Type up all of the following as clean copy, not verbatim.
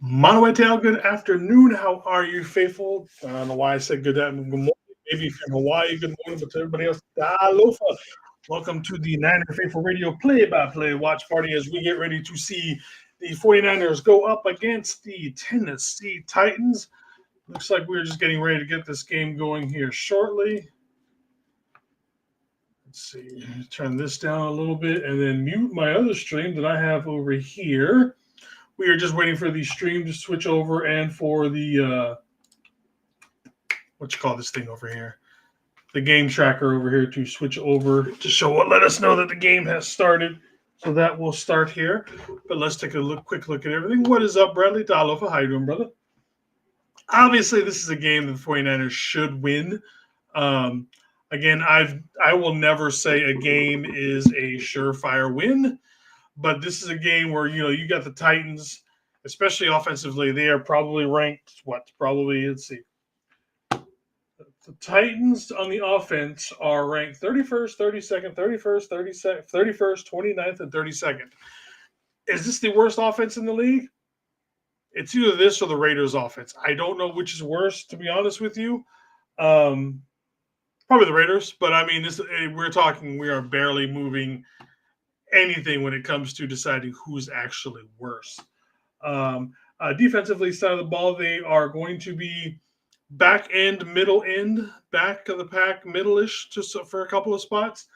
Monowaitel, good afternoon. How are you, faithful? I don't know why I said good morning. Maybe if you're in Hawaii, good morning, but to everybody else, alofa. Welcome to the Niner Faithful Radio play-by-play watch party as we get ready to see the 49ers go up against the Tennessee Titans. Looks like we're just getting ready to get this game going here shortly. Let's see, turn this down a little bit and then mute my other stream that I have over here. We are just waiting for the stream to switch over and for the what you call this thing over here, the game tracker over here to switch over to show what let us know that the game has started. So that will start here. But let's take a quick look at everything. What is up, Bradley Dalofa? How you doing, brother? Obviously, this is a game that the 49ers should win. Again, I will never say a game is a surefire win. But this is a game where, you got the Titans, especially offensively, they are probably ranked, let's see. The Titans on the offense are ranked 31st, 32nd, 31st, 32nd, 31st, 29th, and 32nd. Is this the worst offense in the league? It's either this or the Raiders offense. I don't know which is worse, to be honest with you. Probably the Raiders, but I mean, we are barely moving anything when it comes to deciding who's actually worse. Defensively side of the ball, they are going to be back end, middle end, back of the pack, middle-ish, just for a couple of spots.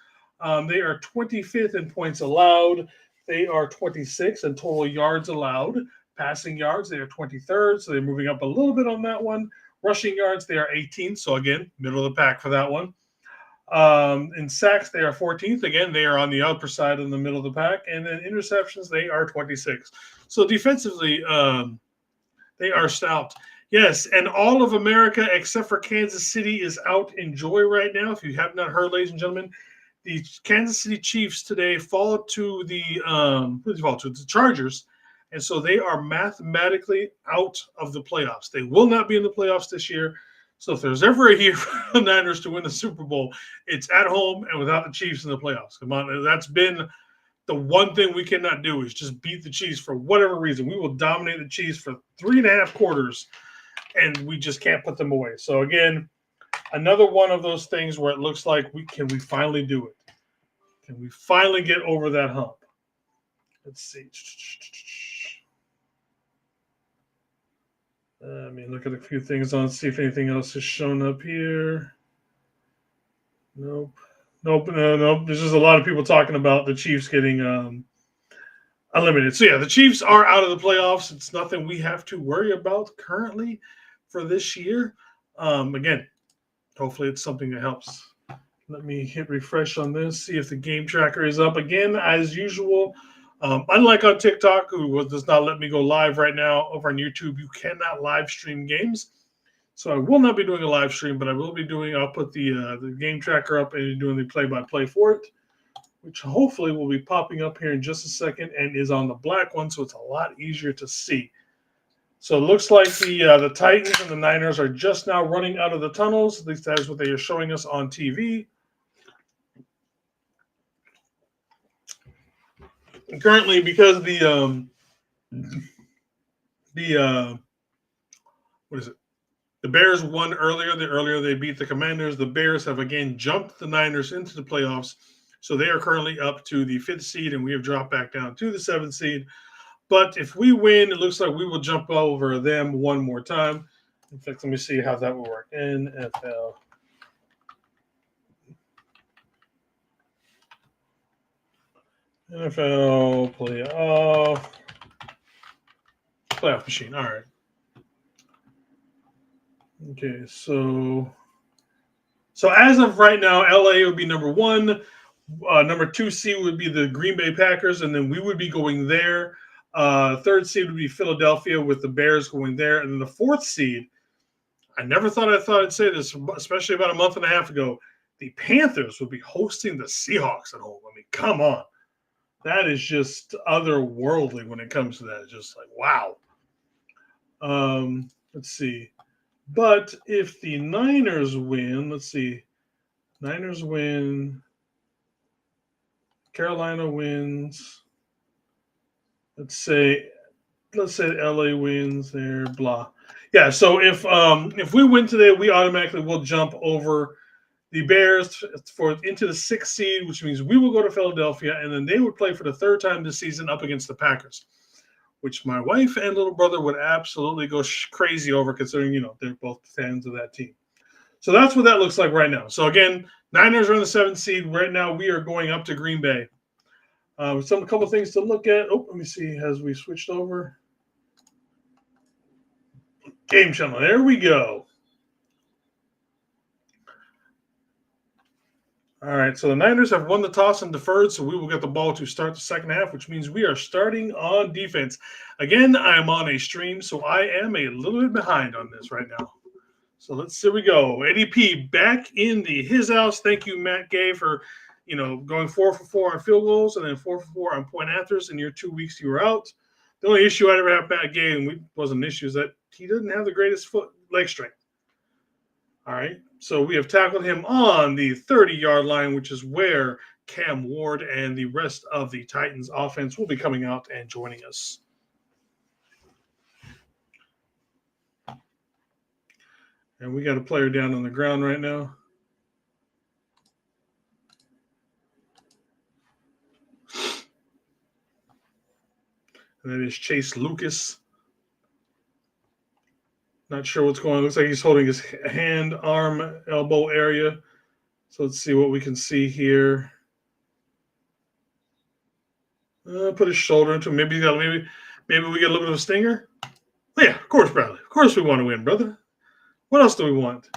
They are 25th in points allowed. They are 26th in total yards allowed. Passing yards, they are 23rd, so they're moving up a little bit on that one. Rushing yards, they are 18th, so again, middle of the pack for that one. In sacks, they are 14th. Again, they are on the upper side in the middle of the pack. And then interceptions, they are 26th. So defensively, they are stout. Yes, and all of America except for Kansas City is out in joy right now. If you have not heard, ladies and gentlemen, the Kansas City Chiefs today fall to the Chargers, and so they are mathematically out of the playoffs. They will not be in the playoffs this year. So if there's ever a year for the Niners to win the Super Bowl, it's at home and without the Chiefs in the playoffs. Come on, that's been the one thing we cannot do is just beat the Chiefs for whatever reason. We will dominate the Chiefs for 3.5 quarters, and we just can't put them away. So again, another one of those things where it looks like we finally do it? Can we finally get over that hump? Let's see. Look at a few things on, see if anything else has shown up here. Nope. There's just a lot of people talking about the Chiefs getting eliminated. So, yeah, the Chiefs are out of the playoffs. It's nothing we have to worry about currently for this year. Again, hopefully it's something that helps. Let me hit refresh on this, see if the game tracker is up. Again, as usual, unlike on TikTok, who does not let me go live right now over on YouTube, you cannot live stream games. So I will not be doing a live stream, but I'll put the game tracker up and doing the play-by-play for it, which hopefully will be popping up here in just a second and is on the black one, so it's a lot easier to see. So it looks like the Titans and the Niners are just now running out of the tunnels. At least that is what they are showing us on TV. And currently, because what is it? The Bears won earlier. The earlier they beat the Commanders, the Bears have again jumped the Niners into the playoffs. So they are currently up to the 5th seed, and we have dropped back down to the 7th seed. But if we win, it looks like we will jump over them one more time. In fact, let me see how that will work. NFL. NFL playoff machine. All right. Okay, so as of right now, LA would be number 1. Number 2 seed would be the Green Bay Packers, and then we would be going there. 3rd seed would be Philadelphia with the Bears going there. And then the 4th seed, I never thought I'd say this, especially about a month and a half ago, the Panthers would be hosting the Seahawks at home. I mean, come on. That is just otherworldly when it comes to that. It's just like, wow. Let's see. But if the Niners win, let's see. Niners win. Carolina wins. Let's say let's say LA wins there, blah. Yeah, so if we win today, we automatically will jump over the Bears for into the 6th seed, which means we will go to Philadelphia, and then they would play for the 3rd time this season up against the Packers, which my wife and little brother would absolutely go crazy over, considering they're both fans of that team. So that's what that looks like right now. So again, Niners are in the 7th seed right now. We are going up to Green Bay. A couple things to look at. Oh, let me see. As we switched over, game channel. There we go. All right, so the Niners have won the toss and deferred, so we will get the ball to start the second half, which means we are starting on defense. Again, I am on a stream, so I am a little bit behind on this right now. So let's see, we go. ADP back in his house. Thank you, Matt Gay, for going 4 for 4 on field goals and then 4 for 4 on point afters. In your 2 weeks you were out. The only issue I ever had with Matt Gay, and wasn't an issue, is that he doesn't have the greatest leg strength. All right, so we have tackled him on the 30-yard line, which is where Cam Ward and the rest of the Titans offense will be coming out and joining us. And we got a player down on the ground right now. And that is Chase Lucas. Not sure what's going on. Looks like he's holding his hand, arm, elbow area. So let's see what we can see here. Put his shoulder into him. Maybe we get a little bit of a stinger. Oh, yeah, of course, Bradley. Of course we want to win, brother. What else do we want?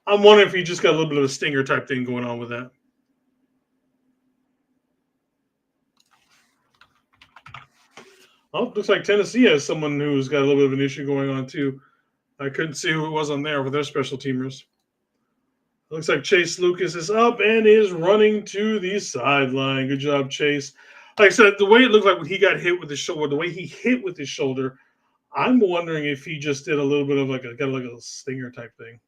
I'm wondering if he just got a little bit of a stinger type thing going on with that. Oh, looks like Tennessee has someone who's got a little bit of an issue going on, too. I couldn't see who it was on there with their special teamers. Looks like Chase Lucas is up and is running to the sideline. Good job, Chase. Like I said, the way it looked like when he got hit with his shoulder, the way he hit with his shoulder, I'm wondering if he just did a little bit of got a stinger type thing.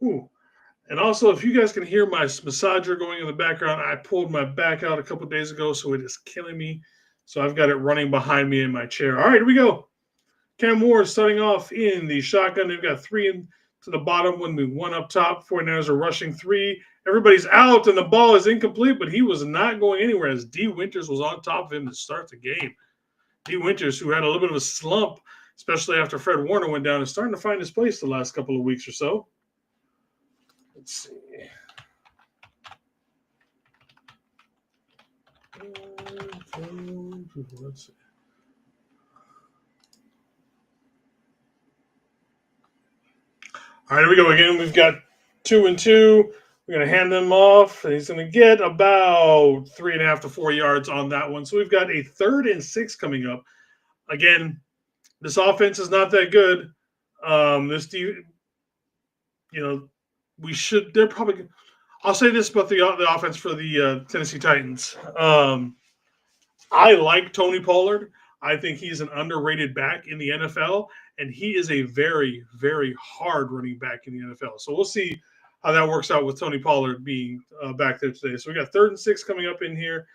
Ooh. And also, if you guys can hear my massager going in the background, I pulled my back out a couple days ago, so it is killing me. So I've got it running behind me in my chair. All right, here we go. Cam Ward starting off in the shotgun. They've got 3 to the bottom, when we 1 up top. 49ers are rushing 3. Everybody's out, and the ball is incomplete, but he was not going anywhere as D. Winters was on top of him to start the game. D. Winters, who had a little bit of a slump, especially after Fred Warner went down, is starting to find his place the last couple of weeks or so. Let's see. Let's see. All right, here we go again. We've got 2 and 2. We're going to hand them off. He's going to get about 3.5 to 4 yards on that one. So we've got a 3rd and 6 coming up. Again, this offense is not that good. They're probably. I'll say this about the offense for the Tennessee Titans. I like Tony Pollard. I think he's an underrated back in the NFL, and he is a very, very hard running back in the NFL. So we'll see how that works out with Tony Pollard being back there today. So we got 3rd and 6 coming up in here.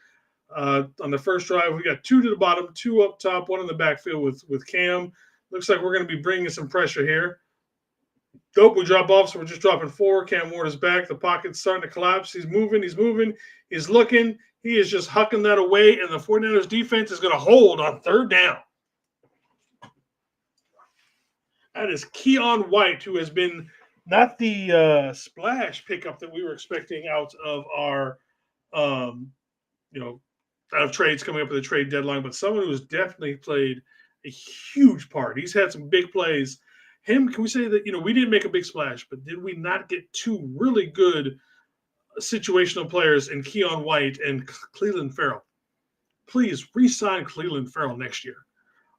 On the first drive, we got 2 to the bottom, 2 up top, 1 in the backfield with Cam. Looks like we're going to be bringing some pressure here. Dope, we drop off, so we're just dropping 4. Cam Ward is back. The pocket's starting to collapse. He's moving. He's looking. He is just hucking that away, and the 49ers defense is going to hold on 3rd down. That is Keon White, who has been not the splash pickup that we were expecting out of our, out of trades coming up at the trade deadline, but someone who has definitely played a huge part. He's had some big plays. Can we say that, we didn't make a big splash, but did we not get 2 really good situational players in Keon White and Cleveland Farrell? Please re-sign Cleveland Farrell next year.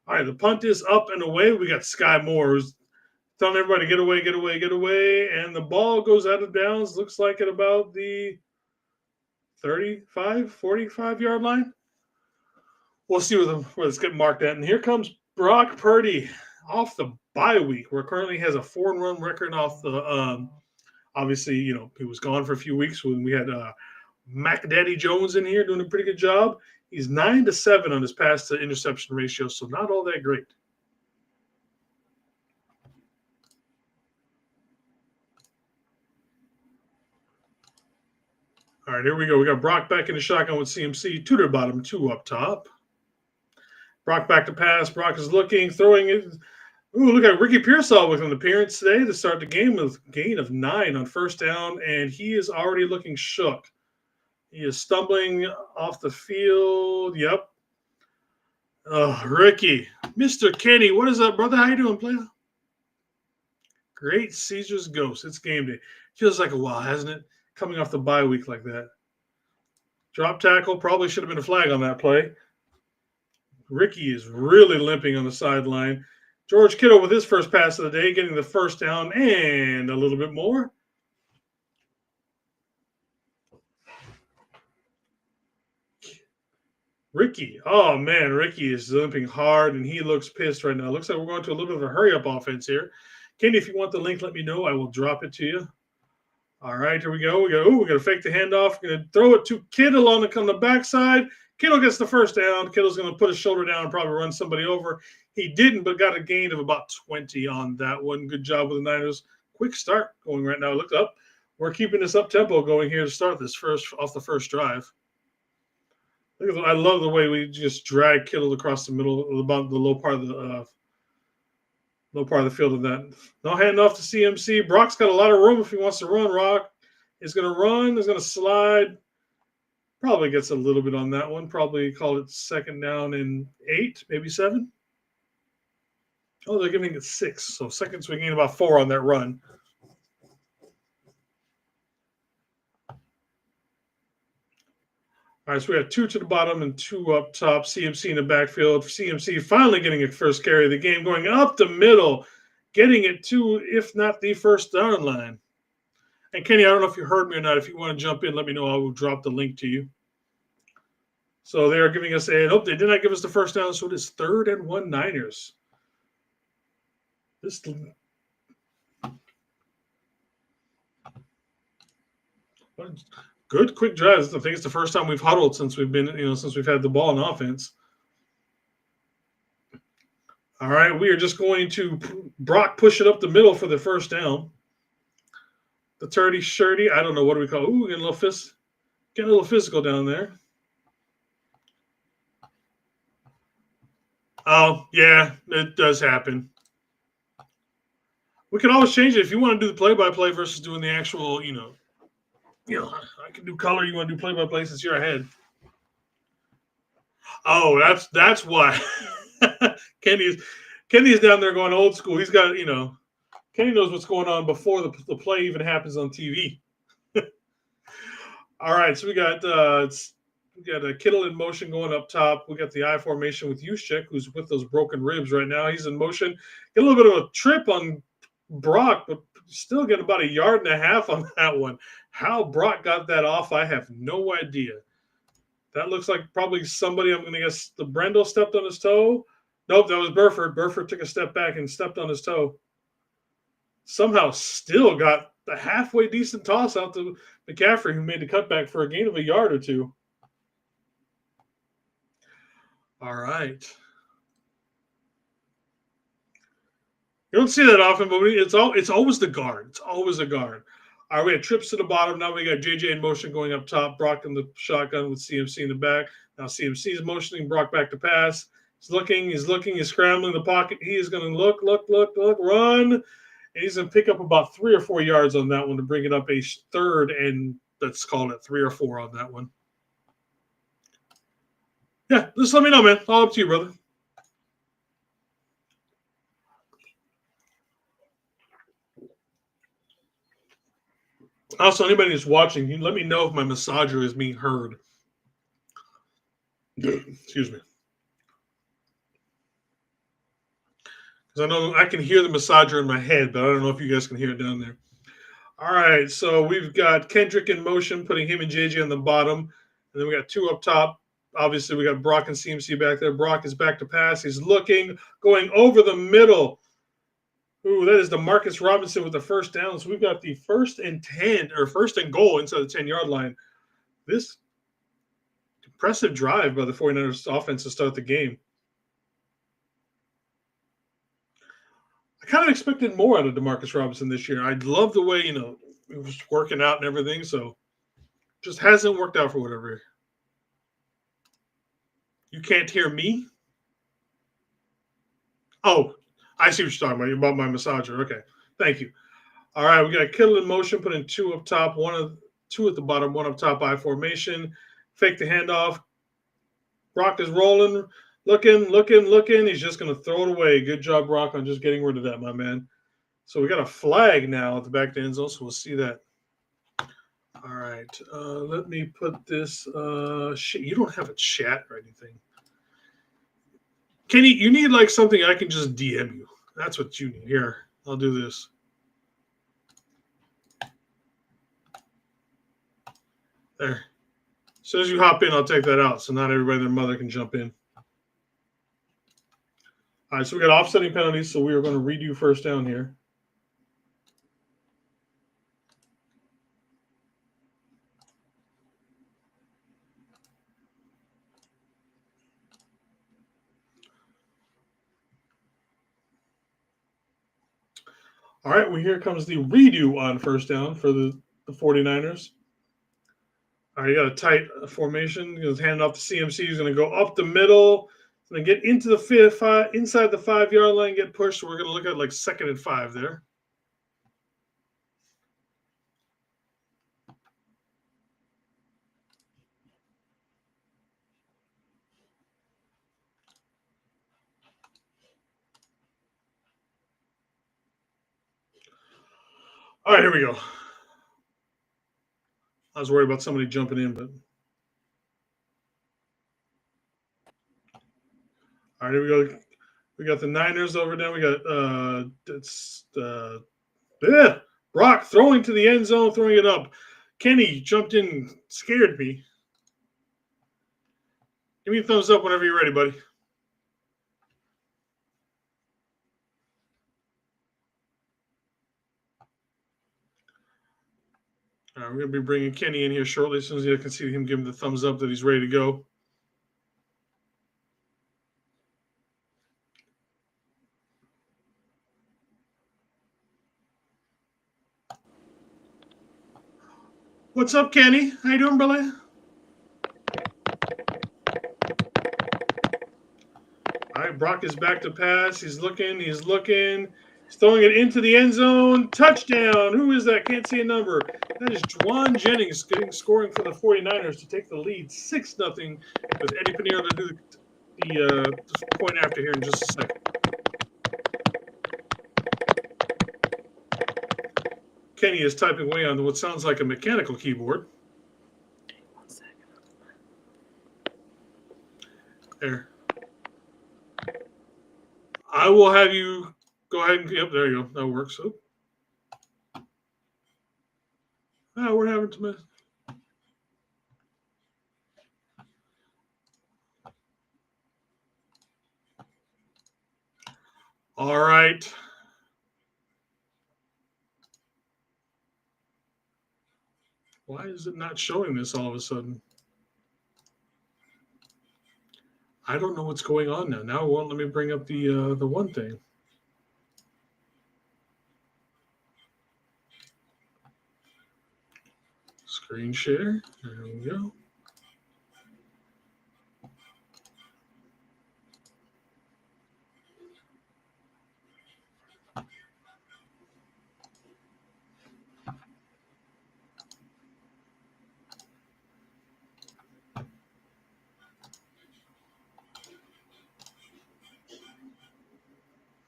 All right, the punt is up and away. We got Sky Moore who's telling everybody, get away. And the ball goes out of bounds, looks like at about the 35, 45-yard line. We'll see where it's getting marked at. And here comes Brock Purdy off the bye week, where currently has a 4-run record off the obviously, he was gone for a few weeks when we had Mac Daddy Jones in here doing a pretty good job. He's 9-7 on his pass to interception ratio, so not all that great. All right, here we go. We got Brock back in the shotgun with CMC. 2 to the bottom, 2 up top. Brock back to pass. Brock is looking, throwing it. Ooh, look at Ricky Pearsall with an appearance today to start the game with a gain of 9 on first down, and he is already looking shook. He is stumbling off the field. Yep. Oh, Ricky. Mr. Kenny, what is up, brother? How you doing, player? Great Caesar's Ghost. It's game day. Feels like a while, hasn't it? Coming off the bye week like that. Drop tackle. Probably should have been a flag on that play. Ricky is really limping on the sideline. George Kittle with his first pass of the day, getting the first down and a little bit more. Ricky. Oh, man, Ricky is limping hard, and he looks pissed right now. Looks like we're going to a little bit of a hurry-up offense here. Kenny, if you want the link, let me know. I will drop it to you. All right, here we go. We're going to fake the handoff. We're going to throw it to Kittle on the backside. Kittle gets the first down. Kittle's going to put his shoulder down and probably run somebody over. He didn't, but got a gain of about 20 on that one. Good job with the Niners. Quick start going right now. Look up. We're keeping this up-tempo going here to start this off the first drive. I love the way we just drag Kittle across the middle, about the low part of the field of that. No handoff to CMC. Brock's got a lot of room if he wants to run. Rock is going to run. Is going to slide. Probably gets a little bit on that one. Probably call it second down and 8, maybe 7. Oh, they're giving it 6. So seconds, we gain about 4 on that run. All right, so we got 2 to the bottom and 2 up top. CMC in the backfield. CMC finally getting a first carry of the game, going up the middle, getting it to, if not the first down line. And Kenny, I don't know if you heard me or not. If you want to jump in, let me know. I will drop the link to you. So they are giving us they did not give us the first down, so it is 3rd and 1 Niners. Good quick drives. I think it's the first time we've huddled since we've had the ball in offense. All right, we are just going to Brock push it up the middle for the first down. The 30-shirty, I don't know, what do we call it? Ooh, getting a little physical down there. Oh, yeah, it does happen. We can always change it if you want to do the play-by-play versus doing the actual, I can do color. You want to do play-by-play since you're ahead. Oh, that's why. Kenny's down there going old school. He's got, Kenny knows what's going on before the play even happens on TV. All right, so we got a Kittle in motion going up top. We got the I formation with Juszczyk, who's with those broken ribs right now. He's in motion. Get a little bit of a trip on Brock, but still get about 1.5 yards on that one. How Brock got that off, I have no idea. That looks like probably somebody, I'm going to guess, the Brendel stepped on his toe. Nope, that was Burford. Burford took a step back and stepped on his toe. Somehow still got the halfway decent toss out to McCaffrey, who made the cutback for a gain of 1 yard or 2. All right. You don't see that often, but it's always the guard. It's always a guard. All right, we had trips to the bottom. Now we got JJ in motion going up top. Brock in the shotgun with CMC in the back. Now CMC is motioning. Brock back to pass. He's looking. He's scrambling the pocket. He is going to look, run. And he's going to pick up about 3 or 4 yards on that one to bring it up a third, and let's call it 3 or 4 on that one. Yeah, just let me know, man. All up to you, brother. Also, anybody who's watching, you let me know if my massager is being heard. Excuse me. Because I know I can hear the massager in my head, but I don't know if you guys can hear it down there. All right, so we've got Kendrick in motion, putting him and JJ on the bottom. And then we got 2 up top. Obviously, we got Brock and CMC back there. Brock is back to pass. He's looking, going over the middle. Ooh, that is DeMarcus Robinson with the first down. So we've got the 1st and 10, or 1st and goal inside the 10-yard line. This impressive drive by the 49ers offense to start the game. I kind of expected more out of Demarcus Robinson this year. I love the way, he was working out and everything, so just hasn't worked out for whatever. You can't hear me? Oh, I see what you're talking about my massager. Okay, thank you. All right, we got Kittle in motion, put in 2 up top, 2 at the bottom, 1 up top, I formation. Fake the handoff. Brock is rolling, looking. He's just going to throw it away. Good job, Brock, on just getting rid of that, my man. So we got a flag now at the back of the end zone, so we'll see that. All right, let me put this. Shit, you don't have a chat or anything. Kenny, you need like something I can just DM you. That's what you need. Here, I'll do this. There. As soon as you hop in, I'll take that out so not everybody and their mother can jump in. All right, so we got offsetting penalties, so we are going to redo first down here. All right, well, here comes the redo on first down for the 49ers. All right, you got a tight formation. He's going to hand it off to CMC. He's going to go up the middle. He's going to get into the inside the 5-yard line, get pushed. So we're going to look at like 2nd and 5 there. All right, here we go. I was worried about somebody jumping in, but all right, here we go. We got the Niners over there. We got Brock throwing to the end zone, throwing it up. Kenny jumped in, scared me. Give me a thumbs up whenever you're ready, buddy. All right, we're going to be bringing Kenny in here shortly. As soon as I can see him give him the thumbs up that he's ready to go. What's up, Kenny? How you doing, brother? All right, Brock is back to pass. He's looking. He's throwing it into the end zone. Touchdown. Who is that? Can't see a number. That is Juwan Jennings scoring for the 49ers to take the lead 6-0 with Eddie Pinheiro to do the point after here in just a second. Kenny is typing away on what sounds like a mechanical keyboard. 1 second. There. I will have you go ahead and, yep, there you go. That works. We're having to miss. All right. Why is it not showing this all of a sudden? I don't know what's going on now. Now it won't let me bring up the one thing. Screen share. There we go.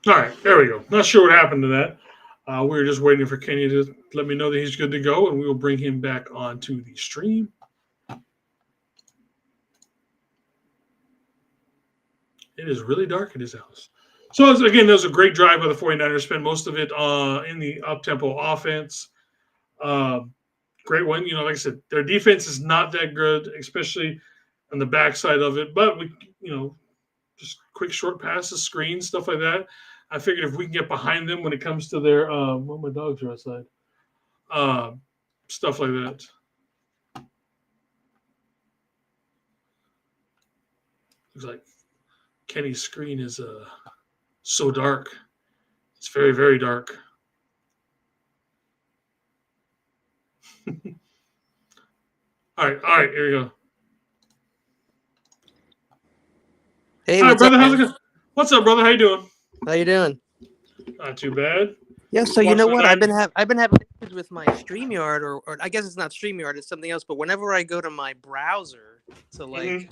All right, there we go. Not sure what happened to that. We were just waiting for Kenny to let me know that he's good to go, and we will bring him back onto the stream. It is really dark at his house. So, again, that was a great drive by the 49ers. Spent most of it in the up-tempo offense. Great one. Like I said, their defense is not that good, especially on the backside of it. But, just quick short passes, screens, stuff like that. I figured if we can get behind them when it comes to their my dogs are outside. Stuff like that. Looks like Kenny's screen is so dark. It's very, very dark. All right, here we go. Hey, All right, what's brother, up, how's it man? going? What's up, brother? How you doing? How you doing? Not too bad. Yeah, so you Watching know the what? I've Niners. been having issues with my StreamYard, or I guess it's not StreamYard, it's something else. But whenever I go to my browser to leave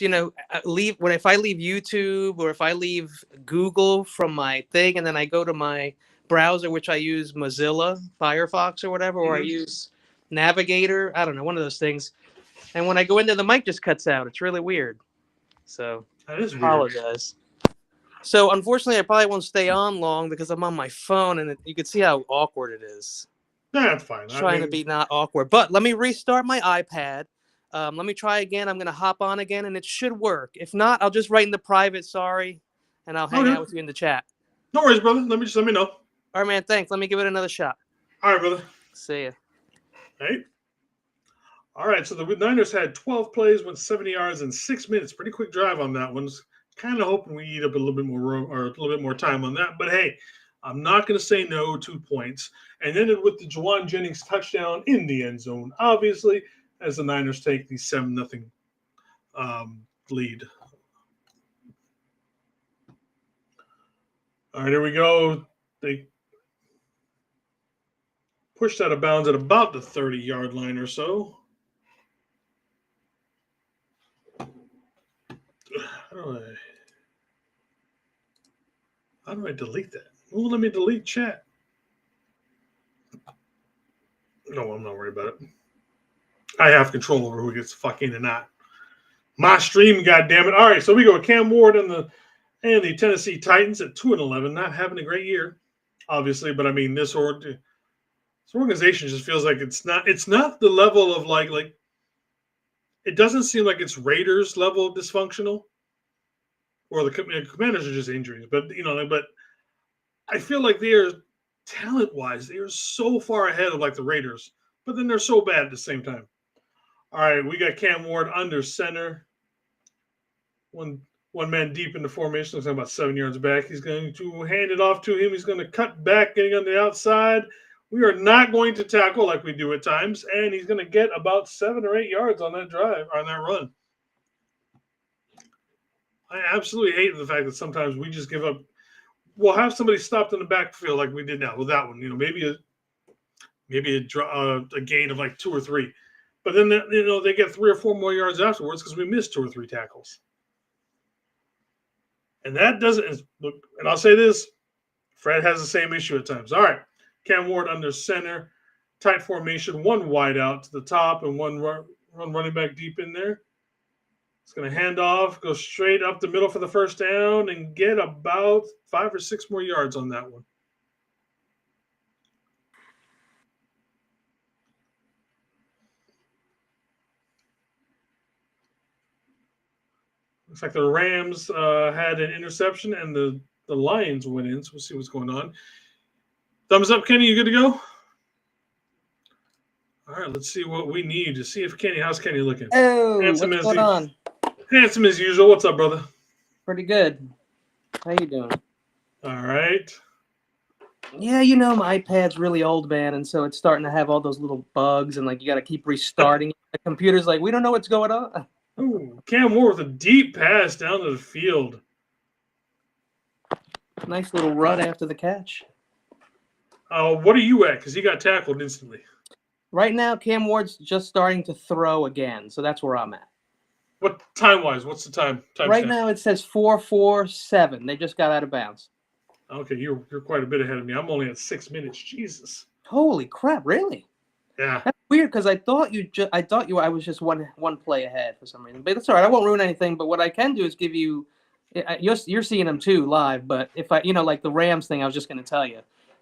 if I leave YouTube or if I leave Google from my thing, and then I go to my browser, which I use Mozilla Firefox or whatever, or I use Navigator, I don't know, one of those things. And when I go into the mic, just cuts out. It's really weird. So That is weird. apologize. So unfortunately, I probably won't stay on long because I'm on my phone, and you can see how awkward it is. That's fine. Trying to be not awkward. But let me restart my iPad. Let me try again. I'm going to hop on again, and it should work. If not, I'll just write in the private, sorry, and I'll hang out with you in the chat. No worries, brother. Let me know. All right, man. Thanks. Let me give it another shot. All right, brother. See ya. Hey. All right, so the Niners had 12 plays, went 70 yards in 6 minutes. Pretty quick drive on that one. Kind of hoping we eat up a little bit more room or a little bit more time on that. But hey, I'm not going to say no. 2 points. And ended with the Juwan Jennings touchdown in the end zone, obviously, as the Niners take the 7-0 lead. All right, here we go. They pushed out of bounds at about the 30-yard line or so. How do I delete that? Oh, let me delete chat. No, I'm not worried about it. I have control over who gets fuck in and not. My stream, goddammit. All right, so we go with Cam Ward and the Tennessee Titans at 2-11, not having a great year, obviously, but I mean this organization just feels like it's not the level of like it doesn't seem like it's Raiders level of dysfunctional, or the Commanders are just injuries, but but I feel like they are talent-wise, they are so far ahead of like the Raiders, but then they're so bad at the same time. All right, we got Cam Ward under center. One man deep in the formation, looks like about 7 yards back. He's going to hand it off to him. He's going to cut back, getting on the outside. We are not going to tackle like we do at times, and he's going to get about 7 or 8 yards on that drive, on that run. I absolutely hate the fact that sometimes we just give up. We'll have somebody stopped in the backfield like we did now with that one. Maybe a gain of like 2 or 3. But then, they get 3 or 4 more yards afterwards because we missed 2 or 3 tackles. And that doesn't look, and I'll say this, Fred has the same issue at times. All right, Cam Ward under center, tight formation, one wide out to the top and one running back deep in there. It's going to hand off, go straight up the middle for the first down, and get about 5 or 6 more yards on that one. Looks like the Rams had an interception and the Lions went in, so we'll see what's going on. Thumbs up, Kenny. You good to go? All right, let's see what we need to see if how's Kenny looking? Oh, what's going on? Handsome as usual. What's up, brother? Pretty good. How you doing? All right. Yeah, my iPad's really old, man, and so it's starting to have all those little bugs, and like you got to keep restarting. The computer's like, we don't know what's going on. Ooh, Cam Ward with a deep pass down to the field. Nice little run after the catch. What are you at? Because he got tackled instantly. Right now, Cam Ward's just starting to throw again, so that's where I'm at. What time-wise? What's the time? Right now, it says 4:47. They just got out of bounds. Okay, you're quite a bit ahead of me. I'm only at 6 minutes. Jesus. Holy crap! Really? Yeah. That's weird because I thought I was just one play ahead for some reason. But that's all right. I won't ruin anything. But what I can do is give you. You're seeing them too live. But if I, like the Rams thing, I was just going to tell you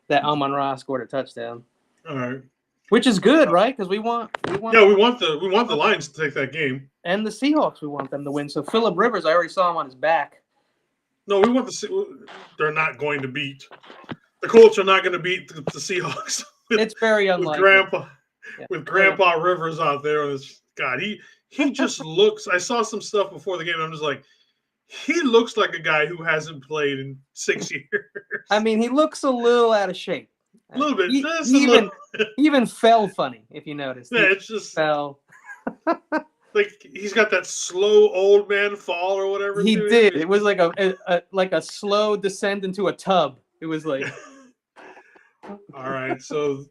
that Amon-Ra scored a touchdown. All right. Which is good, right? Because we want. Yeah, we want the Lions to take that game. And the Seahawks, we want them to win. So Phillip Rivers, I already saw him on his back. No, we want they're not going to beat. The Colts are not going to beat the Seahawks. It's very unlikely. With Grandpa Rivers out there. God, he just looks. I saw some stuff before the game. And I'm just like, he looks like a guy who hasn't played in 6 years. I mean, he looks a little out of shape. A little bit, He, just he a even little. he even fell funny, if you noticed. Yeah, He it's just fell. like he's got that slow old man fall or whatever. He to did. him. It was like a slow descent into a tub. It was like. All right, so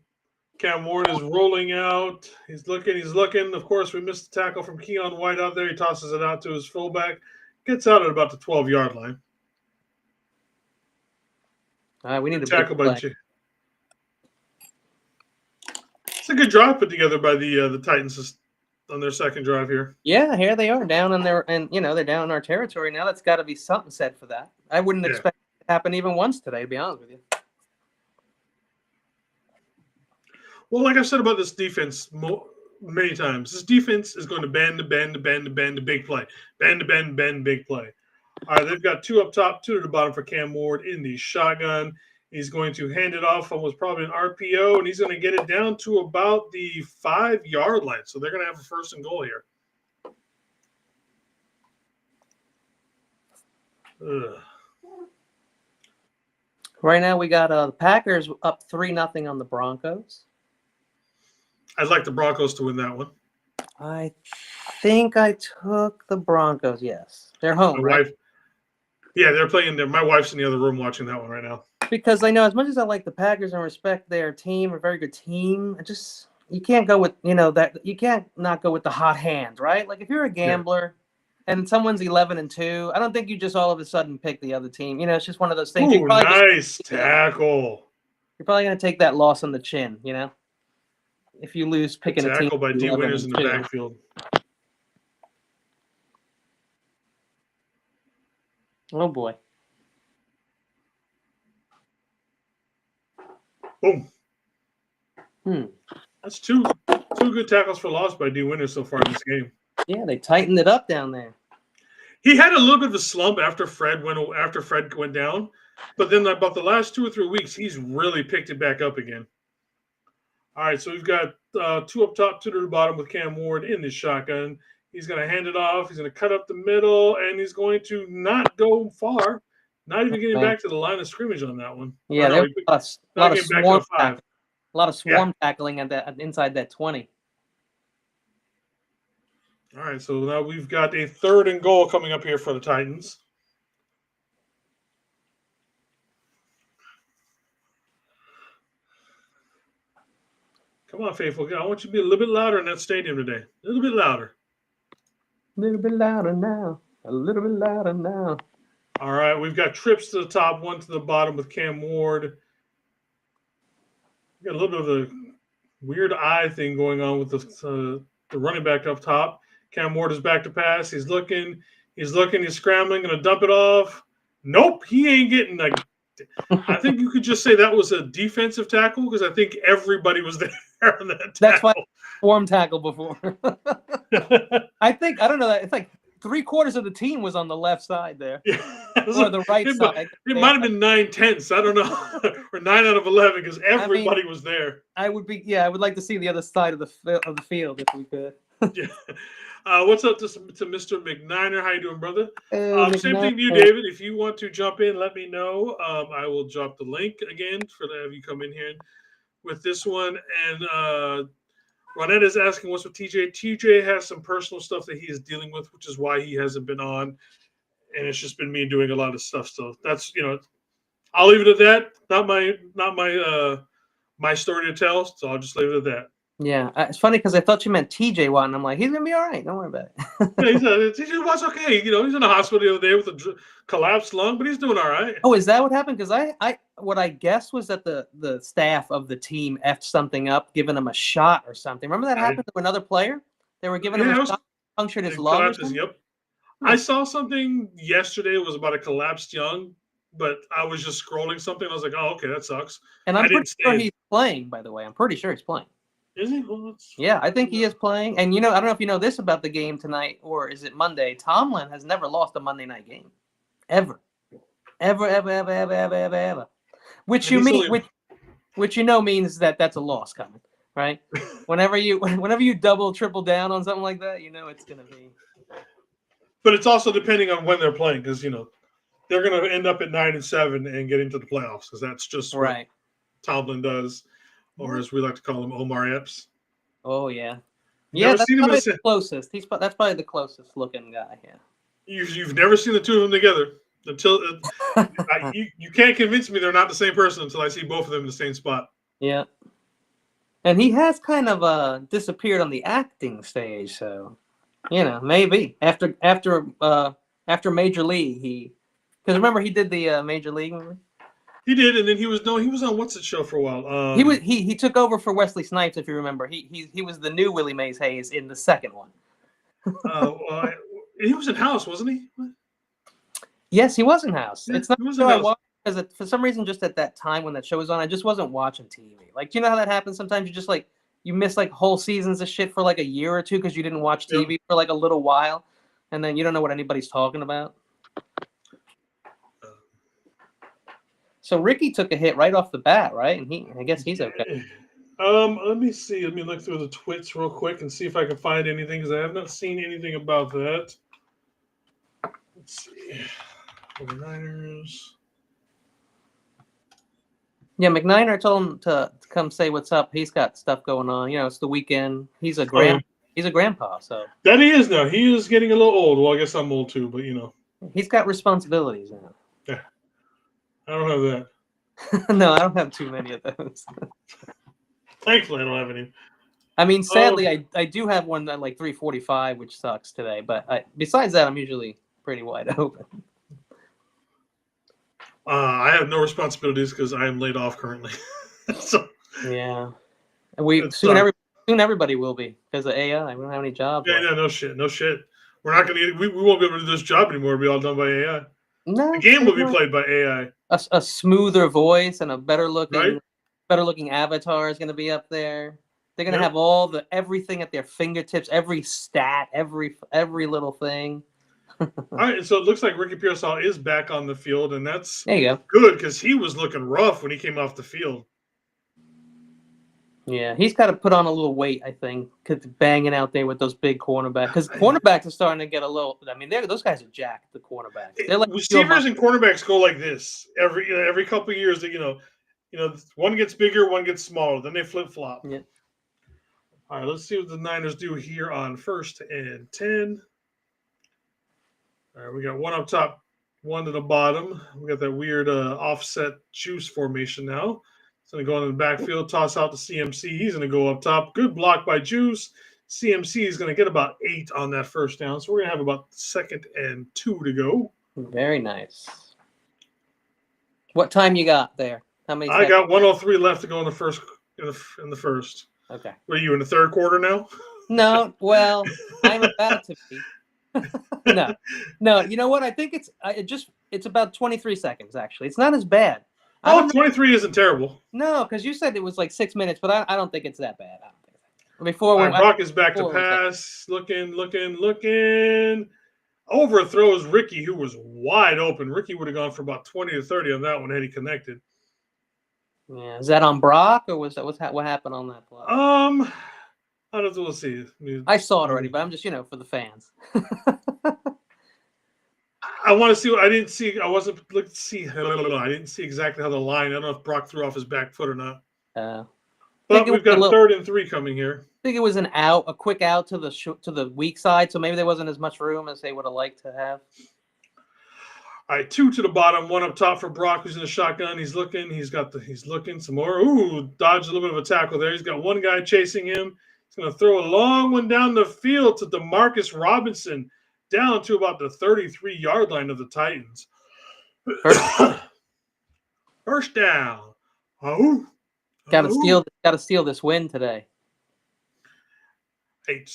Cam Ward is rolling out. He's looking. Of course, we missed the tackle from Keon White out there. He tosses it out to his fullback. Gets out at about the 12-yard line. All right, we need a Tackle big by play. It's a good drive put together by the Titans on their second drive here. Yeah, here they are down in they're down in our territory now. That's got to be something said for that. I wouldn't expect it to happen even once today, to be honest with you. Well, like I've said about this defense many times, this defense is going to bend the big play. Bend, big play. All right, they've got two up top, two to the bottom for Cam Ward in the shotgun. He's going to hand it off on what's probably an RPO, and he's going to get it down to about the 5-yard line. So they're going to have a first and goal here. Ugh. Right now, we got the Packers up 3-0 on the Broncos. I'd like the Broncos to win that one. I think I took the Broncos. Yes, they're home, right? Yeah, they're playing there. My wife's in the other room watching that one right now. Because I know as much as I like the Packers and respect their team, a very good team, you can't go with that. You can't not go with the hot hand, right? Like if you're a gambler and someone's 11-2, I don't think you just all of a sudden pick the other team. It's just one of those things. Ooh, nice tackle. You're probably going to take that loss on the chin, if you lose picking a team. Tackle by D. Winters in the backfield. Oh boy. Boom. That's two good tackles for loss by D. Winters so far in this game. Yeah, they tightened it up down there. He had a little bit of a slump after Fred went down, but then about the last 2 or 3 weeks, he's really picked it back up again. All right, so we've got two up top, two to the bottom with Cam Ward in the shotgun. He's going to hand it off. He's going to cut up the middle, and he's going to not go far. Not even getting back to the line of scrimmage on that one. Yeah, there was a lot of swarm tackling at inside that 20. All right, so now we've got a 3rd and goal coming up here for the Titans. Come on, Faithful. I want you to be a little bit louder in that stadium today. A little bit louder. A little bit louder now. A little bit louder now. All right, we've got trips to the top, one to the bottom with Cam Ward. We got a little bit of a weird eye thing going on with the running back up top. Cam Ward is back to pass. He's looking, he's scrambling, going to dump it off. Nope, he ain't getting that. I think you could just say that was a defensive tackle because I think everybody was there on that tackle. That's why swarm tackle before. I don't know. It's like 3/4 of the team was on the left side there. Yeah. Or the right side. It might have been 9/10. I don't know. Or 9 out of 11 because everybody was there. I would like to see the other side of the field if we could. Yeah. What's up to Mr. McNiner? How you doing, brother? Same thing to you, David. If you want to jump in, let me know. I will drop the link again for to have you come in here with this one. And Ronette is asking what's with TJ. TJ has some personal stuff that he is dealing with, which is why he hasn't been on. And it's just been me doing a lot of stuff. So that's I'll leave it at that. Not my story to tell. So I'll just leave it at that. Yeah, it's funny because I thought you meant TJ Watt, and I'm like, he's gonna be all right. Don't worry about it. Yeah, TJ Watt's okay. He's in the hospital the other day with a collapsed lung, but he's doing all right. Oh, is that what happened? Because what I guessed was that the staff of the team effed something up, giving him a shot or something. Remember that happened to another player? They were giving him a shot, punctured his lung. Yep. I saw something yesterday. It was about a collapsed lung, but I was just scrolling something. I was like, oh, okay, that sucks. And I'm pretty sure he's playing. By the way, I'm pretty sure he's playing. Is he? Well, yeah, I think he is playing. And I don't know if you know this about the game tonight, or is it Monday? Tomlin has never lost a Monday night game, ever. Which means that that's a loss coming. right? Whenever you double, triple down on something like that, it's gonna be. But it's also depending on when they're playing, because they're going to end up at 9-7 and get into the playoffs, because that's just what Tomlin does, or as we like to call him, Omar Epps. Oh yeah, Never that's seen him probably the closest. That's probably the closest looking guy. Yeah. You've never seen the two of them together until you can't convince me they're not the same person until I see both of them in the same spot. Yeah. And he has kind of disappeared on the acting stage, so maybe after Major League, because remember he did the Major League movie. He did, and then he was on what's it show for a while. He took over for Wesley Snipes, if you remember. He was the new Willie Mays Hayes in the second one. He was in House, wasn't he? Yes, he was in House. Yeah, it's not so I watched because for some reason, just at that time when that show was on, I just wasn't watching TV. Like, do you know how that happens? Sometimes you just you miss whole seasons of shit for a year or two because you didn't watch TV for a little while, and then you don't know what anybody's talking about. So Ricky took a hit right off the bat, right? And I guess he's okay. Let me see. Let me look through the twits real quick and see if I can find anything, because I have not seen anything about that. Let's see. 49ers. Yeah, McNiner told him to come say what's up. He's got stuff going on. It's the weekend. He's a grandpa, so. That he is now. He is getting a little old. Well, I guess I'm old too, but He's got responsibilities now. Yeah. I don't have that. No, I don't have too many of those. Thankfully, I don't have any. I mean, sadly, I do have one at 3:45, which sucks today. But besides that, I'm usually pretty wide open. I have no responsibilities because I am laid off currently. So yeah, and soon everybody will be because of AI. We don't have any jobs. Yeah, no shit. We're not gonna. We won't be able to do this job anymore. It'll be all done by AI. No, the game will be played by AI. A smoother voice and a better looking avatar is going to be up there. They're going to have everything at their fingertips, every stat, every little thing. All right, so it looks like Ricky Pearsall is back on the field, and that's there you go. Good, because he was looking rough when he came off the field. Yeah, he's got to put on a little weight, I think, because banging out there with those big cornerbacks. Because cornerbacks are starting to get a little. I mean, those guys are jacked. The cornerbacks. They're receivers and cornerbacks go like this every couple of years. One gets bigger, one gets smaller. Then they flip flop. Yeah. All right, let's see what the Niners do here on 1st and 10. All right, we got one up top, one to the bottom. We got that weird offset juice formation now. It's going to go into the backfield, toss out to CMC. He's going to go up top. Good block by Juice. CMC is going to get about 8 on that first down. So we're going to have about 2nd and 2 to go. Very nice. What time you got there? How many? I got 1:03 left to go in the first. In the first. Okay. What are you in the third quarter now? No. Well, I'm about to be. No. You know what? I think it's about 23 seconds. Actually, it's not as bad. 23 isn't terrible. No, because you said it was 6 minutes, but I don't think it's that bad. I don't think. Brock is back to pass. Looking. Overthrows Ricky, who was wide open. Ricky would have gone for about 20 to 30 on that one had he connected. Yeah, is that on Brock or was that what happened on that play? I don't know. We'll see. I saw it already, but I'm just for the fans. I want to see what I didn't see. I wasn't looking to see. I didn't see exactly how the line. I don't know if Brock threw off his back foot or not. But we've got 3rd and 3 coming here. I think it was a quick out to the weak side, so maybe there wasn't as much room as they would have liked to have. All right, 2 to the bottom, 1 up top for Brock, who's in the shotgun. He's looking. He's looking some more. Ooh, dodged a little bit of a tackle there. He's got one guy chasing him. He's going to throw a long one down the field to DeMarcus Robinson, down to about the 33-yard line of the Titans. First down. Oh. Got to steal this win today. Hey,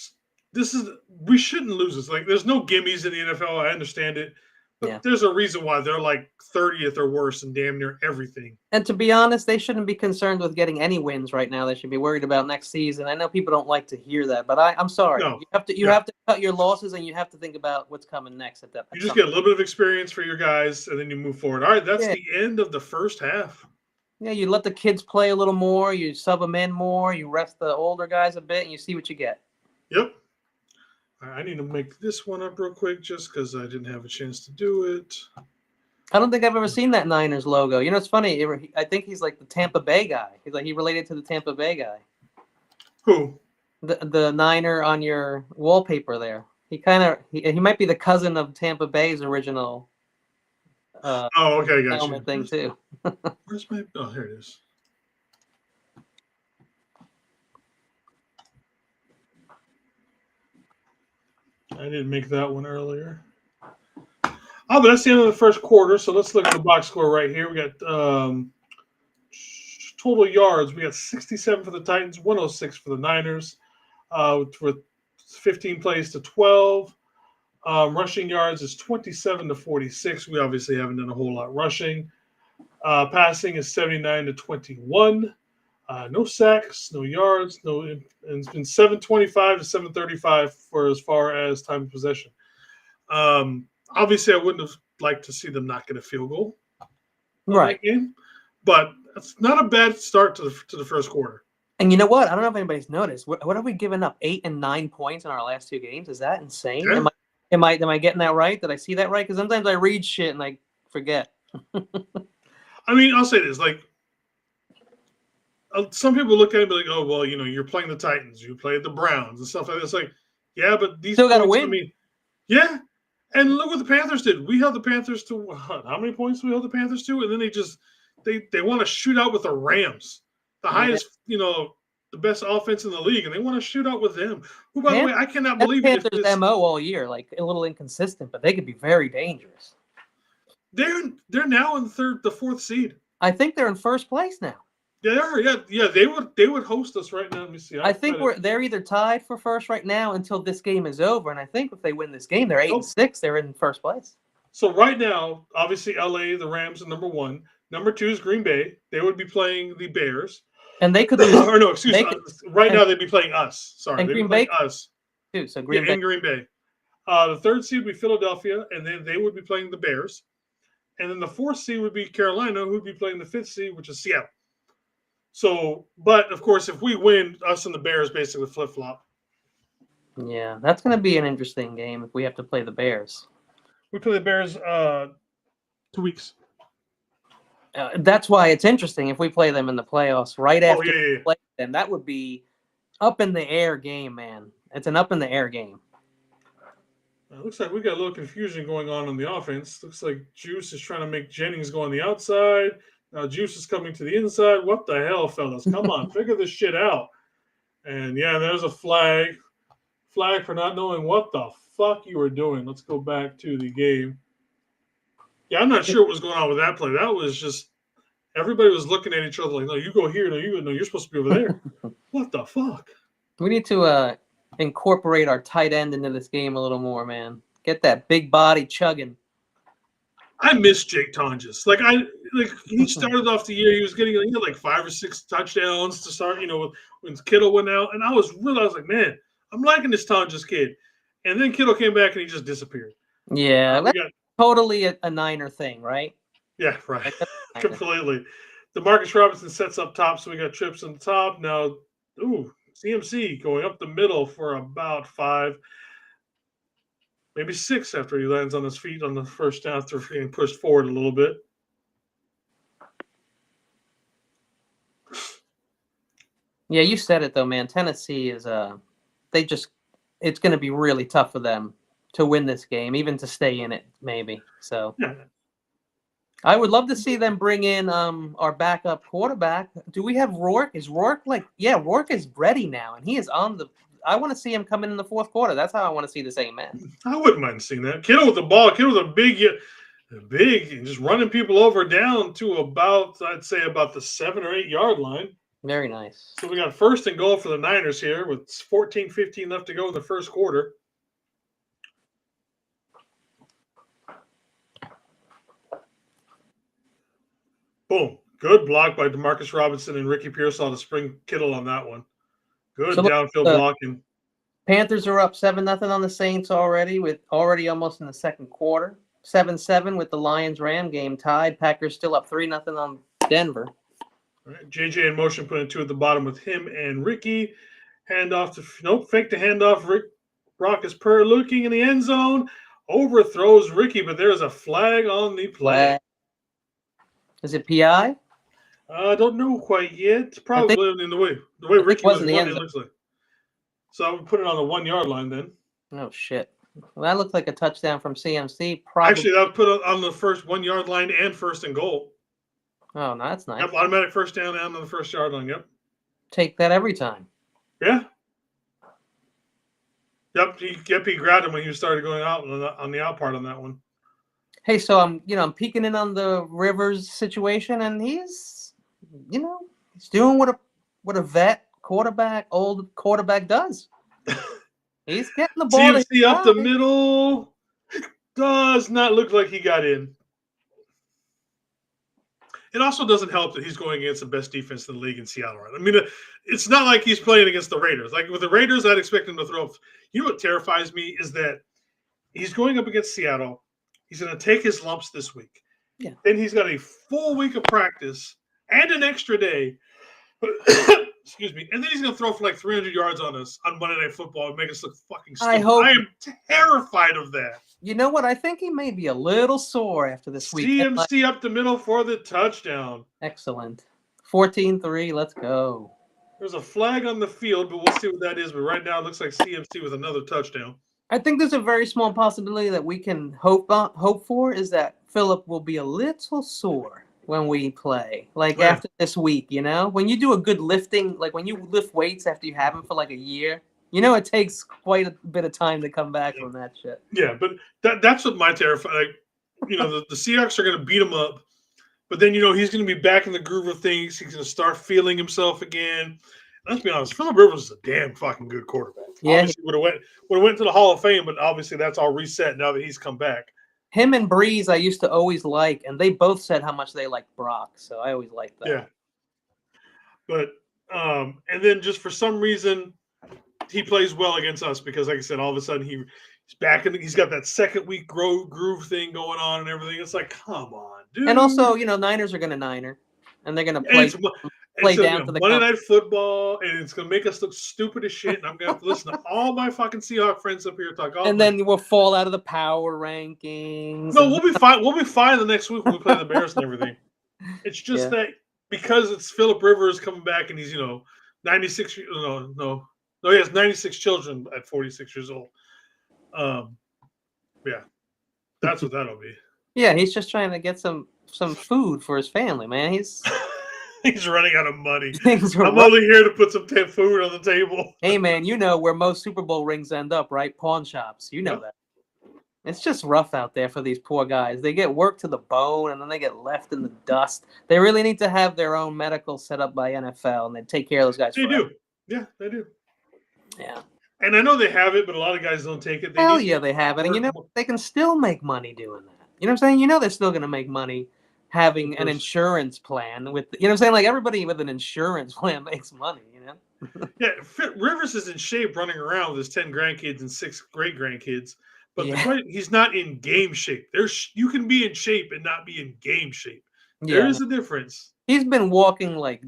we shouldn't lose this. There's no gimmies in the NFL. I understand it. But there's a reason why they're 30th or worse in damn near everything. And to be honest, they shouldn't be concerned with getting any wins right now. They should be worried about next season. I know people don't like to hear that, but I'm sorry. No. You have to cut your losses, and you have to think about what's coming next at that point. You just get a little bit of experience for your guys, and then you move forward. All right, that's the end of the first half. Yeah, you let the kids play a little more. You sub them in more. You rest the older guys a bit, and you see what you get. Yep. I need to make this one up real quick just because I didn't have a chance to do it. I don't think I've ever seen that Niners logo. You know, it's funny. I think he's like the Tampa Bay guy. He related to the Tampa Bay guy. Who? The Niner on your wallpaper there. He might be the cousin of Tampa Bay's original Oh, okay, I got helmet thing too. Where's my? Oh, here it is. I didn't make that one earlier. Oh, but that's the end of the first quarter. So let's look at the box score right here. We got total yards. We got 67 for the Titans, 106 for the Niners, with 15 plays to 12. Rushing yards is 27 to 46. We obviously haven't done a whole lot rushing. Passing is 79 to 21. No sacks, no yards, and it's been 725 to 735 for as far as time of possession. Obviously, I wouldn't have liked to see them not get a field goal in that game, but it's not a bad start to the first quarter. And you know what? I don't know if anybody's noticed. What have we given up? 8 and 9 points in our last 2 games. Is that insane? Yeah. Am I getting that right? Did I see that right? Because sometimes I read shit and I forget. I mean, I'll say this: like, some people look at it and be like, "Oh, well, you're playing the Titans, you played the Browns and stuff like that." It's like, yeah, but these still got to win. Yeah, and look what the Panthers did. We held the Panthers to how many points? We held the Panthers to, and then they want to shoot out with the Rams, the highest, the best offense in the league, and they want to shoot out with them. Who, by the way, I cannot believe it. Panthers MO all year, like a little inconsistent, but they could be very dangerous. They're now in the fourth seed. I think they're in first place now. They are, yeah. They would host us right now. Let me see. I think they're either tied for first right now until this game is over, and I think if they win this game, they're 8-6. They're in first place. So right now, obviously, LA, the Rams, are number 1. Number 2 is Green Bay. They would be playing the Bears, and they could lose. Or no, excuse me. Right now, they'd be playing us. Sorry, and they'd Green be playing Bay us too. So Green Bay. And Green Bay. The third seed would be Philadelphia, and then they would be playing the Bears. And then the fourth seed would be Carolina, who would be playing the fifth seed, which is Seattle. So, but of course, if we win, us and the Bears basically flip-flop. Yeah, that's going to be an interesting game if we have to play the Bears. We play the Bears 2 weeks. That's why it's interesting if we play them in the playoffs right after we play them. That would be up in the air game, man. It's an up in the air game. It looks like we got a little confusion going on the offense. Looks like Juice is trying to make Jennings go on the outside. Now Juice is coming to the inside. What the hell, fellas? Come on, figure this shit out. And yeah, there's a flag. Flag for not knowing what the fuck you were doing. Let's go back to the game. Yeah, I'm not sure what was going on with that play. That was just everybody was looking at each other like, no, you go here. No, you're supposed to be over there. What the fuck? We need to incorporate our tight end into this game a little more, man. Get that big body chugging. I miss Jake Tonjes. He started off the year, he was getting like 5 or 6 touchdowns to start, when Kittle went out. And I was like, man, I'm liking this Tonjes kid. And then Kittle came back and he just disappeared. Yeah, that's totally a Niner thing, right? Yeah, right. Completely. DeMarcus Robinson sets up top, so we got trips on the top. Now, CMC going up the middle for about 5, maybe 6 after he lands on his feet on the first down after getting pushed forward a little bit. Yeah, you said it though, man. Tennessee is it's going to be really tough for them to win this game, even to stay in it, maybe. So yeah. I would love to see them bring in our backup quarterback. Do we have Rourke? Is Rourke Rourke is ready now, and he is on the. I want to see him come in the fourth quarter. That's how I want to see the same man. I wouldn't mind seeing that. Kittle with the ball. Kittle with a big, and just running people over down to about the 7 or 8 yard line. Very nice. So we got 1st and goal for the Niners here with 14-15 left to go in the first quarter. Boom. Good block by DeMarcus Robinson and Ricky Pearsall to spring Kittle on that one. Good downfield blocking. Panthers are up 7-0 on the Saints already, with already almost in the second quarter. 7-7 with the Lions-Ram game tied. Packers still up 3-0 on Denver. All right, JJ in motion, putting 2 at the bottom with him and Ricky. Handoff to fake the handoff. Brock is looking in the end zone. Overthrows Ricky, but there's a flag on the play. Is it PI? I don't know quite yet. Probably in the way Ricky was running, it looks like. So I would put it on the 1 yard line then. Oh shit! Well, that looked like a touchdown from CMC. Probably. Actually, that would put it on the first 1 yard line and first and goal. Oh, no, that's nice. Yep, automatic first down and on the 1 yard line. Yep. Take that every time. Yeah. Yep. He grabbed him when he started going out on the out part on that one. Hey, so I'm peeking in on the Rivers situation, and he's doing what a vet old quarterback does. He's getting the ball. CMC up the middle. Does not look like he got in. It also doesn't help that he's going against the best defense in the league in Seattle. Right? I mean, it's not like he's playing against the Raiders. Like with the Raiders, I'd expect him to throw. You know what terrifies me is that he's going up against Seattle. He's going to take his lumps this week. Yeah. Then he's got a full week of practice and an extra day. Excuse me. And then he's going to throw for like 300 yards on us on Monday Night Football and make us look fucking stupid. I am terrified of that. You know what? I think he may be a little sore after this week. CMC up the middle for the touchdown. Excellent. 14-3. Let's go. There's a flag on the field, but we'll see what that is. But right now it looks like CMC with another touchdown. I think there's a very small possibility that we can hope for is that Philip will be a little sore when we play, after this week, when you do a good lifting, like when you lift weights after you have them for like a year, it takes quite a bit of time to come back from that shit. Yeah, but that's what my terrifying. The Seahawks are going to beat him up, but then he's going to be back in the groove of things. He's going to start feeling himself again. Let's be honest, Philip Rivers is a damn fucking good quarterback. Yeah, obviously would have went to the Hall of Fame, but obviously that's all reset now that he's come back. Him and Breeze, I used to always like, and they both said how much they liked Brock, so I always liked that. Yeah, but and then just for some reason, he plays well against us because, like I said, all of a sudden he's back and he's got that second week groove thing going on and everything. It's like, come on, dude. And also, Niners are going to niner, and they're going to play down to the Monday Night Football, and it's going to make us look stupid as shit. And I'm going to have to listen to all my fucking Seahawk friends up here talk. And then we'll fall out of the power rankings. No, we'll be fine. We'll be fine the next week when we play the Bears and everything. It's just that because it's Philip Rivers coming back and he's 96. No, he has 96 children at 46 years old. Yeah, that's what that'll be. Yeah, he's just trying to get some food for his family, man. He's running out of money. I'm only here to put some food on the table. Hey, man, where most Super Bowl rings end up, right? Pawn shops. That. It's just rough out there for these poor guys. They get worked to the bone, and then they get left in the dust. They really need to have their own medical set up by NFL, and they take care of those guys. They do. Yeah, they do. Yeah. And I know they have it, but a lot of guys don't take it. They have it. And, they can still make money doing that. You know what I'm saying? They're still going to make money having an insurance plan with, like everybody with an insurance plan makes money, Yeah, Rivers is in shape running around with his 10 grandkids and 6 great grandkids, but he's not in game shape. You can be in shape and not be in game shape. There is a difference. He's been walking like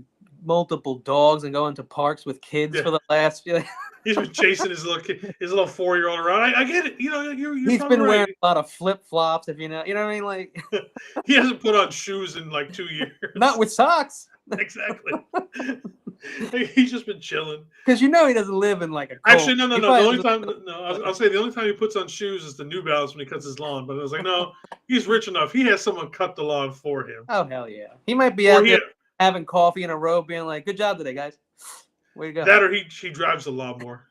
multiple dogs and going to parks with kids for the last few. He's been chasing his little 4-year-old around. I get it. He's been wearing a lot of flip flops. If you know what I mean. Like he hasn't put on shoes in like 2 years. Not with socks. Exactly. He's just been chilling. Because he doesn't live in like a. Actually, no. The only time, I'll say the only time he puts on shoes is the New Balance when he cuts his lawn. But I was like, no, he's rich enough. He has someone cut the lawn for him. Oh hell yeah! He might be out there having coffee in a row, being like, "Good job today, guys." Way to go. That or he drives the lawnmower.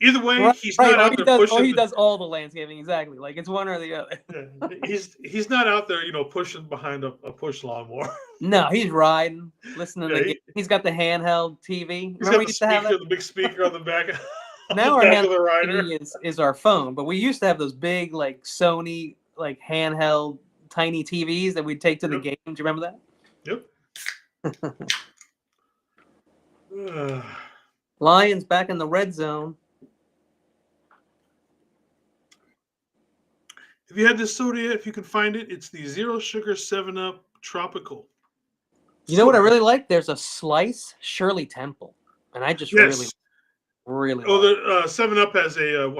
Either way, he's not out there pushing. Or he does all the landscaping, exactly. Like it's one or the other. He's not out there, pushing behind a push lawnmower. No, he's riding, listening to he's got the handheld TV. He's got the big speaker on the back. Now our handheld TV is our phone, but we used to have those big like Sony like handheld tiny TVs that we'd take to the game. Do you remember that? Yep. Lions back in the red zone. Have you had this soda yet? If you can find it, it's the Zero Sugar 7-Up Tropical. You know what I really like? There's a slice Shirley Temple, and I just really Oh, like it. the 7-Up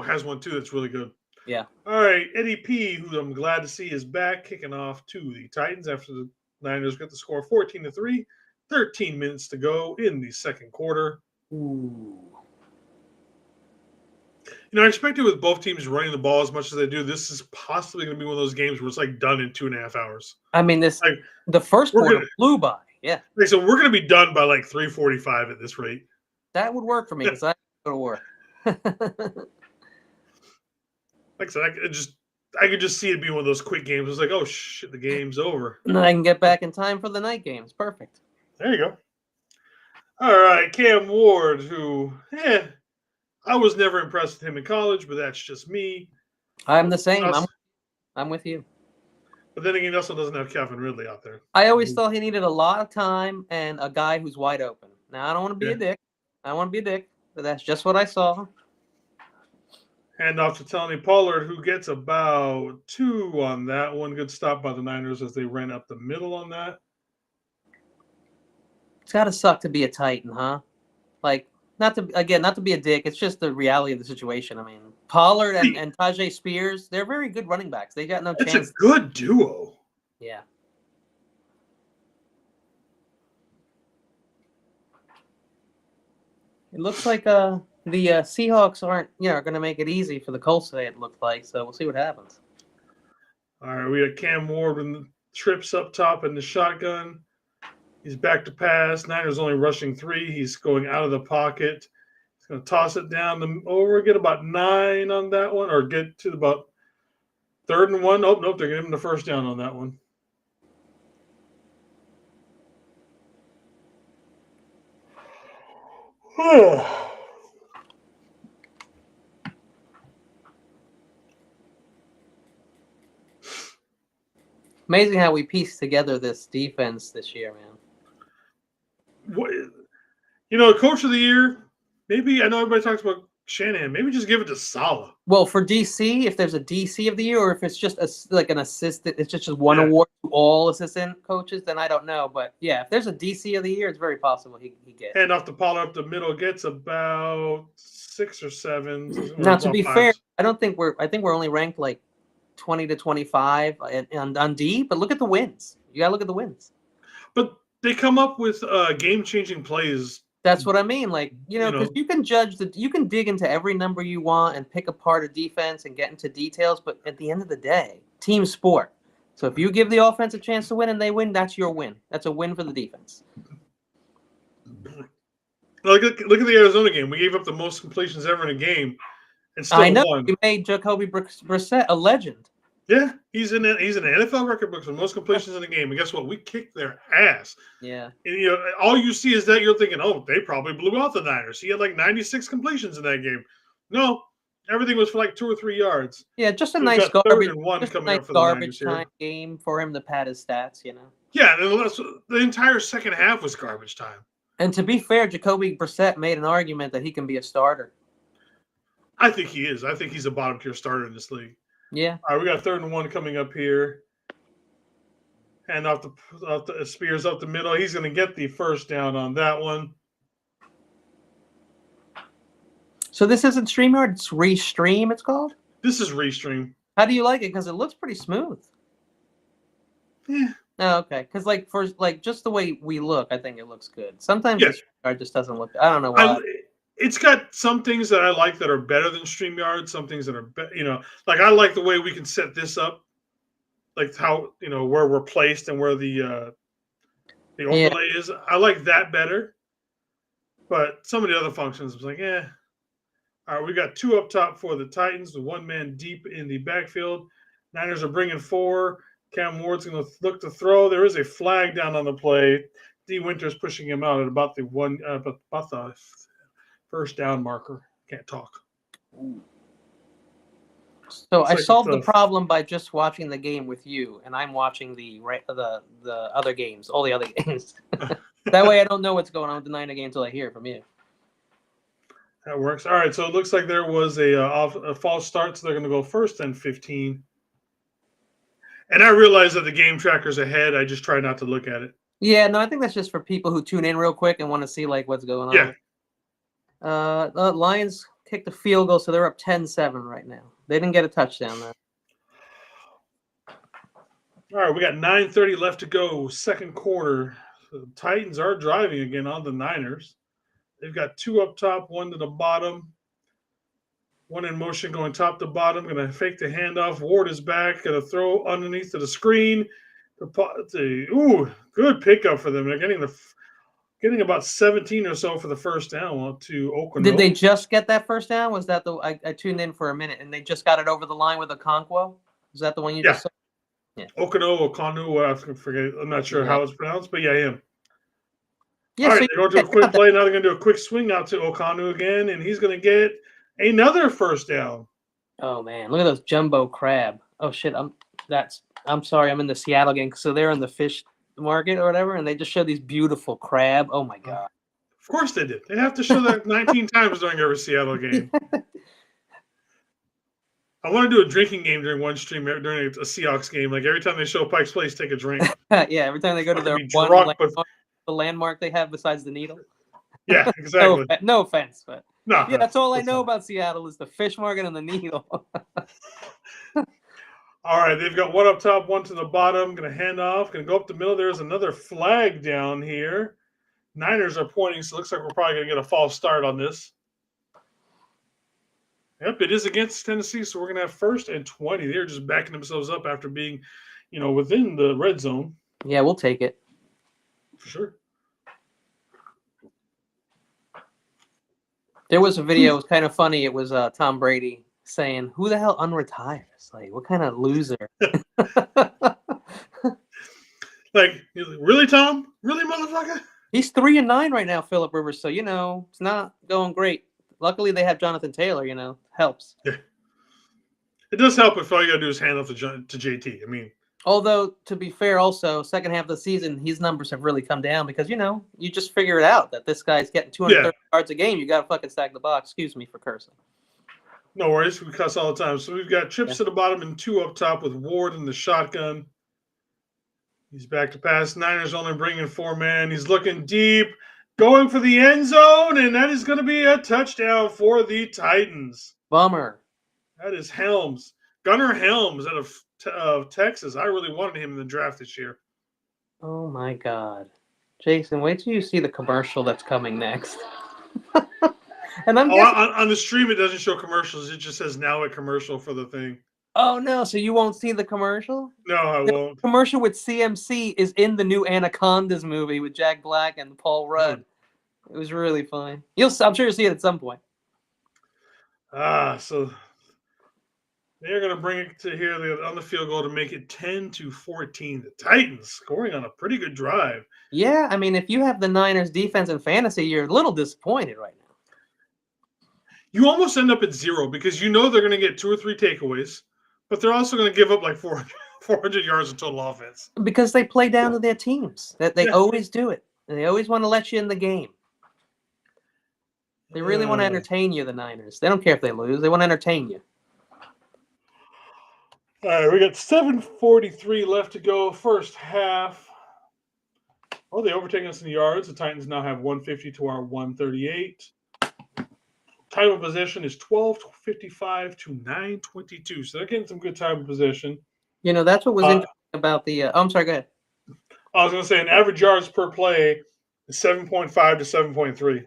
has one too that's really good. Yeah. All right, Eddie P, who I'm glad to see is back, kicking off to the Titans after the Niners get the score 14-3. 13 minutes to go in the second quarter. Ooh. I expected with both teams running the ball as much as they do, this is possibly going to be one of those games where it's like done in 2.5 hours. I mean, the first quarter flew by. Yeah. So we're going to be done by like 3:45 at this rate. That would work for me because I go to work. Like I said, I could just see it being one of those quick games. It's like, oh shit, the game's over. And I can get back in time for the night games. Perfect. There you go. All right, Cam Ward, who, I was never impressed with him in college, but that's just me. I'm the same. I'm with you. But then again, he also doesn't have Calvin Ridley out there. I always thought he needed a lot of time and a guy who's wide open. Now, I don't want to be a dick. But that's just what I saw. Hand off to Tony Pollard, who gets about 2 on that one. Good stop by the Niners as they ran up the middle on that. It's got to suck to be a Titan, huh? Like, not to be a dick. It's just the reality of the situation. I mean, Pollard and Tajay Spears, they're very good running backs. They got no chance. It's a good duo. Yeah. It looks like the Seahawks aren't, going to make it easy for the Colts today, it looked like. So we'll see what happens. All right, we got Cam Ward with the trips up top in the shotgun. He's back to pass. Niners only rushing 3. He's going out of the pocket. He's going to toss it down over, get about 9 on that one, or get to about 3rd and 1. Oh, nope, they're giving him the first down on that one. Amazing how we pieced together this defense this year, man. Coach of the year, maybe, I know everybody talks about Shanahan, maybe just give it to Saleh. Well, for DC, if there's a DC of the year, or if it's just an assistant, it's just one award to all assistant coaches, then I don't know. But yeah, if there's a DC of the year, it's very possible he gets. Hand off to Pollard up the middle, gets about 6 or 7. Now, to be fair, I think we're only ranked like 20 to 25 on D, but look at the wins. You got to look at the wins. But they come up with game-changing plays. That's what I mean. Like, because you can you can dig into every number you want and pick apart a defense and get into details. But at the end of the day, team sport. So if you give the offense a chance to win and they win, that's your win. That's a win for the defense. Look at the Arizona game. We gave up the most completions ever in a game, and still won. We made Jacoby Brissett a legend. Yeah, he's in an NFL record book for most completions in the game. And guess what? We kicked their ass. Yeah. And all you see is that you're thinking, oh, they probably blew out the Niners. He had like 96 completions in that game. No, everything was for like 2 or 3 yards. Yeah, just a nice garbage time game for him to pad his stats. Yeah, the entire second half was garbage time. And to be fair, Jacoby Brissett made an argument that he can be a starter. I think he is. I think he's a bottom tier starter in this league. Yeah. All right, we got 3rd and 1 coming up here. Hand off the Spears up the middle. He's going to get the first down on that one. So this isn't StreamYard, it's Restream, it's called? This is Restream. How do you like it? Because it looks pretty smooth. Yeah. Oh, okay. Because just the way we look, I think it looks good. Sometimes StreamYard just doesn't look. I don't know why. It's got some things that I like that are better than StreamYard. Some things that are, like I like the way we can set this up, like how where we're placed and where the overlay is. I like that better. But some of the other functions, I was like, All right, we got 2 up top for the Titans, the 1 man deep in the backfield. Niners are bringing 4. Cam Ward's going to look to throw. There is a flag down on the play. D. Winters pushing him out at about the first down marker. Can't talk. So I solved the problem by just watching the game with you, and I'm watching the other games, all the other games. That way I don't know what's going on with the Niner game until I hear it from you. That works. All right, so it looks like there was a false start, so they're going to go 1st and 15. And I realize that the game tracker's ahead. I just try not to look at it. Yeah, no, I think that's just for people who tune in real quick and want to see like what's going on. Yeah. The Lions kicked a field goal, so they're up 10-7 right now. They didn't get a touchdown though. All right, we got 9:30 left to go, second quarter. The Titans are driving again on the Niners. They've got two up top, one to the bottom. One in motion going top to bottom. Going to fake the handoff. Ward is back. Going to throw underneath to the screen. Ooh, good pickup for them. They're getting about 17 or so for the first down to Okono. Did they just get that first down? Was that the I tuned in for a minute and they just got it over the line with a Okonkwo? Is that the one you just saw? Yeah. Okonu, I forget. I'm not sure how it's pronounced, but yeah, him. Yeah, all right, so they're going to do a quick play. Now they're going to do a quick swing out to Okonu again, and he's going to get another first down. Oh man, look at those jumbo crab. Oh shit, I'm sorry, I'm in the Seattle game, so they're in the fish market or whatever, and they just show these beautiful crab. Oh my god. Of course they did. They have to show that 19 times during every Seattle game. I want to do a drinking game during one stream during a Seahawks game. Like every time they show Pike's Place, take a drink. Yeah, every time they go to their one the landmark they have besides the needle. Yeah, exactly. No offense, but no, yeah, that's all I know about Seattle is the fish market and the needle. All right, they've got one up top, one to the bottom. Going to hand off. Going to go up the middle. There's another flag down here. Niners are pointing, so it looks like we're probably going to get a false start on this. Yep, it is against Tennessee, so we're going to have 1st and 20. They're just backing themselves up after being, within the red zone. Yeah, we'll take it. For sure. There was a video. It was kind of funny. It was Tom Brady saying, "Who the hell unretires? Like, what kind of loser?" Like, really, Tom? Really, motherfucker? He's 3-9 right now, Phillip Rivers. So it's not going great. Luckily, they have Jonathan Taylor. Helps. Yeah, it does help if all you got to do is hand off to JT. I mean, although to be fair, also second half of the season, his numbers have really come down because you just figure it out that this guy's getting 230 yards a game. You got to fucking stack the box. Excuse me for cursing. No worries, we cuss all the time. So we've got trips to the bottom and 2 up top with Ward in the shotgun. He's back to pass. Niners only bringing 4 man. He's looking deep, going for the end zone, and that is going to be a touchdown for the Titans. Bummer. That is Helms. Gunnar Helms out of Texas. I really wanted him in the draft this year. Oh, my God. Jason, wait till you see the commercial that's coming next. And I'm on the stream, it doesn't show commercials. It just says now a commercial for the thing. Oh, no. So you won't see the commercial? No, I won't. The commercial with CMC is in the new Anacondas movie with Jack Black and Paul Rudd. It was really fun. I'm sure you'll see it at some point. So they're going to bring it to here on the field goal to make it 10-14. The Titans scoring on a pretty good drive. Yeah, I mean, if you have the Niners defense in fantasy, you're a little disappointed right now. You almost end up at 0 because they're going to get 2 or 3 takeaways, but they're also going to give up like 400 yards of total offense. Because they play down to their teams. They always do it. And they always want to let you in the game. They really want to entertain you, the Niners. They don't care if they lose. They want to entertain you. All right, we got 7:43 left to go, first half. Oh, they overtaken us in yards. The Titans now have 150 to our 138. Time of possession is 12:55 to 9:22. So they're getting some good time of possession. That's what was interesting about the I'm sorry, go ahead. I was going to say an average yards per play is 7.5 to 7.3.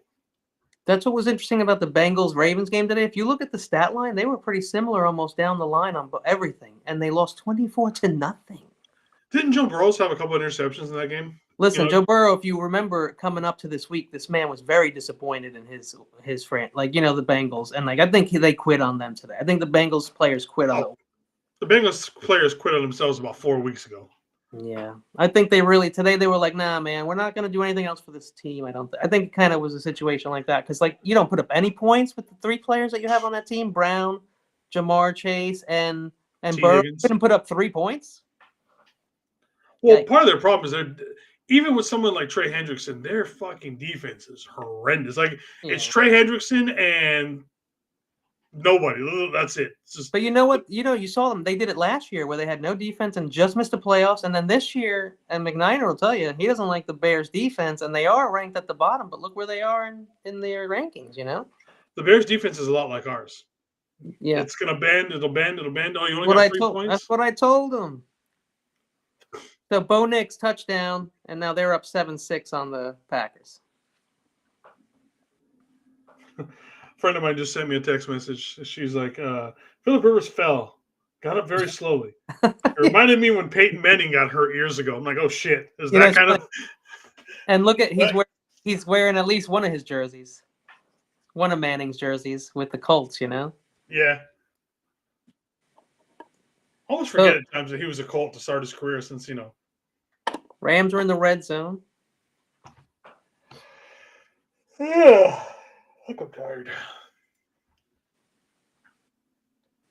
That's what was interesting about the Bengals-Ravens game today. If you look at the stat line, they were pretty similar almost down the line on everything, and they lost 24-0. Didn't Joe Burrow have a couple of interceptions in that game? Listen, Joe Burrow, if you remember coming up to this week, this man was very disappointed in his friend, the Bengals, and I think they quit on them today. I think the Bengals players quit on them. The Bengals players quit on themselves about 4 weeks ago. Yeah, I think today they were like, nah, man, we're not going to do anything else for this team. I think it kind of was a situation like that because you don't put up any points with the 3 players that you have on that team: Brown, Jamar Chase, and Burrow. Couldn't put up 3 points. Well, part of their problem is even with someone like Trey Hendrickson, their fucking defense is horrendous. It's Trey Hendrickson and Nobody. That's it. It's just, But you know what? You saw them. They did it last year where they had no defense and just missed the playoffs. And then this year, and McNiner will tell you, he doesn't like the Bears' defense, and they are ranked at the bottom. But look where they are in their rankings, the Bears' defense is a lot like ours. Yeah. It's going to bend. It'll bend. Oh, you only What got I 3 told, points? that's what I told them. So Bo Nix touchdown, and now they're up 7-6 on the Packers. A friend of mine just sent me a text message. She's like, Phillip Rivers fell. Got up very slowly. It reminded me when Peyton Manning got hurt years ago. I'm like, oh, shit. Is that kind of... And look at, he's wearing at least one of his jerseys. One of Manning's jerseys with the Colts, Yeah. I almost forget at times that he was a Colt to start his career since, Rams are in the red zone. Yeah. I think I'm tired.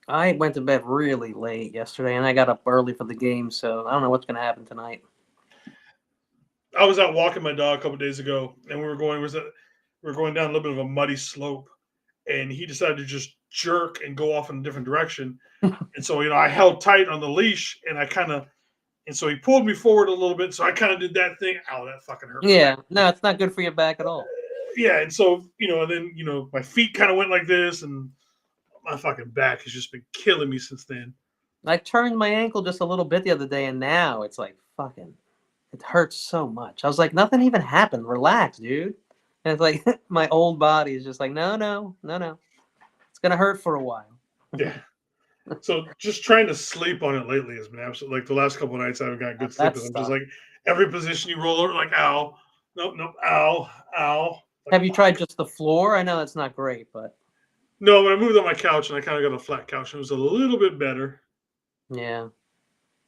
I went to bed really late yesterday, and I got up early for the game, so I don't know what's going to happen tonight. I was out walking my dog a couple days ago, and we were going down a little bit of a muddy slope, and he decided to just jerk and go off in a different direction. And so, I held tight on the leash, and so he pulled me forward a little bit. So I kind of did that thing. Ow, that fucking hurt. Yeah, no, it's not good for your back at all. Yeah, and so, and then, my feet kind of went like this, and my fucking back has just been killing me since then. I turned my ankle just a little bit the other day, and now it's like fucking, it hurts so much. I was like, nothing even happened. Relax, dude. And it's like my old body is just like, no. It's going to hurt for a while. Yeah. So just trying to sleep on it lately has been absolutely, like the last couple of nights I haven't got good sleep. I'm just like, every position you roll over, like, ow, nope, ow. Like, have you tried just the floor? I know that's not great, but. No, when I moved on my couch and I kind of got a flat couch, it was a little bit better. Yeah.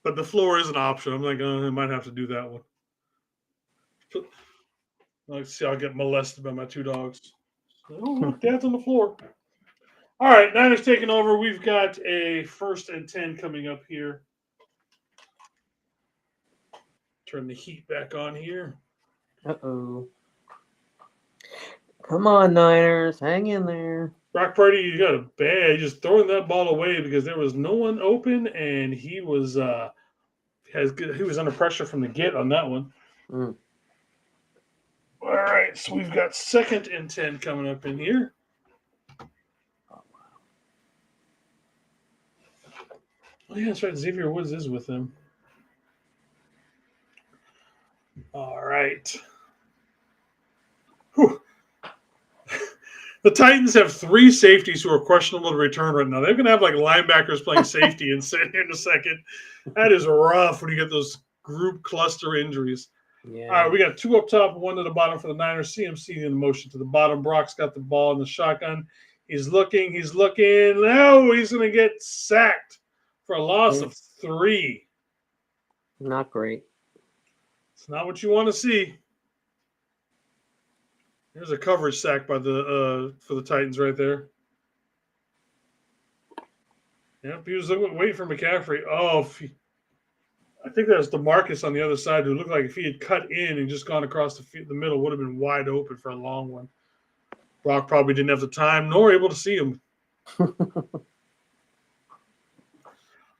But the floor is an option. I'm like, I might have to do that one. Let's see, I'll get molested by my 2 dogs. Oh, look, Dad's on the floor. All right, Niners taking over. We've got a 1st and 10 coming up here. Turn the heat back on here. Uh-oh. Come on, Niners. Hang in there. Brock Purdy, you got a bad. Just throwing that ball away because there was no one open, and he was under pressure from the get on that one. Mm. All right, so we've got 2nd and 10 coming up in here. Oh, yeah, that's right. Xavier Woods is with them. All right. Whew. The Titans have 3 safeties who are questionable to return right now. They're going to have like linebackers playing safety and sitting here in a second. That is rough when you get those group cluster injuries. Yeah. All right, we got 2 up top, 1 to the bottom for the Niners. CMC in motion to the bottom. Brock's got the ball in the shotgun. He's looking. No, he's going to get sacked for a loss of 3. Not great. It's not what you want to see. There's a coverage sack by the for the Titans right there. Yep, he was waiting for McCaffrey. Oh, I think that was DeMarcus on the other side who looked like if he had cut in and just gone across the middle, would have been wide open for a long one. Brock probably didn't have the time nor able to see him.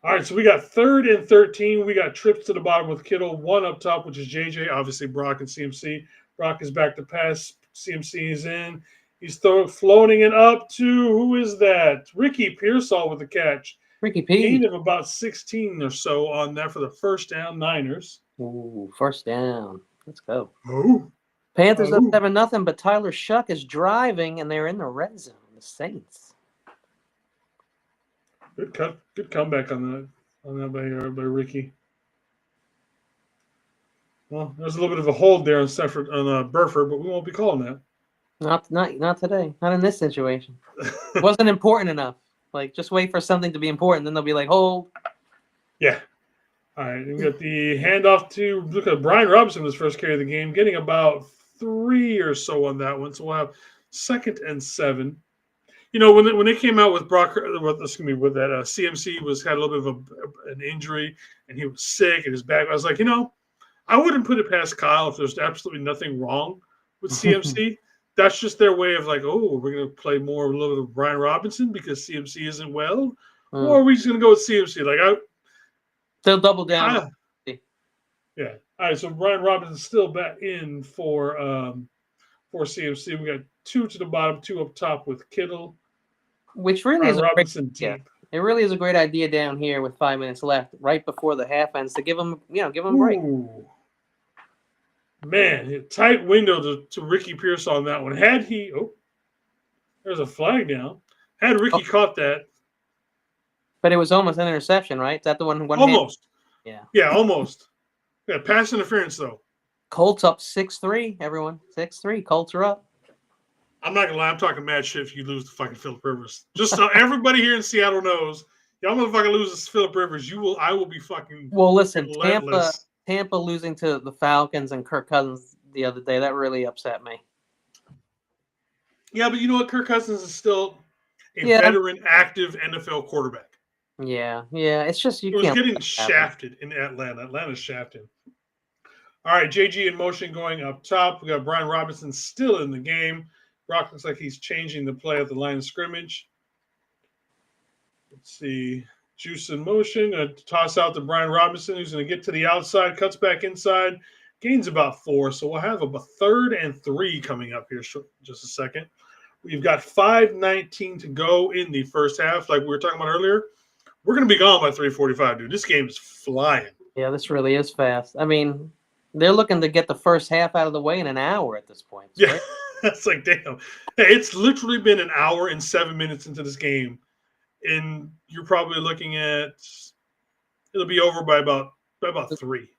All right, so we got 3rd and 13. We got trips to the bottom with Kittle, 1 up top, which is JJ, obviously Brock and CMC. Brock is back to pass. CMC is in. He's floating it up to, who is that? Ricky Pearsall with the catch. Ricky P. Gain of about 16 or so on that for the 1st down Niners. Ooh, 1st down. Let's go. Oh. Panthers up 7-0, but Tyler Shuck is driving, and they're in the red zone. The Saints. Good comeback on that by Ricky. Well, there's a little bit of a hold there on Burford, but we won't be calling that. Not today. Not in this situation. It wasn't important enough. Like, just wait for something to be important, then they'll be like, hold. Yeah. All right, we got the handoff to look at Brian Robinson, his first carry of the game, getting about 3 or so on that one. So we'll have 2nd and 7. When they came out with with that CMC had a little bit of an injury and he was sick and his back. I was like, I wouldn't put it past Kyle if there's absolutely nothing wrong with CMC that's just their way of like, oh, we're going to play more a little bit of Brian Robinson because CMC isn't well, or are we just going to go with CMC? Like, they'll double down. Yeah. All right. So Brian Robinson's still back in for CMC. We got 2 to the bottom, 2 up top with Kittle. Which really Brian is Robinson deep. It really is a great idea down here with 5 minutes left, right before the half ends, to give them a break. Ooh. Man, tight window to Ricky Pierce on that one. Had he, there's a flag down. Had Ricky caught that. But it was almost an interception, right? Is that the one? Almost. Yeah. Yeah, almost. Yeah, pass interference, though. Colts up 6-3, everyone. 6-3. Colts are up. I'm not going to lie. I'm talking mad shit if you lose to fucking Phillip Rivers. Just so everybody here in Seattle knows, y'all motherfucking lose to Phillip Rivers, I will be fucking listen, relentless. Tampa losing to the Falcons and Kirk Cousins the other day, that really upset me. Yeah, but you know what? Kirk Cousins is still a veteran, active NFL quarterback. Yeah. It's just he was getting shafted in Atlanta. Atlanta's shafted. All right, JG in motion going up top. We got Brian Robinson still in the game. Brock looks like he's changing the play at the line of scrimmage. Let's see. Juice in motion. Toss out to Brian Robinson, who's going to get to the outside, cuts back inside, gains about 4. So we'll have a 3rd and 3 coming up here just a second. We've got 5:19 to go in the first half. Like we were talking about earlier, we're going to be gone by 3:45, dude. This game is flying. Yeah, this really is fast. I mean, they're looking to get the first half out of the way in an hour at this point. Yeah, right? That's like, damn. Hey, it's literally been an hour and 7 minutes into this game. And you're probably looking at it'll be over by about 3.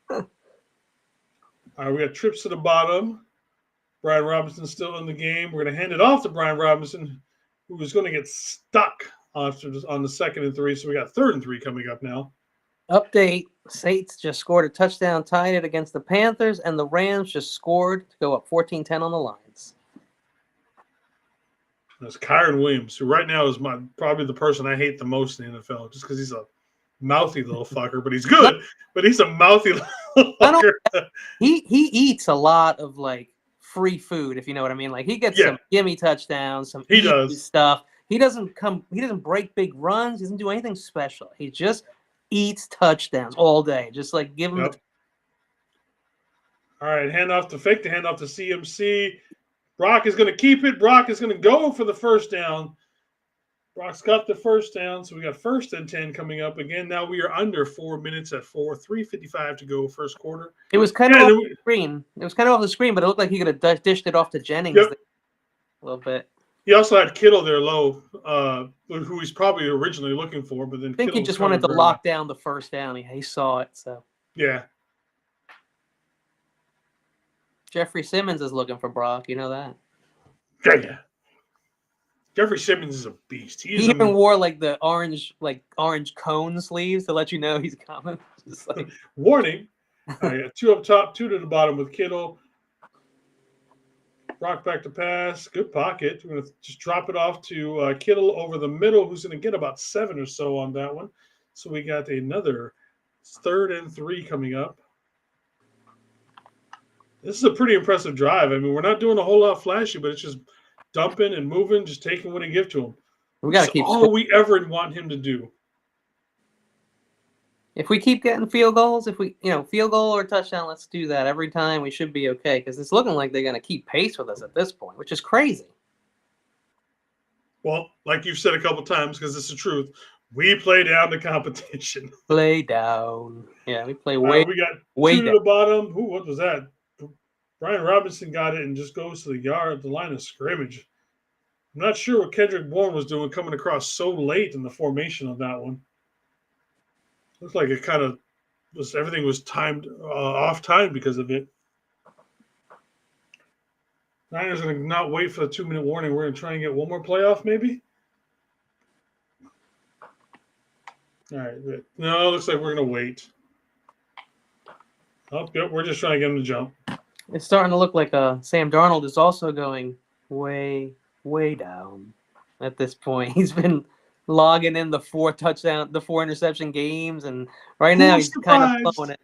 All right, we got trips to the bottom. Brian Robinson still in the game. We're going to hand it off to Brian Robinson, who is going to get stuck on the 2nd and 3. So we got 3rd and 3 coming up now. Update: Saints just scored a touchdown, tied it against the Panthers, and the Rams just scored to go up 14-10 on the Lions. That's Kyron Williams, who right now is probably the person I hate the most in the NFL, just because he's a mouthy little fucker, but he's good. But he's a mouthy little fucker. He eats a lot of like free food, if you know what I mean. Like he gets some gimme touchdowns, some stuff. He doesn't break big runs. He doesn't do anything special. He just eats touchdowns all day. Just like give him. All right, hand off to CMC. Brock is going to keep it. Brock is going to go for the first down. Brock's got the first down, so we got 1st and 10 coming up again. Now we are under 4 minutes at 3:55 to go first quarter. It was kind of off the screen. It was kind of off the screen, but it looked like he could have dished it off to Jennings a little bit. He also had Kittle there low, who he's probably originally looking for, but then I think he just wanted to lock down the first down. He saw it, so yeah. Jeffrey Simmons is looking for Brock. You know that. Yeah. Jeffrey Simmons is a beast. He even wore like the orange cone sleeves to let you know he's coming. Just like warning. 2 up top, 2 to the bottom with Kittle. Brock back to pass. Good pocket. We're going to just drop it off to Kittle over the middle, who's going to get about 7 or so on that one. So we got another 3rd and 3 coming up. This is a pretty impressive drive. I mean, we're not doing a whole lot flashy, but it's just dumping and moving, just taking what he gives to him. We got to keep all we ever want him to do. If we keep getting field goals, field goal or touchdown, let's do that every time. We should be okay because it's looking like they're going to keep pace with us at this point, which is crazy. Well, like you've said a couple times, because it's the truth, we play down the competition. Play down. Yeah, we play way. We got way 2 to down. the bottom. What was that? Brian Robinson got it and just goes to the line of scrimmage. I'm not sure what Kendrick Bourne was doing coming across so late in the formation of that one. Looks like it kind of was, everything was timed off time because of it. Niners are going to not wait for the 2-minute warning. We're going to try and get one more playoff, maybe. All right. No, it looks like we're going to wait. Oh, yep, we're just trying to get him to jump. It's starting to look like Sam Darnold is also going way, way down at this point. He's been logging in the 4 interception games, and right now he's kind of blowing it.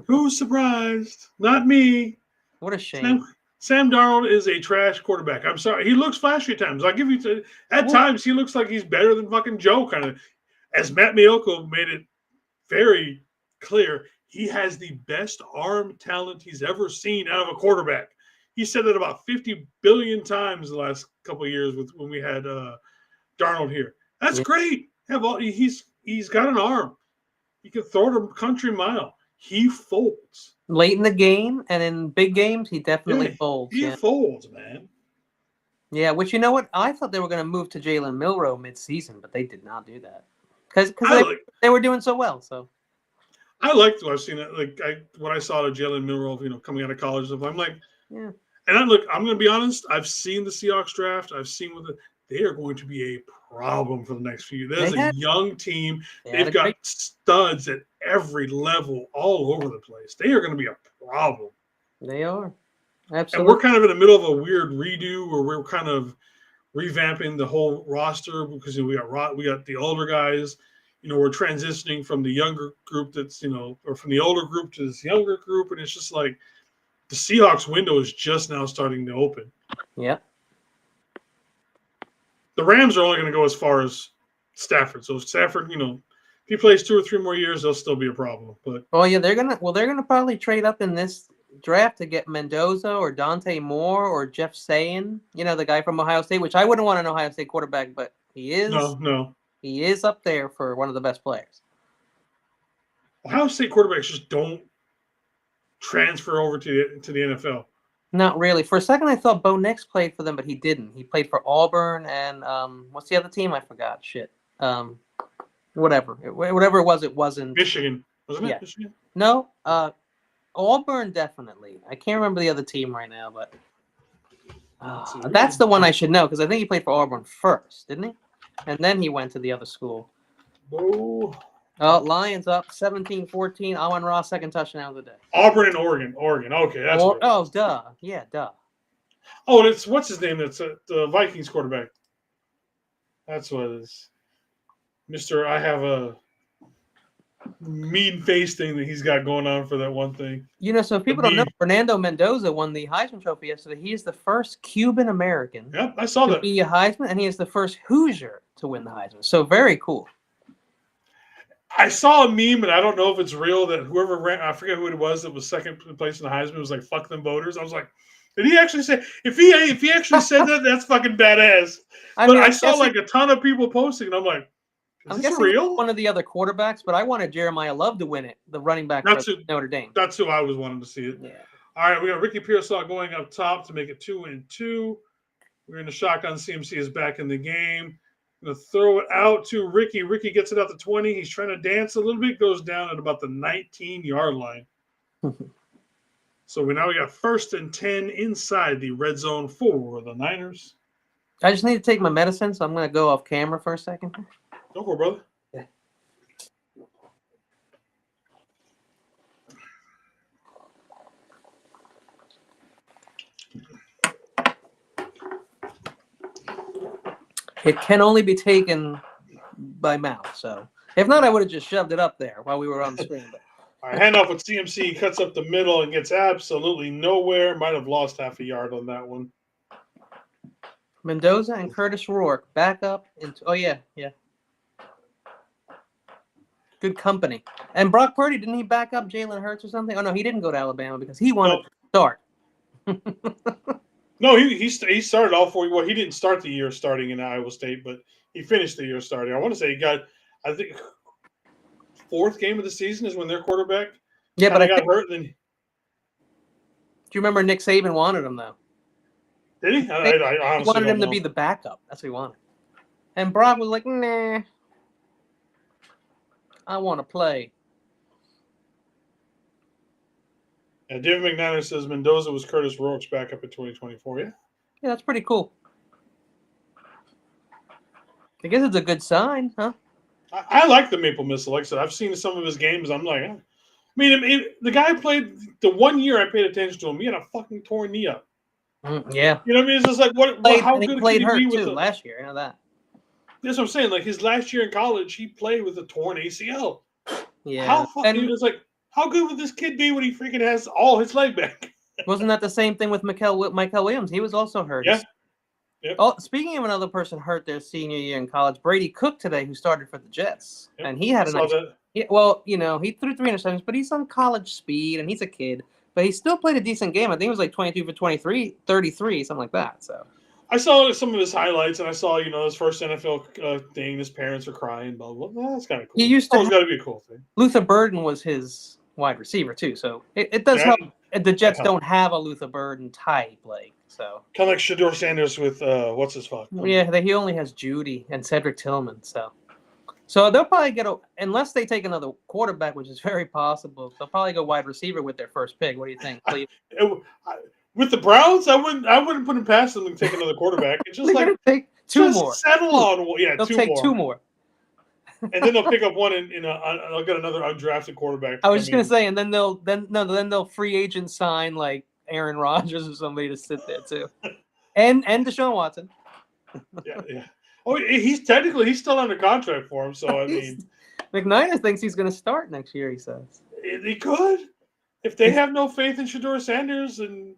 Who's surprised? Not me. What a shame. Sam Darnold is a trash quarterback. I'm sorry. He looks flashy at times. I'll give you at times he looks like he's better than fucking Joe, kind of. As Matt Miyoko made it very clear, he has the best arm talent he's ever seen out of a quarterback. He said that about 50 billion times the last couple of years when we had Darnold here. That's great. He's got an arm. He can throw it a country mile. He folds. Late in the game and in big games, he definitely folds. He folds, man. Yeah, which, you know what? I thought they were going to move to Jalen Milroe mid-season, but they did not do that. Because they were doing so well. So I liked what I've seen. What I saw to Jalen Milroe, coming out of college. I'm like, yeah. And I'm going to be honest. I've seen the Seahawks draft. I've seen they are going to be a problem for the next few years. There's a young team. They've got studs at every level all over the place. They are going to be a problem. They are. Absolutely. And we're kind of in the middle of a weird redo where we're kind of revamping the whole roster because we got the older guys. We're transitioning from the younger group or from the older group to this younger group, and it's just like the Seahawks window is just now starting to open. Yeah. The Rams are only going to go as far as Stafford. So Stafford, if he plays 2 or 3 more years, they'll still be a problem. But they're gonna probably trade up in this draft to get Mendoza or Dante Moore or Jeff Sayin, the guy from Ohio State, which I wouldn't want an Ohio State quarterback, but he is. No. He is up there for one of the best players. Ohio State quarterbacks just don't transfer over to the NFL. Not really. For a second, I thought Bo Nix played for them, but he didn't. He played for Auburn and what's the other team? I forgot. Shit. Whatever it was, it wasn't Michigan. Wasn't it Michigan? No. Auburn definitely. I can't remember the other team right now, but that's the one I should know because I think he played for Auburn first, didn't he? And then he went to the other school. Oh, Lions up 17-14. Amon-Ra, second touchdown of the day. Auburn and Oregon. Okay, that's duh. Yeah, duh. Oh, it's what's his name? That's the Vikings quarterback. That's what it is. Mr. I have a mean face thing that he's got going on for that one thing. So if people don't know, Fernando Mendoza won the Heisman Trophy yesterday. He is the first Cuban American Yep, I saw that. To be a Heisman, and he is the first Hoosier to win the Heisman. So very cool. I saw a meme, and I don't know if it's real, that whoever ran, I forget who it was that was second place in the Heisman, was like, fuck them voters. I was like, did he actually say, if he actually said that, that's fucking badass. I saw like a ton of people posting, and I'm like, is this real? One of the other quarterbacks, but I wanted Jeremiah Love to win it, the running back for Notre Dame. That's who I was wanting to see it. Yeah. All right, we got Ricky Pearsall going up top to make it 2-2. We're in the shotgun. CMC is back in the game. Going to throw it out to Ricky. Ricky gets it out to 20. He's trying to dance a little bit. Goes down at about the 19-yard line. So we got 1st and 10 inside the red zone for the Niners. I just need to take my medicine, so I'm going to go off camera for a second. Go for it, brother. Yeah. It can only be taken by mouth. So if not, I would have just shoved it up there while we were on the screen. But. All right, handoff with CMC. Cuts up the middle and gets absolutely nowhere. Might have lost half a yard on that one. Mendoza and Curtis Rourke back up into. Oh yeah. Good company. And Brock Purdy, didn't he back up Jalen Hurts or something? Oh no, he didn't go to Alabama because he wanted to start. No, he started all 4. Well, he didn't start the year starting in Iowa State, but he finished the year starting. I want to say he got, I think, 4th game of the season is when their quarterback but I got hurt. Then do you remember Nick Saban wanted him though? Did he? I he wanted him to be the backup. That's what he wanted. And Brock was like, nah, I want to play. And David McNair says Mendoza was Curtis Rourke's backup in 2024. Yeah, that's pretty cool. I guess it's a good sign, huh? I like the Maple Missile. Like I said, I've seen some of his games. I'm like, I mean, the guy played the 1 year I paid attention to him. He had a fucking torn knee up. Yeah. You know what I mean? It's just like, how good played could he be too last year? You know that. That's what I'm saying. Like his last year in college, he played with a torn ACL. Yeah. How fucking it's like, how good would this kid be when he freaking has all his leg back? Wasn't that the same thing with Michael Williams? He was also hurt. Yeah. Yep. Oh, speaking of another person hurt their senior year in college, Brady Cook today, who started for the Jets, Yep. and he had a nice. He threw 3 interceptions, but he's on college speed, and he's a kid. But he still played a decent game. I think it was like 22 for 23, 33, something like that. So I saw some of his highlights, and I saw his first NFL thing. His parents were crying, blah blah blah. That's kind of cool. He used to. It's got to be a cool thing. Luther Burden was his wide receiver too, so it does help. The Jets don't have a Luther Burden type, so. Kind of like Shedeur Sanders with what's his fuck? Yeah, he only has Judy and Cedric Tillman, so they'll probably unless they take another quarterback, which is very possible. They'll probably go wide receiver with their first pick. What do you think? With the Browns, I wouldn't put him past them and take another quarterback. It's just like take two more. Settle on they'll take two more. And then they'll pick up one and they'll get another undrafted quarterback. I was just gonna say, and then they'll free agent sign like Aaron Rodgers or somebody to sit there too, and Deshaun Watson. Yeah. Oh, he's still under contract for him. So I mean, McNiner thinks he's gonna start next year. He says he could if they have no faith in Shedeur Sanders, and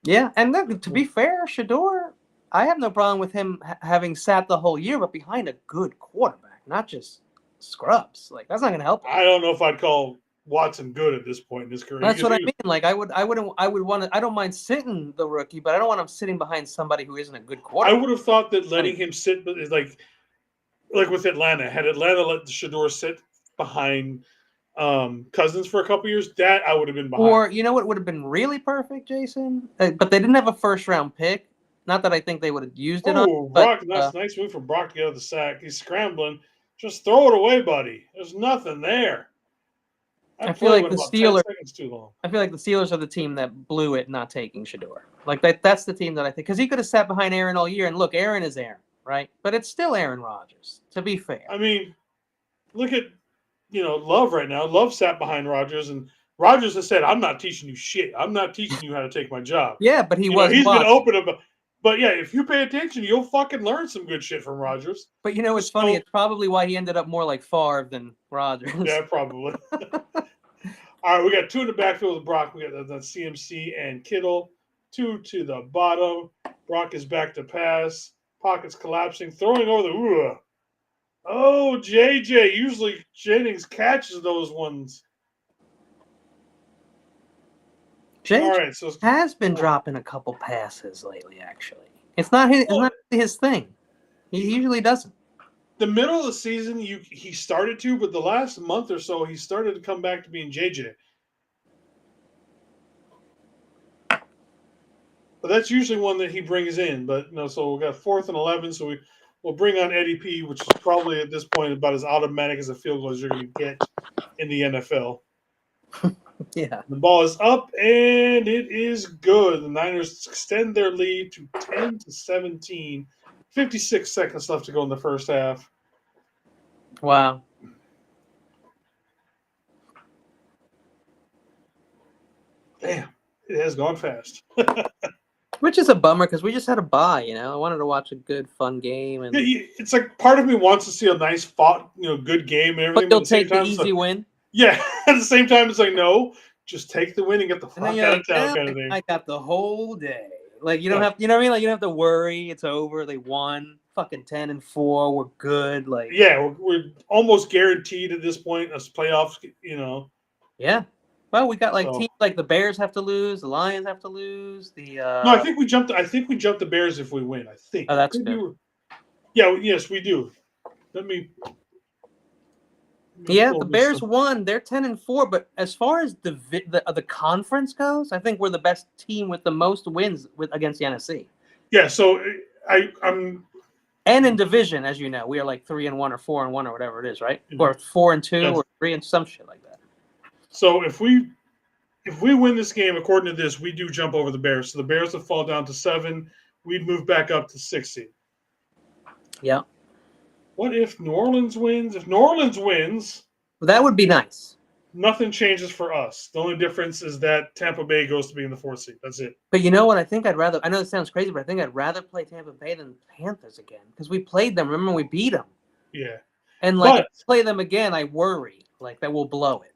Yeah, and look, to be fair, Shedeur, I have no problem with him having sat the whole year, but behind a good quarterback, not just scrubs. Like that's not going to help him. I don't know if I'd call Watson good at this point in his career. That's what I mean. Like I would want to. I don't mind sitting the rookie, but I don't want him sitting behind somebody who isn't a good quarterback. I would have thought that letting him sit is like with Atlanta. Had Atlanta let Shedeur sit behind Cousins for a couple years, that I would have been behind. Or you know what would have been really perfect, Jason? But they didn't have a first round pick. Not that I think they would have used it. Oh, Brock! That's a nice move from Brock to get out of the sack. He's scrambling. Just throw it away, buddy. There's nothing there. I feel like the Steelers. 10 seconds too long. I feel like the Steelers are the team that blew it not taking Shedeur. Like that's the team that I think, because he could have sat behind Aaron all year. And look, Aaron is Aaron, right? But it's still Aaron Rodgers. To be fair, I mean, look at Love right now. Love sat behind Rodgers, and Rodgers has said, "I'm not teaching you shit. I'm not teaching you how to take my job." Yeah, but he's been open about. But yeah, if you pay attention, you'll fucking learn some good shit from Rodgers. But it's funny. It's probably why he ended up more like Favre than Rodgers. Yeah, probably. All right, we got two in the backfield with Brock. We got the CMC and Kittle. Two to the bottom. Brock is back to pass. Pockets collapsing. Throwing over the... Oh, JJ. Usually Jennings catches those ones. JJ has been dropping a couple passes lately, actually. It's not his thing. He usually doesn't. The middle of the season, he started to, but the last month or so, he started to come back to being JJ. But that's usually one that he brings in. But so we got 4th and 11, so we'll bring on Eddie P, which is probably at this point about as automatic as a field goal as you're going to get in the NFL. Yeah. The ball is up, and it is good. The Niners extend their lead to 10-17. 56 seconds left to go in the first half. Wow. Damn, it has gone fast. Which is a bummer because we just had a bye, I wanted to watch a good, fun game. And it's like part of me wants to see a nice fought, good game and everything. But they'll take the easy win. Yeah, at the same time, it's like, no, just take the win and get the fuck out of town kind of thing. I got the whole day. Like, you don't have, you know what I mean? Like, you don't have to worry. It's over. They won. Fucking 10-4. We're good. Like, yeah, we're almost guaranteed at this point as playoffs, Yeah. Well, we got teams like the Bears have to lose, the Lions have to lose. No, I think we jumped the Bears if we win. I think. Oh, that's good. Yes, we do. Let me Yeah, the Bears won. They're 10-4, but as far as the conference goes, I think we're the best team with the most wins against the NFC. Yeah, so I'm. And in division, as you know, we are like 3-1 or 4-1 or whatever it is, right? Mm-hmm. Or 4-2 or 3 and some shit like that. So if we win this game, according to this, we do jump over the Bears. So the Bears would fall down to 7. We'd move back up to 6 seed. Yeah. What if New Orleans wins? If New Orleans wins, that would be nice. Nothing changes for us. The only difference is that Tampa Bay goes to be in the 4th seed. That's it. But you know what? I think I'd rather. I know it sounds crazy, but I think I'd rather play Tampa Bay than Panthers again because we played them. Remember, we beat them. Yeah. And if we play them again, I worry that we'll blow it.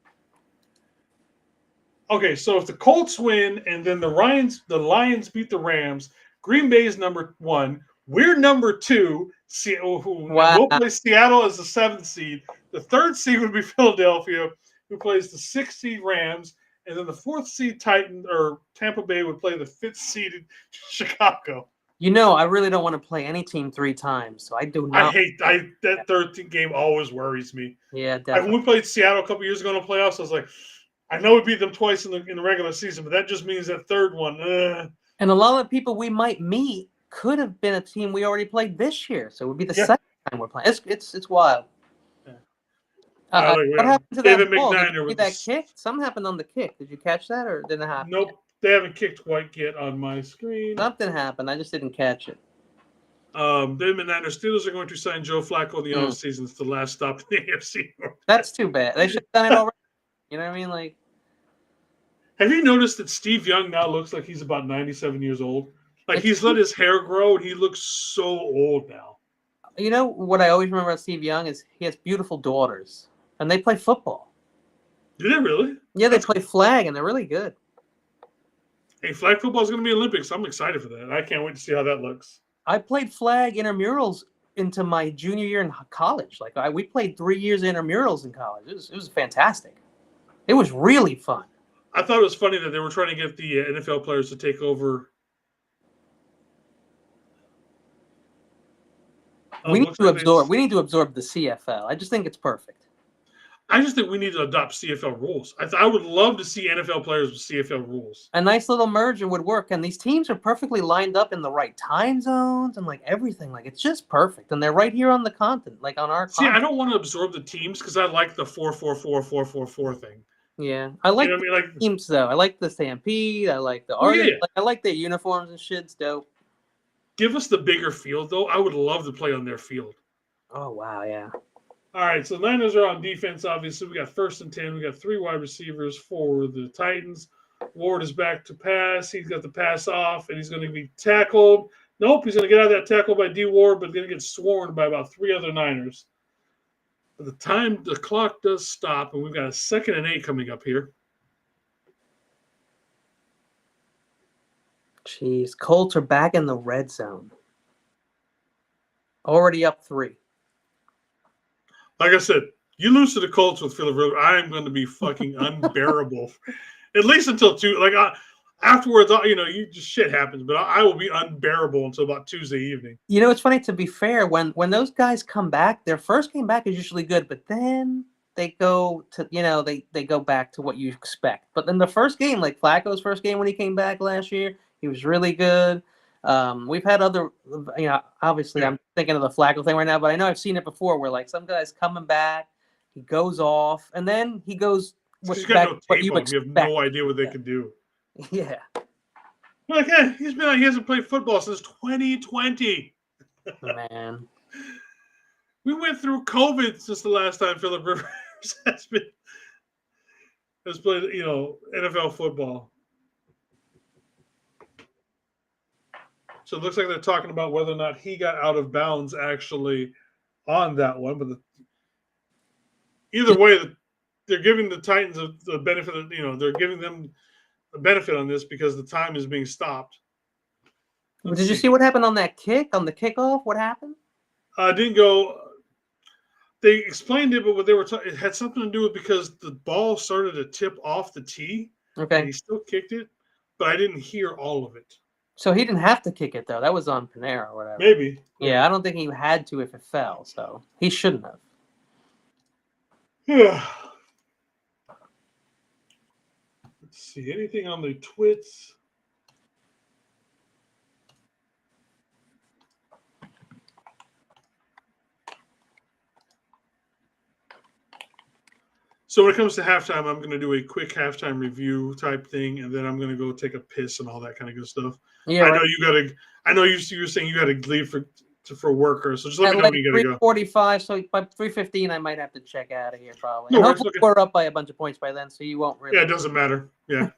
Okay, so if the Colts win and then the Lions beat the Rams, Green Bay's number 1. We're number 2. And Wow. we'll play Seattle as the 7th seed. The 3rd seed would be Philadelphia, who plays the 6th seed Rams, and then the 4th seed Tampa Bay would play the 5th seeded Chicago. I really don't want to play any team 3 times, so I do not. That 13th game always worries me. Yeah, definitely. When we played Seattle a couple years ago in the playoffs, I was like, I know we beat them twice in the regular season, but that just means that third one. And a lot of people we might meet could have been a team we already played this year, so it would be the second time we're playing. It's wild. Yeah. What happened to David that ball? Did McNiner you see with that kick? Something happened on the kick. Did you catch that, or didn't it happen? Nope, they haven't kicked quite yet on my screen. Something happened. I just didn't catch it. David McNiner Steelers are going to sign Joe Flacco in the offseason. It's the last stop in the AFC. That's too bad. They should have done it already. You know what I mean? Like, have you noticed that Steve Young now looks like he's about 97 years old? Like he's let his hair grow and he looks so old now. You know what I always remember about Steve Young is he has beautiful daughters, and they play football. Did they really? Yeah, they play flag, and they're really good. Hey, flag football is going to be Olympics. I'm excited for that. I can't wait to see how that looks. I played flag intramurals into my junior year in college. Like we played 3 years intramurals in college. It was fantastic. It was really fun. I thought it was funny that they were trying to get the NFL players to take over. We need to absorb the CFL. I just think it's perfect. I just think we need to adopt CFL rules. I would love to see NFL players with CFL rules. A nice little merger would work, and these teams are perfectly lined up in the right time zones and like everything. Like it's just perfect, and they're right here on the continent, like on our. See, continent. I don't want to absorb the teams because I like the 4-4-4-4-4-4 thing. Yeah, I like the teams though. I like the Stampede. I like the art. Yeah. I like their uniforms and shit's dope. Give us the bigger field though. I would love to play on their field. Oh wow, yeah. All right, so Niners are on defense, obviously. We got 1st and 10. We got 3 wide receivers for the Titans. Ward is back to pass. He's got the pass off, and he's going to be tackled. Nope, he's going to get out of that tackle by D. Ward, but going to get swarmed by about 3 other Niners. By the time the clock does stop, and we've got a 2nd and 8 coming up here. Jeez, Colts are back in the red zone. Already up 3. Like I said, you lose to the Colts with Philip Rivers, I am going to be fucking unbearable. At least until afterwards, shit happens, but I will be unbearable until about Tuesday evening. You know, it's funny, to be fair, when those guys come back, their first game back is usually good, but then they go to, they go back to what you expect. But then the first game, like Flacco's first game when he came back last year, he was really good. We've had other, obviously I'm thinking of the Flacco thing right now, but I know I've seen it before where like some guy's coming back, he goes off, and then he goes back to what you expect. You have no idea what they can do. Yeah. Like, he hasn't played football since 2020. Man. We went through COVID since the last time Philip Rivers has played, NFL football. So it looks like they're talking about whether or not he got out of bounds actually on that one. But either way, they're giving the Titans the benefit of, they're giving them a benefit on this because the time is being stopped. Did you see what happened on that kick, on the kickoff? What happened? Didn't go. They explained it, but what they were it had something to do with because the ball started to tip off the tee. Okay. And he still kicked it, but I didn't hear all of it. So he didn't have to kick it, though. That was on Panera or whatever. Maybe. Yeah, I don't think he had to if it fell, so he shouldn't have. Yeah. Let's see. Anything on the twits? So when it comes to halftime, I'm going to do a quick halftime review type thing, and then I'm going to go take a piss and all that kind of good stuff. Yeah, I know you were saying you got to leave for work, so just let me know when you got to go. 3:45, so by 3:15, I might have to check out of here probably. No, hopefully we're up by a bunch of points by then, so you won't really. Yeah, it doesn't matter. Yeah.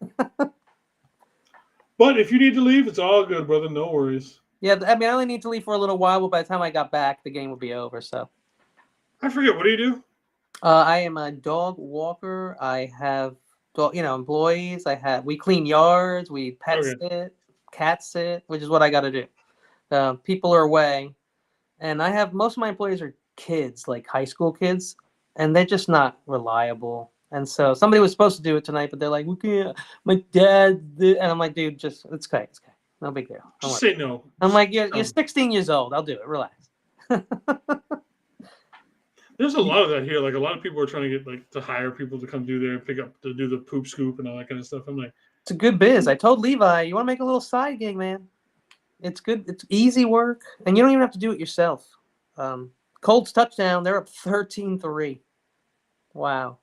But if you need to leave, it's all good, brother. No worries. Yeah, I mean, I only need to leave for a little while, but by the time I got back, the game would be over. So. I forget. What do you do? I am a dog walker. I have employees. We clean yards, we pet Okay. sit, cat sit, which is what I got to do. People are away, and I have most of my employees are kids, like high school kids, and they're just not reliable. And so somebody was supposed to do it tonight, but they're like, "We can't." My dad did, and I'm like, "Dude, just it's okay, no big deal." Just say no. I'm like, "You're No. 16 years old. I'll do it. Relax." There's a lot of that here. Like a lot of people are trying to get to hire people to come do the poop scoop and all that kind of stuff. I'm like, It's a good biz. I told Levi, you want to make a little side gig, man. It's good. It's easy work, and you don't even have to do it yourself. Colts touchdown. They're up 13-3. Wow.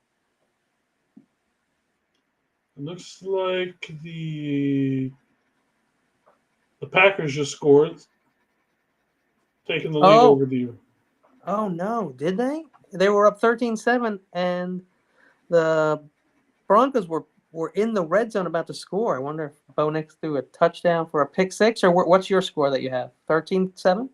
it looks like the Packers just scored, taking the lead over the. Oh no, did they? They were up 13-7, and the Broncos were in the red zone about to score. I wonder if Bo Nix threw a touchdown for a pick six, or what's your score that you have? 13-7?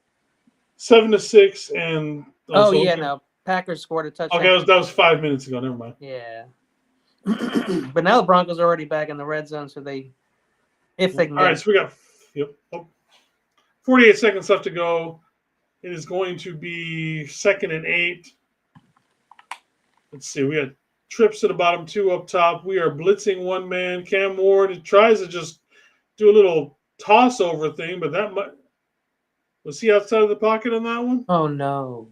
7-6, and no, Packers scored a touchdown. Okay, that was 5 minutes ago. Never mind. Yeah, but now the Broncos are already back in the red zone, so if they can. All right, so we got 48 seconds left to go. It is going to be 2nd and 8. Let's see. We got trips to the bottom, 2 up top. We are blitzing one man. Cam Ward tries to just do a little toss over thing, but was he outside of the pocket on that one? Oh no.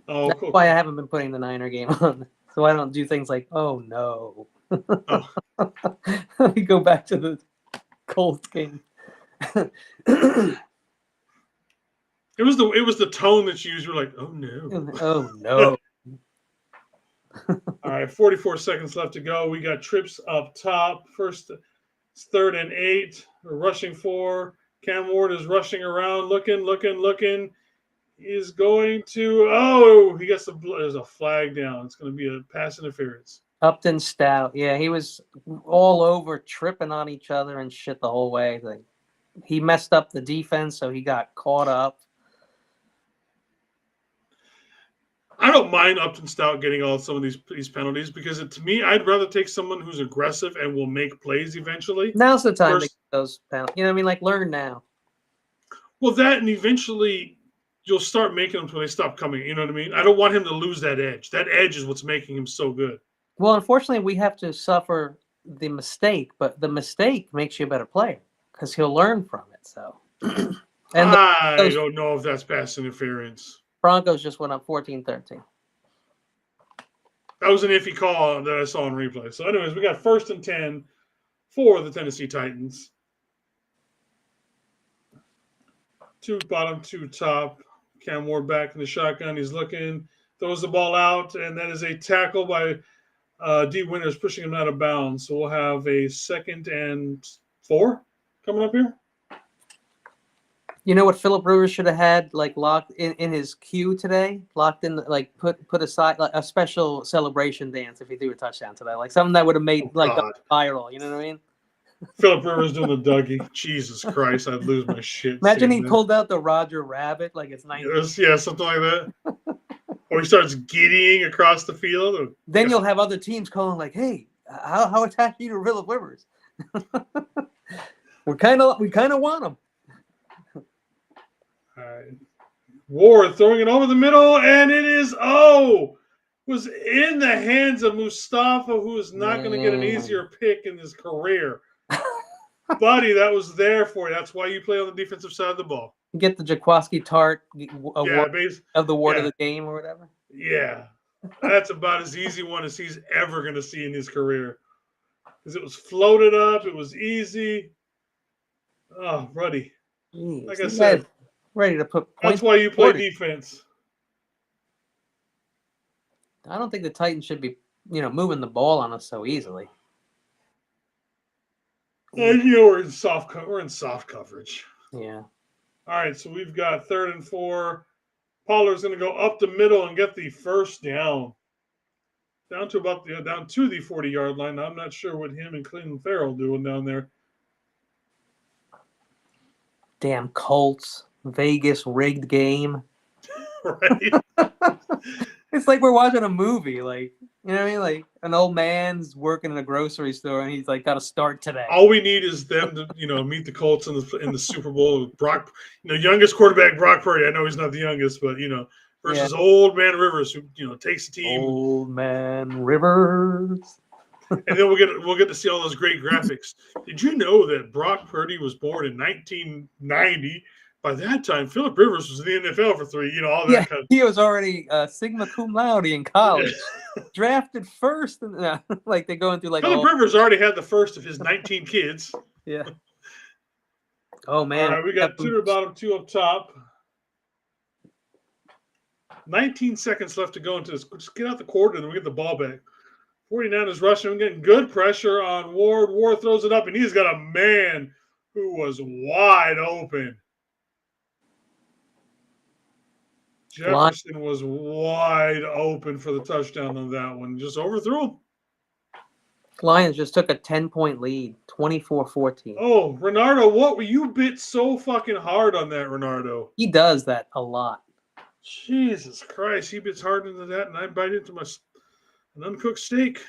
Oh, That's cool. why I haven't been putting the Niner game on, so I don't do things like, oh no. Oh. Let me go back to the Colts game. It was the tone that you used. You were like, oh no. Oh no. All right, 44 seconds left to go. We got trips up top. First, it's 3rd and 8. We're rushing 4. Cam Ward is rushing around, looking. He's going to. He gets there's a flag down. It's going to be a pass interference. Upton Stout. Yeah, he was all over, tripping on each other and shit the whole way. Like, he messed up the defense, so he got caught up. I don't mind Upton Stout getting some of these penalties because to me, I'd rather take someone who's aggressive and will make plays eventually. Now's the time to get those penalties. You know what I mean? Like, learn now. Well, that and eventually you'll start making them until they stop coming. You know what I mean? I don't want him to lose that edge. That edge is what's making him so good. Well, unfortunately, we have to suffer the mistake, but the mistake makes you a better player because he'll learn from it. So, and I don't know if that's pass interference. Broncos just went up 14-13. That was an iffy call that I saw in replay. So, anyways, we got 1st and 10 for the Tennessee Titans. 2 bottom, 2 top. Cam Ward back in the shotgun. He's looking, throws the ball out, and that is a tackle by D. Winters, pushing him out of bounds. So we'll have a 2nd and 4 coming up here. You know what Philip Rivers should have had locked in his queue today? Locked in, put aside a special celebration dance if he threw a touchdown today, like something that would have made viral. You know what I mean? Philip Rivers doing the Dougie. Jesus Christ, I'd lose my shit. Imagine he pulled out the Roger Rabbit like it's 19. Yeah, something like that. Or he starts giddying across the field. Then you'll have other teams calling like, "Hey, how attached are you to Philip Rivers?" we kind of want him. All right. Ward throwing it over the middle, and it was in the hands of Mustafa, who is not going to get an easier pick in his career. Buddy, that was there for you. That's why you play on the defensive side of the ball. You get the Jaquaski Tart award of the ward of the game or whatever. Yeah. That's about as easy one as he's ever going to see in his career. Because it was floated up. It was easy. Oh, buddy. Jeez, like I said, ready to put points. That's why you play defense. I don't think the Titans should be, moving the ball on us so easily. And we're in soft coverage. Yeah. All right, so we've got 3rd and 4. Pollard's going to go up the middle and get the first down. Down to the 40-yard line. I'm not sure what him and Cleveland Farrell doing down there. Damn Colts. Vegas rigged game. Right. It's like we're watching a movie, like, you know what I mean? Like an old man's working in a grocery store and he's like got to start today. All we need is them to, meet the Colts in the Super Bowl. Brock, youngest quarterback Brock Purdy. I know he's not the youngest, but versus old man Rivers, who takes the team. Old man Rivers. And then we'll get to see all those great graphics. Did you know that Brock Purdy was born in 1990? By that time, Philip Rivers was in the NFL for 3. All that kind of. He was already Sigma Cum Laude in college, drafted first, and like they're going through like. Philip Rivers already had the first of his 19 kids. Yeah. Oh man! All right, we got 2 to the bottom, 2 up top. 19 seconds left to go into this. Just get out the quarter, and then we get the ball back. 49ers rushing. We're getting good pressure on Ward. Ward throws it up, and he's got a man who was wide open. Jefferson was wide open for the touchdown on that one. Just overthrew him. Lions just took a 10-point lead, 24-14. Oh, Renardo, what were you bit so fucking hard on that, Renardo? He does that a lot. Jesus Christ, he bits hard into that, and I bite into an uncooked steak.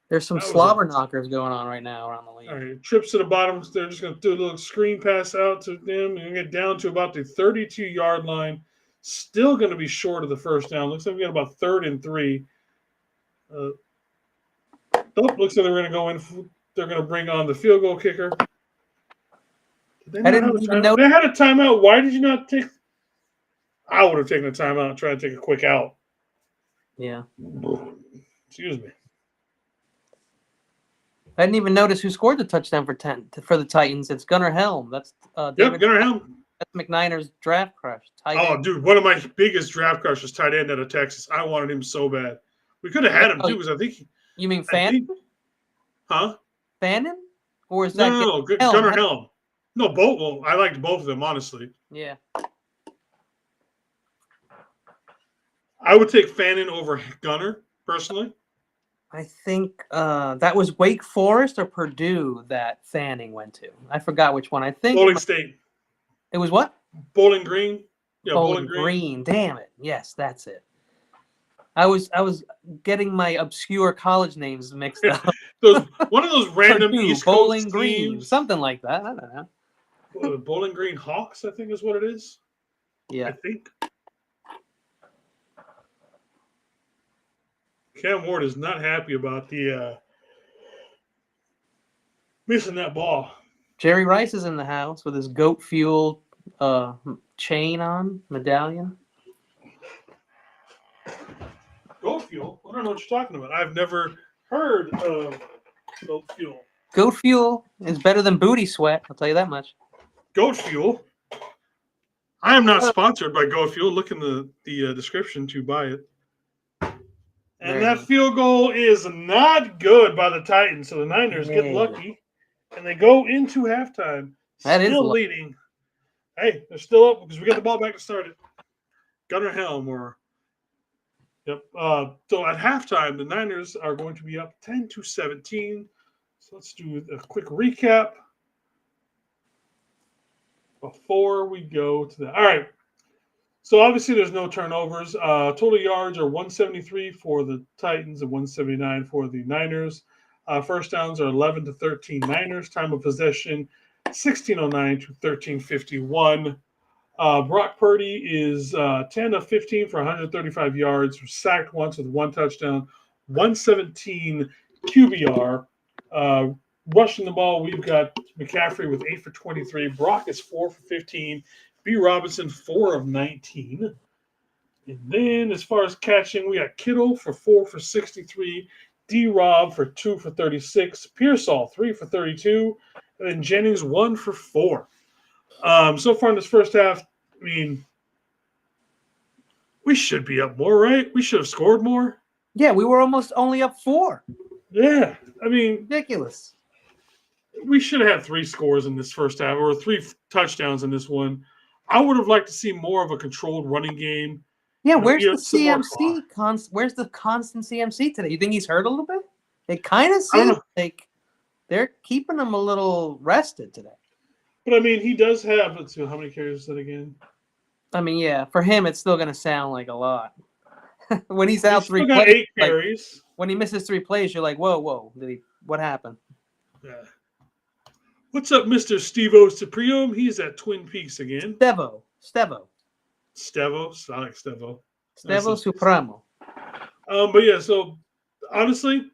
There's some slobber knockers going on right now around the league. All right, trips to the bottom. They're just going to do a little screen pass out to them and get down to about the 32-yard line. Still going to be short of the first down. Looks like we got about 3rd and 3. Looks like they're going to go in. They're going to bring on the field goal kicker. I didn't even know they had a timeout. Why did you not take? I would have taken a timeout and tried to take a quick out. Yeah. Excuse me. I didn't even notice who scored the touchdown for the Titans. It's Gunnar Helm. That's Gunnar Helm. That's McNiner's draft crush. Oh, dude, one of my biggest draft crushes, tight end out of Texas. I wanted him so bad. We could have had him too, because I think. You mean Fannin? Huh? Fannin? Or is that no? Gunnar Helm. No, both. Well, I liked both of them, honestly. Yeah. I would take Fannin over Gunnar, personally. I think that was Wake Forest or Purdue that Fanning went to. I forgot which one. I think Bowling State. It was what? Bowling Green. Yeah, Bowling Green. Damn it. Yes, that's it. I was getting my obscure college names mixed up. One of those random Purdue, East Bowling Coast Green, teams. something like that. I don't know. Bowling Green Hawks, I think is what it is. Yeah. I think. Cam Ward is not happy about the missing that ball. Jerry Rice is in the house with his goat fuel chain on, medallion. Goat fuel? I don't know what you're talking about. I've never heard of goat fuel. Goat fuel is better than booty sweat. I'll tell you that much. Goat fuel? I am not sponsored by Goat Fuel. Look in the description to buy it. And that field goal is not good by the Titans. So the Niners get lucky, and they go into halftime. Still leading. Hey, they're still up because we got the ball back to start it. Gunnar Helm Yep. So at halftime, the Niners are going to be up 10-17. So let's do a quick recap before we go to that. All right. So obviously there's no turnovers. Total yards are 173 for the Titans and 179 for the Niners. First downs are 11-13 Niners. Time of possession 16:09 to 13:51. Brock Purdy is 10 of 15 for 135 yards. Was sacked once with 1 touchdown, 117 QBR. Rushing the ball, we've got McCaffrey with 8 for 23. Brock is 4 for 15. B. Robinson, 4 of 19. And then as far as catching, we got Kittle for 4 for 63. D-Rob for 2 for 36. Pearsall, 3 for 32. And then Jennings, 1 for 4. So far in this first half, I mean, we should be up more, right? We should have scored more. Yeah, we were almost only up 4. Yeah, I mean, ridiculous. We should have had 3 scores in this first half, or 3 touchdowns in this one. I would have liked to see more of a controlled running game. Yeah, where's the CMC? Where's the constant CMC today? You think he's hurt a little bit? It kind of seems like they're keeping him a little rested today. But I mean, he does have. Let's see, how many carries is that again? I mean, yeah, for him, it's still going to sound like a lot. When he's He's out still 3 got plays, 8 like, carries. when he misses 3 plays, you're like, whoa, what happened? Yeah. What's up, Mr. Stevo Ciprium? He's at Twin Peaks again. Stevo. Stevo. I like Stevo. Stevo Supremo. But yeah, so honestly,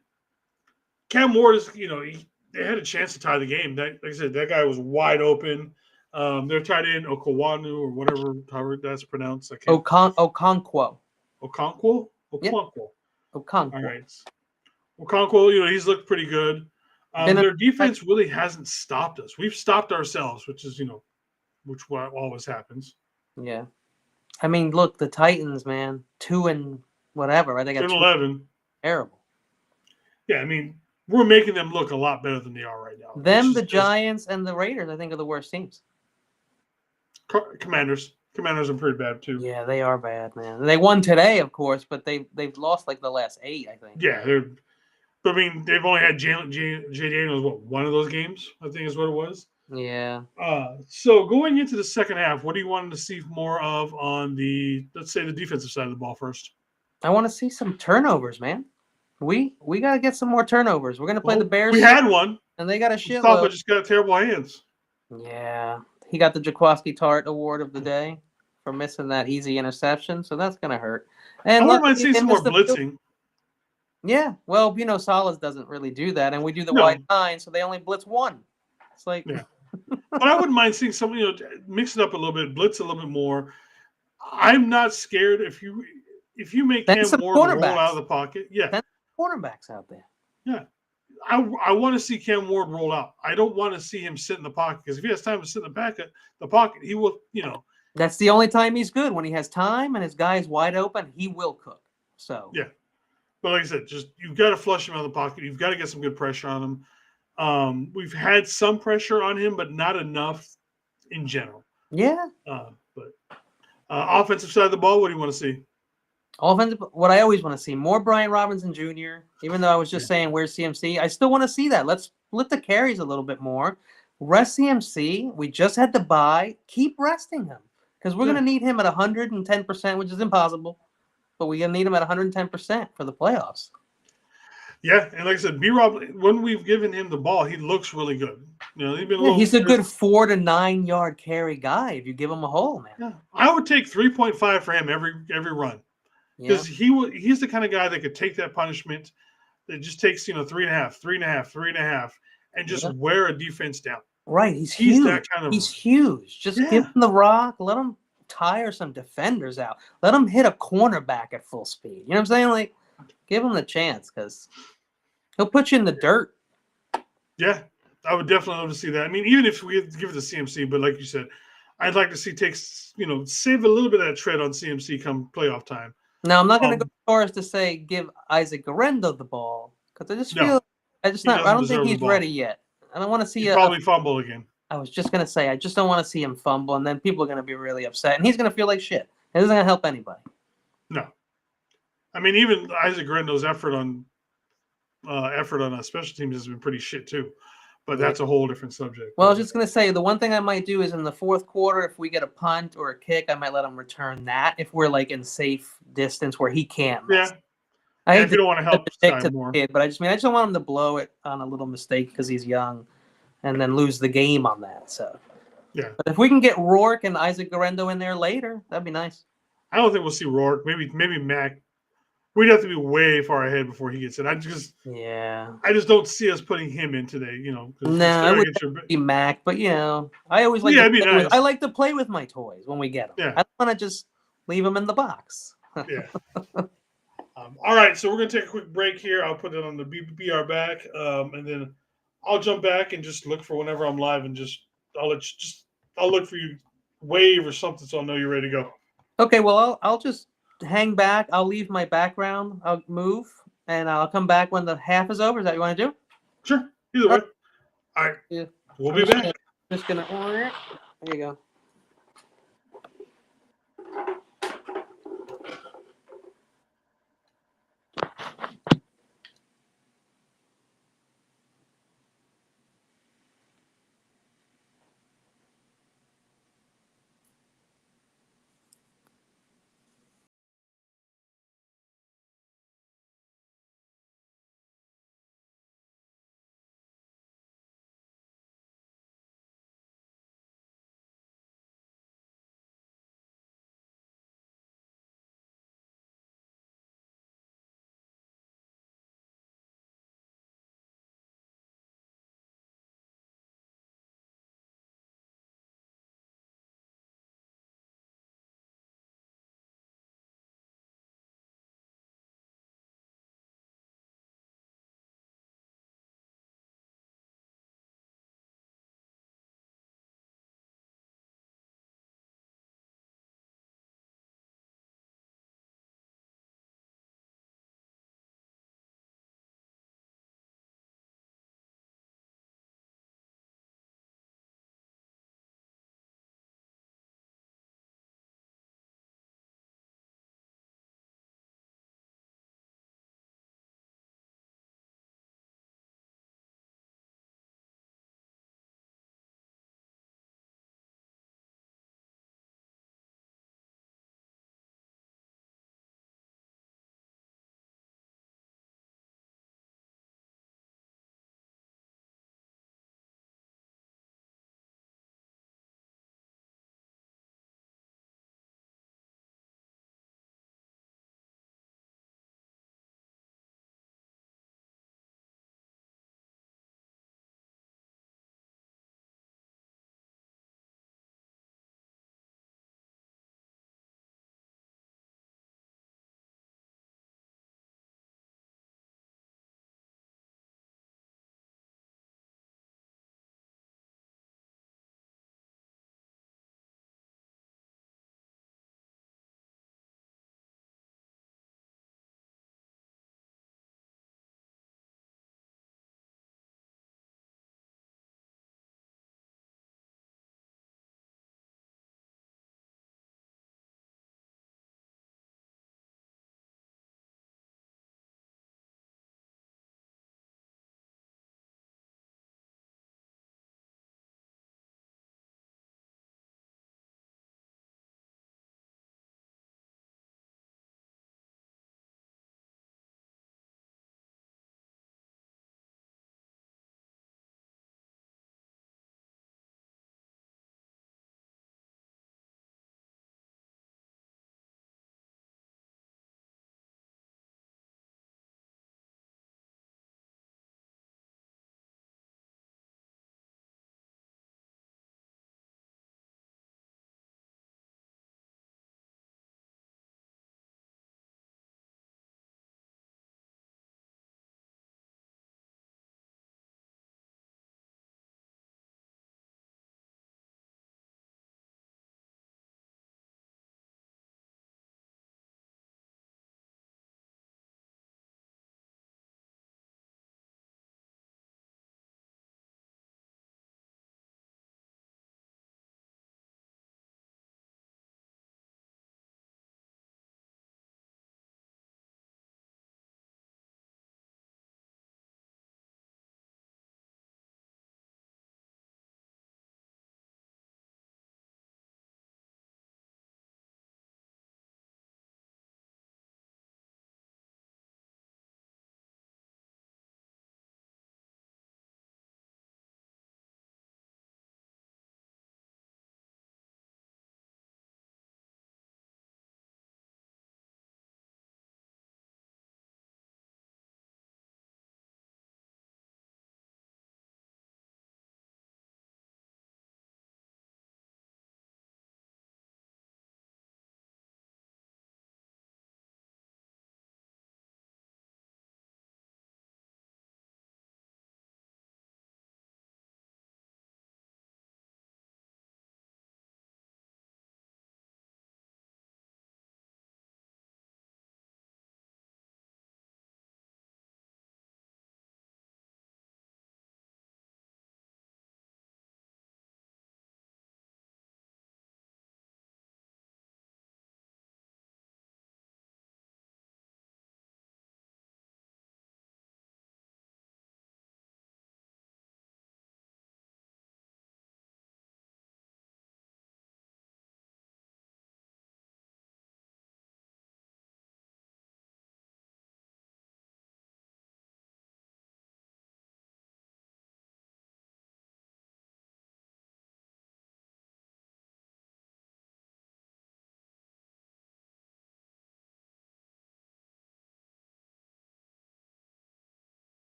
Cam Ward is, they had a chance to tie the game. Like I said, that guy was wide open. They're tied in Okawanu or whatever, however that's pronounced. Okonkwo. Okonkwo? Yep. Okonkwo. Okonkwo. All right. Okonkwo, he's looked pretty good. Their defense really hasn't stopped us. We've stopped ourselves, which is, which always happens. Yeah. I mean, look, the Titans, man, 2 and whatever, right? They got 2-11. Terrible. Yeah, I mean, we're making them look a lot better than they are right now. Them, the Giants, and the Raiders, I think, are the worst teams. Commanders are pretty bad too. Yeah, they are bad, man. They won today, of course, but they've lost like the last 8, I think. Yeah, I mean, they've only had Jay Daniels, one of those games, I think is what it was. Yeah. So going into the second half, what do you want to see more of on let's say the defensive side of the ball first? I want to see some turnovers, man. We got to get some more turnovers. We're going to play the Bears. We had one. And they got a shitload. Mustafa just got terrible hands. Yeah. He got the Jaquaski Tart Award of the day for missing that easy interception, so that's going to hurt. And I wouldn't mind seeing some more blitzing. Yeah. Well, Salas doesn't really do that, and we do the wide 9, so they only blitz 1. It's like... Yeah. But I wouldn't mind seeing some, mix it up a little bit, blitz a little bit more. I'm not scared if you make Cam Ward roll out of the pocket. Yeah. Then quarterbacks out there. Yeah. I want to see Cam Ward roll out. I don't want to see him sit in the pocket, because if he has time to sit in the pocket, he will, That's the only time he's good. When he has time and his guy is wide open, he will cook. So yeah. But like I said, you've got to flush him out of the pocket. You've got to get some good pressure on him. We've had some pressure on him, but not enough in general. Yeah. But offensive side of the ball, what do you want to see? Offensive, what I always want to see, more Brian Robinson Jr. Even though I was just saying where's CMC, I still want to see that. Let's split the carries a little bit more. Rest CMC. We just had to bye. Keep resting him, because we're going to need him at 110%, which is impossible. But we're going to need him at 110% for the playoffs. Yeah, and like I said, B-Rob, when we've given him the ball, he looks really good. He's a good 4 to 9 yard carry guy if you give him a hole, man. Yeah, I would take 3.5 for him every run, because he's the kind of guy that could take that punishment that just takes 3.5, and just wear a defense down. Right, he's huge. That kind of, he's huge. Just give him the rock, let him tire some defenders out, let him hit a cornerback at full speed. You know what I'm saying? Like, give him the chance, because he'll put you in the dirt. Yeah, I would definitely love to see that. I mean, even if we give it to CMC, but like you said, I'd like to see save a little bit of that tread on CMC come playoff time. Now, I'm not going to go as far as to say give Isaac Garendo the ball, because I just feel I don't think he's ready yet. I don't want to see probably fumble again. I was just going to say, I just don't want to see him fumble, and then people are going to be really upset, and he's going to feel like shit. It isn't going to help anybody. No. I mean, even Isaac Garendo's effort on special teams has been pretty shit too, but that's a whole different subject. Well, I was just going to say, the one thing I might do is in the fourth quarter, if we get a punt or a kick, I might let him return that if we're like in safe distance where he can't. Yeah. If you don't want to help this guy more. Kid, but I just don't want him to blow it on a little mistake because he's young and then lose the game on that. So, yeah. But if we can get Rourke and Isaac Garendo in there later, that'd be nice. I don't think we'll see Rourke. Maybe Mac. We'd have to be way far ahead before he gets in. I just don't see us putting him in today. No, I would be Mac, but I always like. I like to play with my toys when we get them. Yeah. I don't want to just leave them in the box. Yeah. All right, so we're gonna take a quick break here. I'll put it on the BR back, and then I'll jump back and just look for whenever I'm live, and I'll look for you, wave or something, so I'll know you're ready to go. Okay, well I'll just hang back. I'll leave my background. I'll move, and I'll come back when the half is over. Is that what you want to do? Sure. Either way. All right. Yeah. We'll be back. Just gonna. There you go.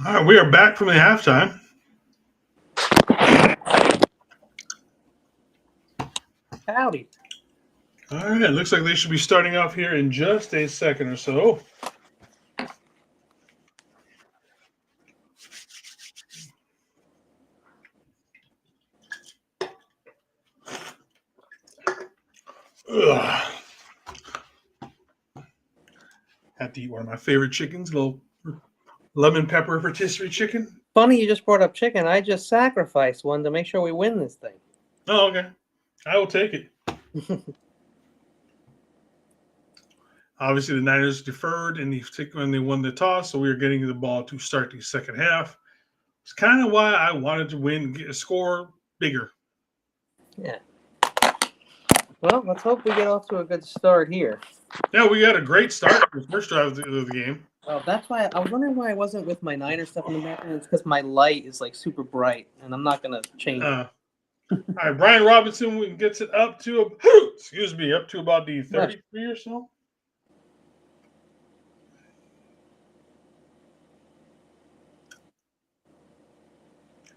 All right, we are back from the halftime. Howdy. All right, looks like they should be starting off here in just a second or so. Ugh. Have to eat one of my favorite chickens, little lemon pepper rotisserie chicken. Funny you just brought up chicken. I just sacrificed one to make sure we win this thing. Oh, okay. I will take it. Obviously, the Niners deferred when they won the toss, so we are getting the ball to start the second half. It's kind of why I wanted to win, get a score bigger. Yeah. Well, let's hope we get off to a good start here. Yeah, we got a great start for the first drive of the game. Oh, that's why I was wondering why I wasn't with my Niner stuff in the background. It's because my light is like super bright, and I'm not gonna change it. All right, Brian Robinson gets it up to up to about the 33 or so.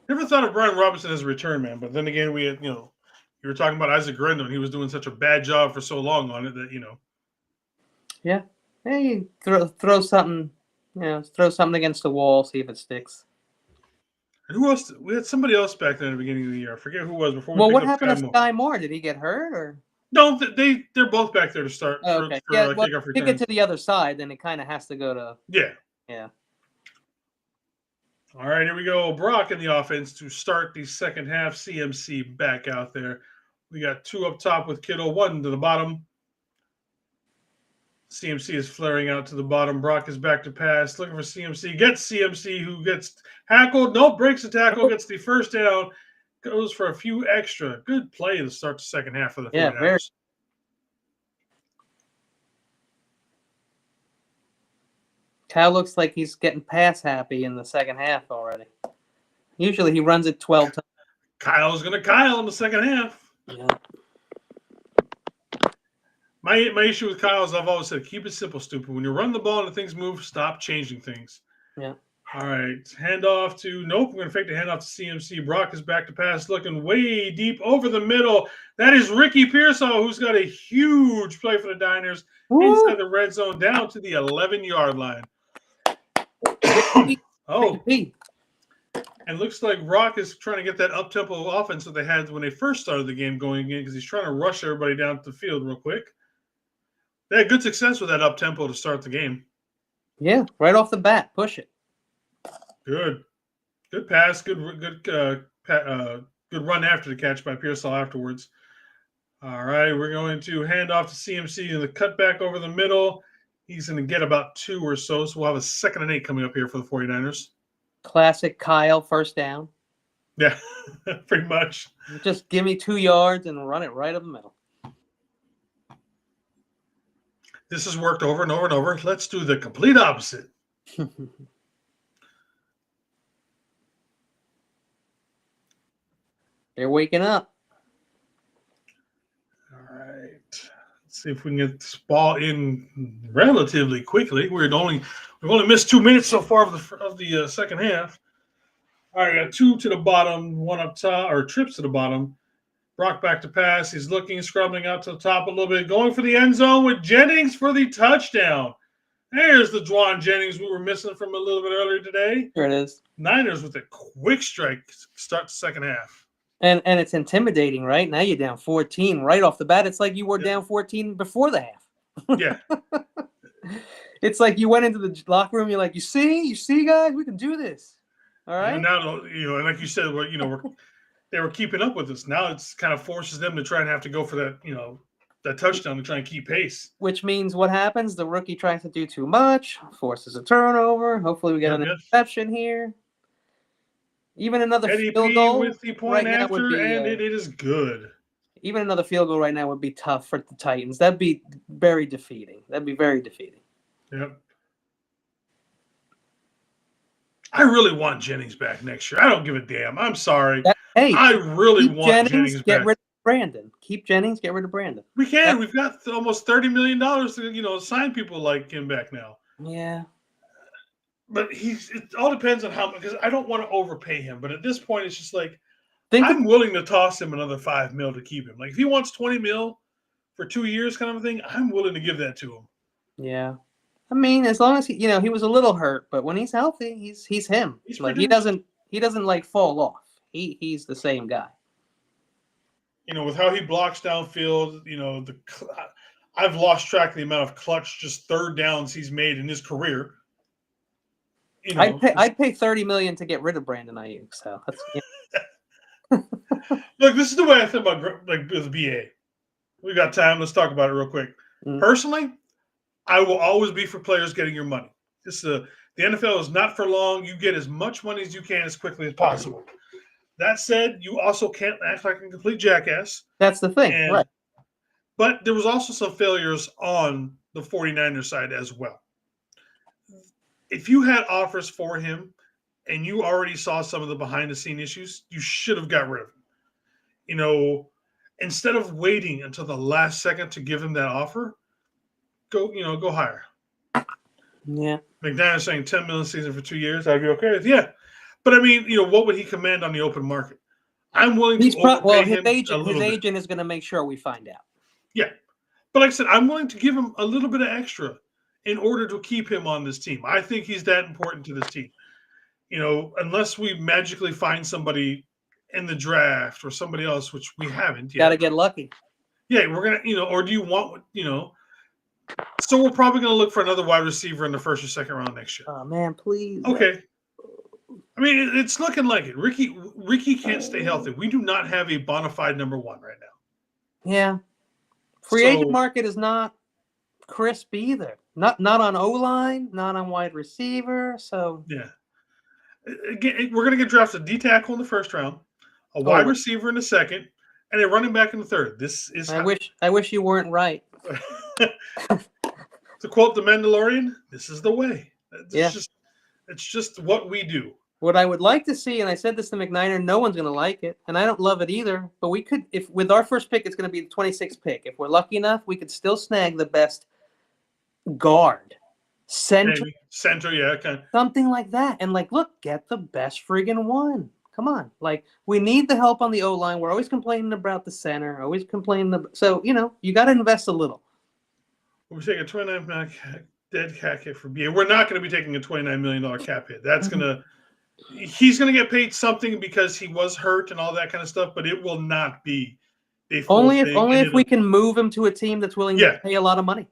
Never thought of Brian Robinson as a return man, but then again, we had, you were talking about Isaac Grendon. He was doing such a bad job for so long on it that, Yeah. Hey, throw something, throw something against the wall, see if it sticks. And who else? We had somebody else back then at the beginning of the year. I forget who it was before. Well, what happened to Sky Moore? Did he get hurt or? No, they're both back there to start. Oh, okay. To get to the other side, then it kind of has to go to. Yeah. Yeah. All right, here we go. Brock in the offense to start the second half. CMC back out there. We got two up top with Kittle, one to the bottom. CMC is flaring out to the bottom. Brock is back to pass, looking for CMC. Gets CMC, who gets tackled. Nope, breaks the tackle, gets the first down. Goes for a few extra. Good play to start the second half for the 49ers. Very. Kyle looks like he's getting pass happy in the second half already. Usually he runs it 12 times. Kyle's going to Kyle in the second half. Yeah. My issue with Kyle is I've always said, keep it simple, stupid. When you run the ball and things move, stop changing things. Yeah. All right. Handoff to, nope, we're going to fake the handoff to CMC. Brock is back to pass, looking way deep over the middle. That is Ricky Pearsall, who's got a huge play for the Niners. Inside the red zone, down to the 11-yard line. Oh. And looks like Rock is trying to get that up-tempo offense that they had when they first started the game going in because he's trying to rush everybody down the field real quick. They had good success with that up-tempo to start the game. Yeah, right off the bat. Push it. Good pass. Good run after the catch by Pearsall afterwards. All right, we're going to hand off to CMC in the cutback over the middle. He's going to get about 2 or so we'll have a 2nd and 8 coming up here for the 49ers. Classic Kyle first down. Yeah, pretty much. Just give me 2 yards and run it right up the middle. This has worked over and over and over. Let's do the complete opposite. They're waking up. All right. Let's see if we can get this ball in relatively quickly. We've only missed 2 minutes so far of the second half. All right, got 2 to the bottom, 1 up top, or trips to the bottom. Brock back to pass. He's looking, scrubbing out to the top a little bit, going for the end zone with Jennings for the touchdown. There's the Dwan Jennings we were missing from a little bit earlier today. There it is. Niners with a quick strike start the second half. And it's intimidating, right? Now you're down 14 right off the bat. It's like you were down 14 before the half. Yeah. It's like you went into the locker room. You're like, you see, guys, we can do this. All right. And now, and like you said, they were keeping up with us. Now it's kind of forces them to try and have to go for that, that touchdown to try and keep pace. Which means what happens? The rookie tries to do too much, forces a turnover. Hopefully we get an interception here. Even another field goal with the point right after, now would be, and it is good. Even another field goal right now would be tough for the Titans. That'd be very defeating. Yep. I really want Jennings back next year. I don't give a damn. I'm sorry. I really want Jennings back. Get rid of Brandon. Keep Jennings. Get rid of Brandon. We can. We've got almost $30 million to sign people like him back now. Yeah. But it all depends on how, because I don't want to overpay him. But at this point, it's just like, Think I'm willing to toss him another $5 million to keep him. Like if he wants $20 million for 2 years, kind of a thing, I'm willing to give that to him. Yeah. I mean, as long as he was a little hurt, but when he's healthy, he's him. He's like produced. he doesn't like fall off. He's the same guy. With how he blocks downfield, I've lost track of the amount of clutch just third downs he's made in his career. I'd pay $30 million to get rid of Brandon Ayuk. So that's Look, this is the way I think about like with BA. We got time. Let's talk about it real quick. Personally, I will always be for players getting your money. The NFL is not for long. You get as much money as you can as quickly as possible. That said, you also can't act like a complete jackass. That's the thing, right? But there was also some failures on the 49ers side as well. If you had offers for him and you already saw some of the behind-the-scene issues, you should have got rid of him. Instead of waiting until the last second to give him that offer, go higher. Yeah. McNair is saying $10 million season for 2 years. I'd be okay with But I mean, what would he command on the open market? I'm willing to overpay him his agent is going to make sure we find out. Yeah. But like I said, I'm willing to give him a little bit of extra in order to keep him on this team. I think he's that important to this team. Unless we magically find somebody in the draft or somebody else, which we haven't yet. Got to get lucky. Yeah, we're going to, or do you want, so we're probably going to look for another wide receiver in the first or second round next year. Oh, man, please. Okay. I mean, it's looking like it. Ricky can't stay healthy. We do not have a bona fide number one right now. Yeah. Free agent market is not crisp either. Not on O-line, not on wide receiver. So yeah. Again, we're going to get drafted a D tackle in the first round, a wide receiver in the second, and a running back in the third. This is. I wish you weren't right. To quote the Mandalorian, this is the way. It's just what we do. What I would like to see, and I said this to McNiner, no one's going to like it, and I don't love it either, but we could, if with our first pick, it's going to be the 26th pick. If we're lucky enough, we could still snag the best guard, center, okay. Something like that. And look, get the best friggin' one. Come on. We need the help on the O-line. We're always complaining about the center, always complaining. So, you got to invest a little. We're taking a $29 million dead cap hit for BA. We're not going to be taking a $29 million cap hit. That's he's going to get paid something because he was hurt and all that kind of stuff, but it will not be a full only thing. If we can move him to a team that's willing to pay a lot of money.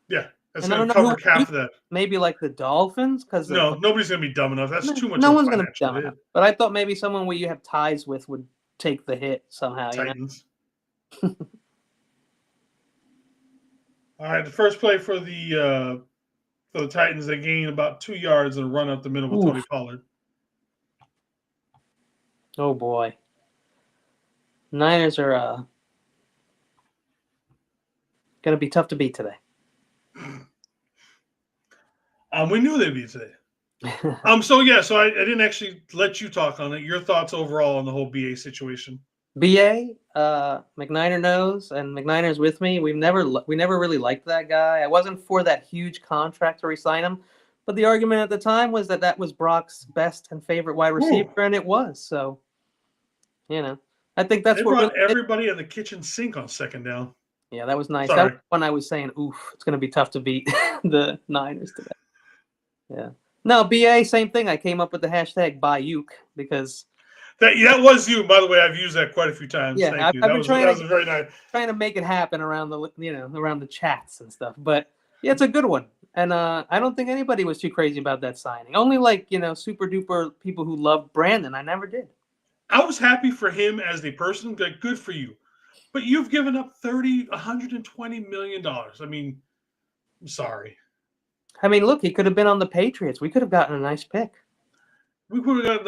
Yeah, that's going to cover half of that. Maybe like the Dolphins, because nobody's going to be dumb enough. That's too much. No one's going to be dumb enough. But I thought maybe someone where you have ties with would take the hit somehow. Titans. All right, the first play for the Titans, they gain about 2 yards and run up the middle with Tony Pollard. Oh boy, Niners are going to be tough to beat today. We knew they'd be today. So I didn't actually let you talk on it. Your thoughts overall on the whole BA situation? BA, McNiner knows, and McNiner's with me. We never really liked that guy. I wasn't for that huge contract to re-sign him, but the argument at the time was that was Brock's best and favorite wide receiver, and it was. So, I think that's what brought everybody in the kitchen sink on second down. Yeah, that was nice. Sorry. That was when I was saying, "Oof, it's going to be tough to beat the Niners today." Yeah. No, BA, same thing. I came up with the hashtag #BuyUke because. That was you, by the way. I've used that quite a few times. Yeah, Thank you. I've been that was very nice. Trying to make it happen around the chats and stuff. But yeah, it's a good one, and I don't think anybody was too crazy about that signing. Only super duper people who love Brandon. I never did. I was happy for him as a person. Good for you, but you've given up $120 million. I mean, I'm sorry. I mean, look, he could have been on the Patriots. We could have gotten a nice pick. We could have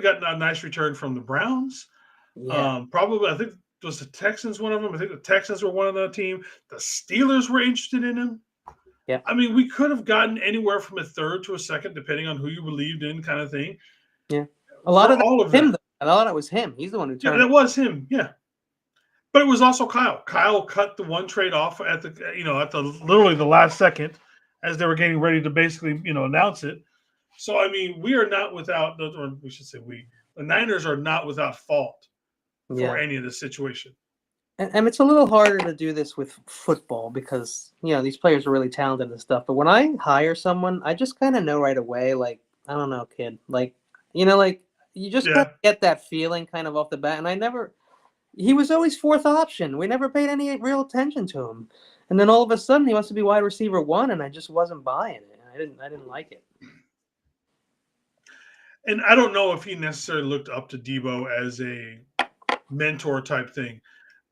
gotten a nice return from the Browns. Yeah. Probably, I think it was the Texans, one of them. I think the Texans were one of the team. The Steelers were interested in him. Yeah. I mean, we could have gotten anywhere from a third to a second, depending on who you believed in, kind of thing. Yeah. A lot of that was him. He's the one who turned. Yeah, that was him. Yeah. But it was also Kyle. Kyle cut the one trade off at the literally the last second as they were getting ready to basically, announce it. So, I mean, we are not without, or we should say the Niners are not without fault for any of this situation. And it's a little harder to do this with football because, these players are really talented and stuff. But when I hire someone, I just kind of know right away, like, I don't know, kid. Like, like you just kind of get that feeling kind of off the bat. And he was always fourth option. We never paid any real attention to him. And then all of a sudden he wants to be wide receiver 1, and I just wasn't buying it. I didn't like it. And I don't know if he necessarily looked up to Debo as a mentor type thing.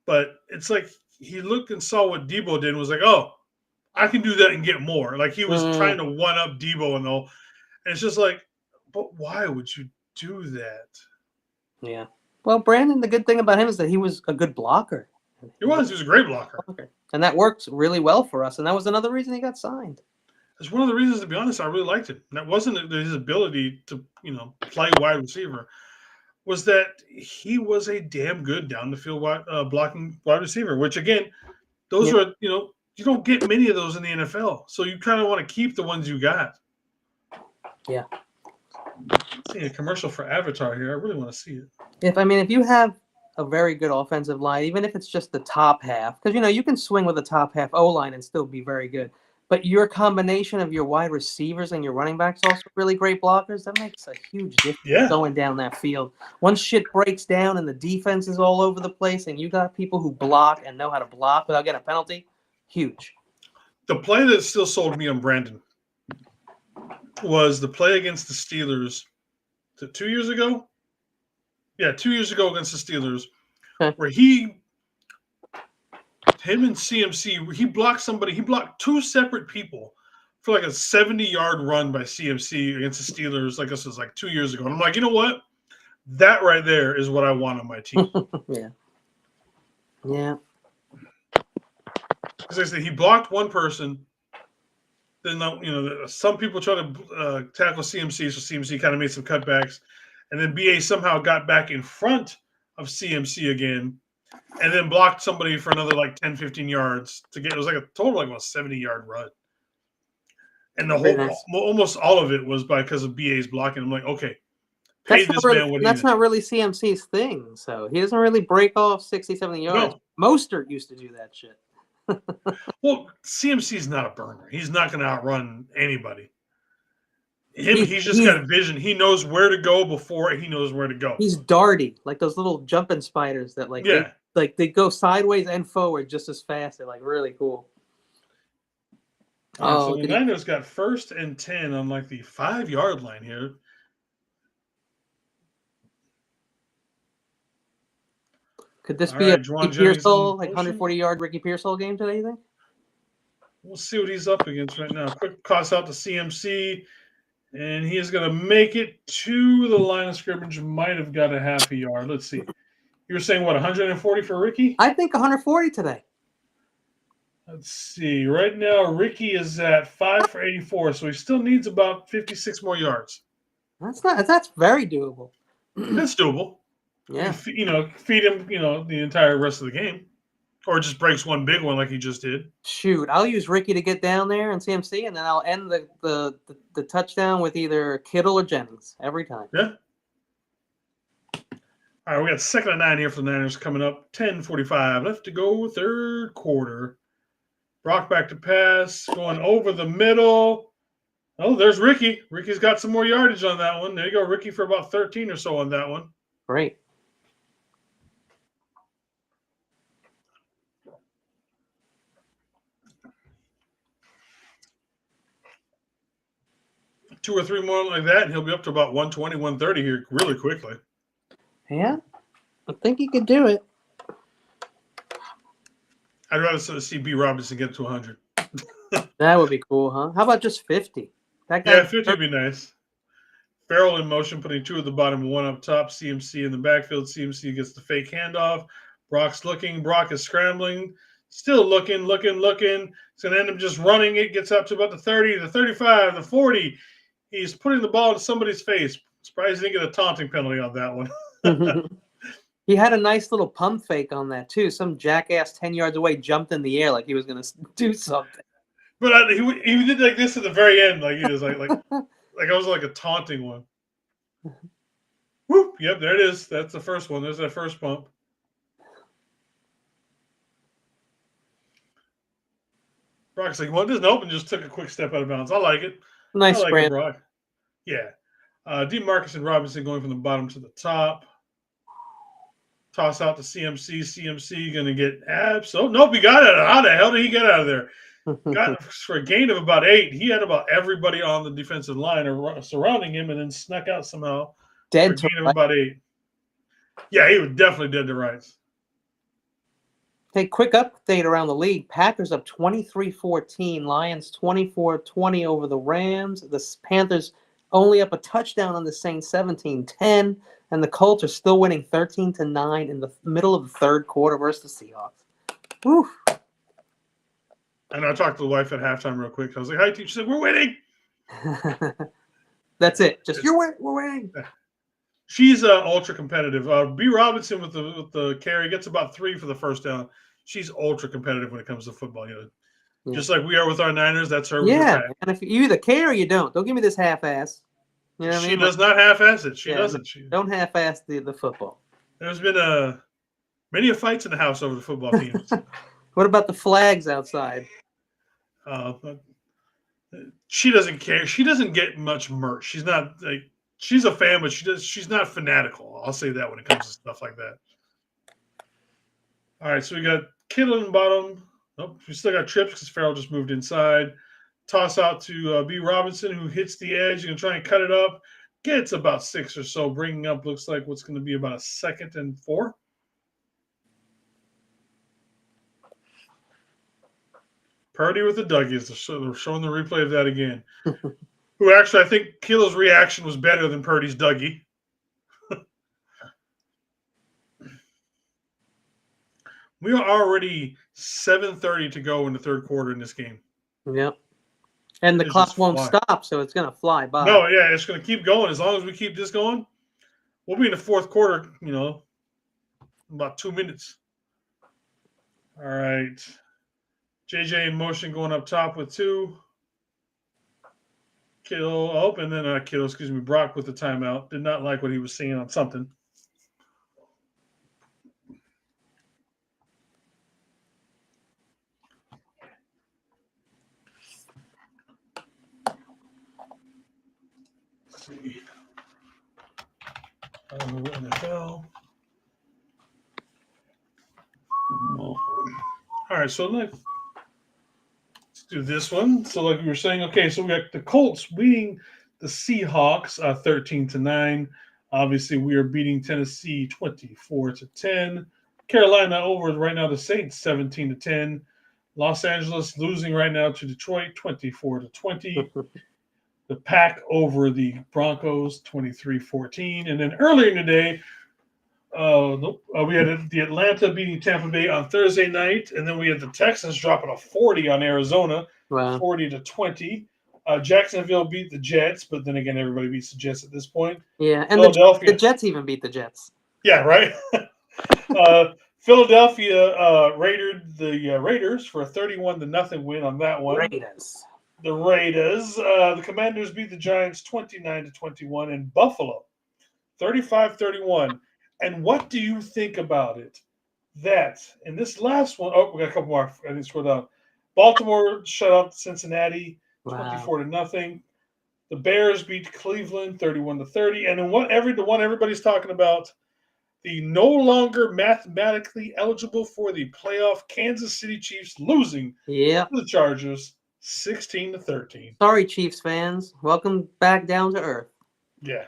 But it's like he looked and saw what Debo did and was like, oh, I can do that and get more. Like he was trying to one-up Debo and all. And it's just like, but why would you do that? Yeah. Well, Brandon, the good thing about him is that he was a good blocker. He was a great blocker. And that worked really well for us. And that was another reason he got signed. That's one of the reasons, to be honest, I really liked him. That wasn't his ability to, play wide receiver. Was that he was a damn good down the field blocking wide receiver, which again, those are, you don't get many of those in the NFL. So you kind of want to keep the ones you got. Yeah. Seeing a commercial for Avatar here. I really want to see it. If you have a very good offensive line, even if it's just the top half, because, you can swing with the top half O-line and still be very good. But your combination of your wide receivers and your running backs also really great blockers. That makes a huge difference going down that field. Once shit breaks down and the defense is all over the place and you got people who block and know how to block without getting a penalty, huge. The play that still sold me on Brandon was the play against the Steelers 2 years ago. Yeah, 2 years ago against the Steelers, where him and CMC, he blocked somebody. He blocked two separate people for like a 70-yard run by CMC against the Steelers. Like this was like 2 years ago. And I'm like, you know what? That right there is what I want on my team. Yeah. Because I said he blocked one person. Then some people try to tackle CMC, so CMC kind of made some cutbacks, and then BA somehow got back in front of CMC again. And then blocked somebody for another like 10, 15 yards to get. It was like a total like a 70-yard run, and the almost all of it was because of BA's blocking. I'm like, okay, pay this man what he That's not really CMC's thing. So he doesn't really break off 60, 70 yards. No. Mostert used to do that shit. Well, CMC's not a burner. He's not going to outrun anybody. He's just got a vision. He knows where to go before he knows where to go. He's darty, like those little jumping spiders that they go sideways and forward just as fast. They're like really cool. So the Niners got 1st and 10 on like the 5-yard line here. Could this be a Ricky Pearsall, like 140-yard Ricky Pearsall game today, you think? We'll see what he's up against right now. Quick toss out to CMC, and he is going to make it to the line of scrimmage. Might have got a half a yard. Let's see. You were saying, what, 140 for Ricky? I think 140 today. Let's see. Right now, Ricky is at 5 for 84, so he still needs about 56 more yards. That's very doable. That's doable. Yeah. Feed him, the entire rest of the game. Or just breaks one big one like he just did. Shoot, I'll use Ricky to get down there and CMC, and then I'll end the touchdown with either Kittle or Jennings every time. Yeah. All right, we got 2nd and 9 here for the Niners coming up. 10:45 left to go, third quarter. Brock back to pass, going over the middle. Oh, there's Ricky. Ricky's got some more yardage on that one. There you go, Ricky, for about 13 or so on that one. Great. Two or three more like that, and he'll be up to about 120, 130 here really quickly. Yeah, I think he could do it. I'd rather see B. Robinson get to 100. That would be cool, huh? How about just 50? That guy, 50 would be nice. Farrell in motion, putting 2 at the bottom, 1 up top. CMC in the backfield. CMC gets the fake handoff. Brock's looking. Brock is scrambling. Still looking. It's going to end up just running it. Gets up to about the 30, the 35, the 40. He's putting the ball in somebody's face. Surprised he didn't get a taunting penalty on that one. He had a nice little pump fake on that, too. Some jackass 10 yards away jumped in the air like he was going to do something. But he did like this at the very end. Like he was like Like I was like a taunting one. Whoop! Yep, there it is. That's the first one. There's that first bump. Brock's like, well, it doesn't open. Just took a quick step out of bounds. I like it. Nice I like sprint. it, Brock. Yeah. DeMarcus and Robinson going from the bottom to the top. Toss out to CMC. CMC going to get abs. Oh, nope, he got it. How the hell did he get out of there? Got for a gain of about 8. He had about everybody on the defensive line surrounding him and then snuck out somehow. Dead for a to gain of right. about 8. Yeah, he was definitely dead to rights. Hey, quick update around the league. Packers up 23-14. Lions 24-20 over the Rams. The Panthers only up a touchdown on the Saints 17-10. And the Colts are still winning 13-9 in the middle of the third quarter versus the Seahawks. Woo. And I talked to the wife at halftime real quick. I was like, hi, teacher. She said, we're winning. That's it. We're winning. She's ultra competitive. B. Robinson with the carry gets about 3 for the first down. She's ultra competitive when it comes to football. Just like we are with our Niners. That's her. Yeah, and if you either care or you don't give me this half-ass. You know what I mean? She does not half-ass it. She doesn't. Don't half-ass the football. There's been many fights in the house over the football teams. What about the flags outside? She doesn't care. She doesn't get much merch. She's not like she's a fan, but she's not fanatical. I'll say that when it comes to stuff like that. All right, so we got Kittle in the bottom. Nope, we still got trips because Farrell just moved inside. Toss out to B. Robinson, who hits the edge. You can try and cut it up. Gets about 6 or so. Bringing up looks like what's going to be about a 2nd and 4. Purdy with the Dougies. They're showing the replay of that again. Who actually, I think Kittle's reaction was better than Purdy's Dougie. We are already 7:30 to go in the third quarter in this game. Yep. And the clock won't stop, so it's going to fly by. No, yeah, it's going to keep going. As long as we keep this going, we'll be in the fourth quarter, about 2 minutes. All right. JJ in motion going up top with 2. Brock with the timeout. Did not like what he was seeing on something. Let's see. NFL. All right, so let's do this one. So like we were saying, okay, so we got the Colts beating the Seahawks 13-9. Obviously, we are beating Tennessee 24-10. Carolina over right now the Saints 17-10. Los Angeles losing right now to Detroit 24-20. The Pack over the Broncos 23-14. And then earlier in the day, we had the Atlanta beating Tampa Bay on Thursday night, and then we had the Texans dropping a 40 on Arizona, 40-20. Jacksonville beat the Jets, but then again, everybody beats the Jets at this point. Yeah, and the Jets even beat the Jets. Yeah, right. Philadelphia raided the Raiders for a 31-0 win on that one. The Raiders. The Commanders beat the Giants 29-21, and Buffalo 35-31. And what do you think about it? That in this last one, we got a couple more. I didn't scroll down. Baltimore shut out Cincinnati 24-0. The Bears beat Cleveland 31-30. And then the one everybody's talking about, the no longer mathematically eligible for the playoff Kansas City Chiefs losing to the Chargers 16-13. Sorry, Chiefs fans. Welcome back down to earth. Yeah.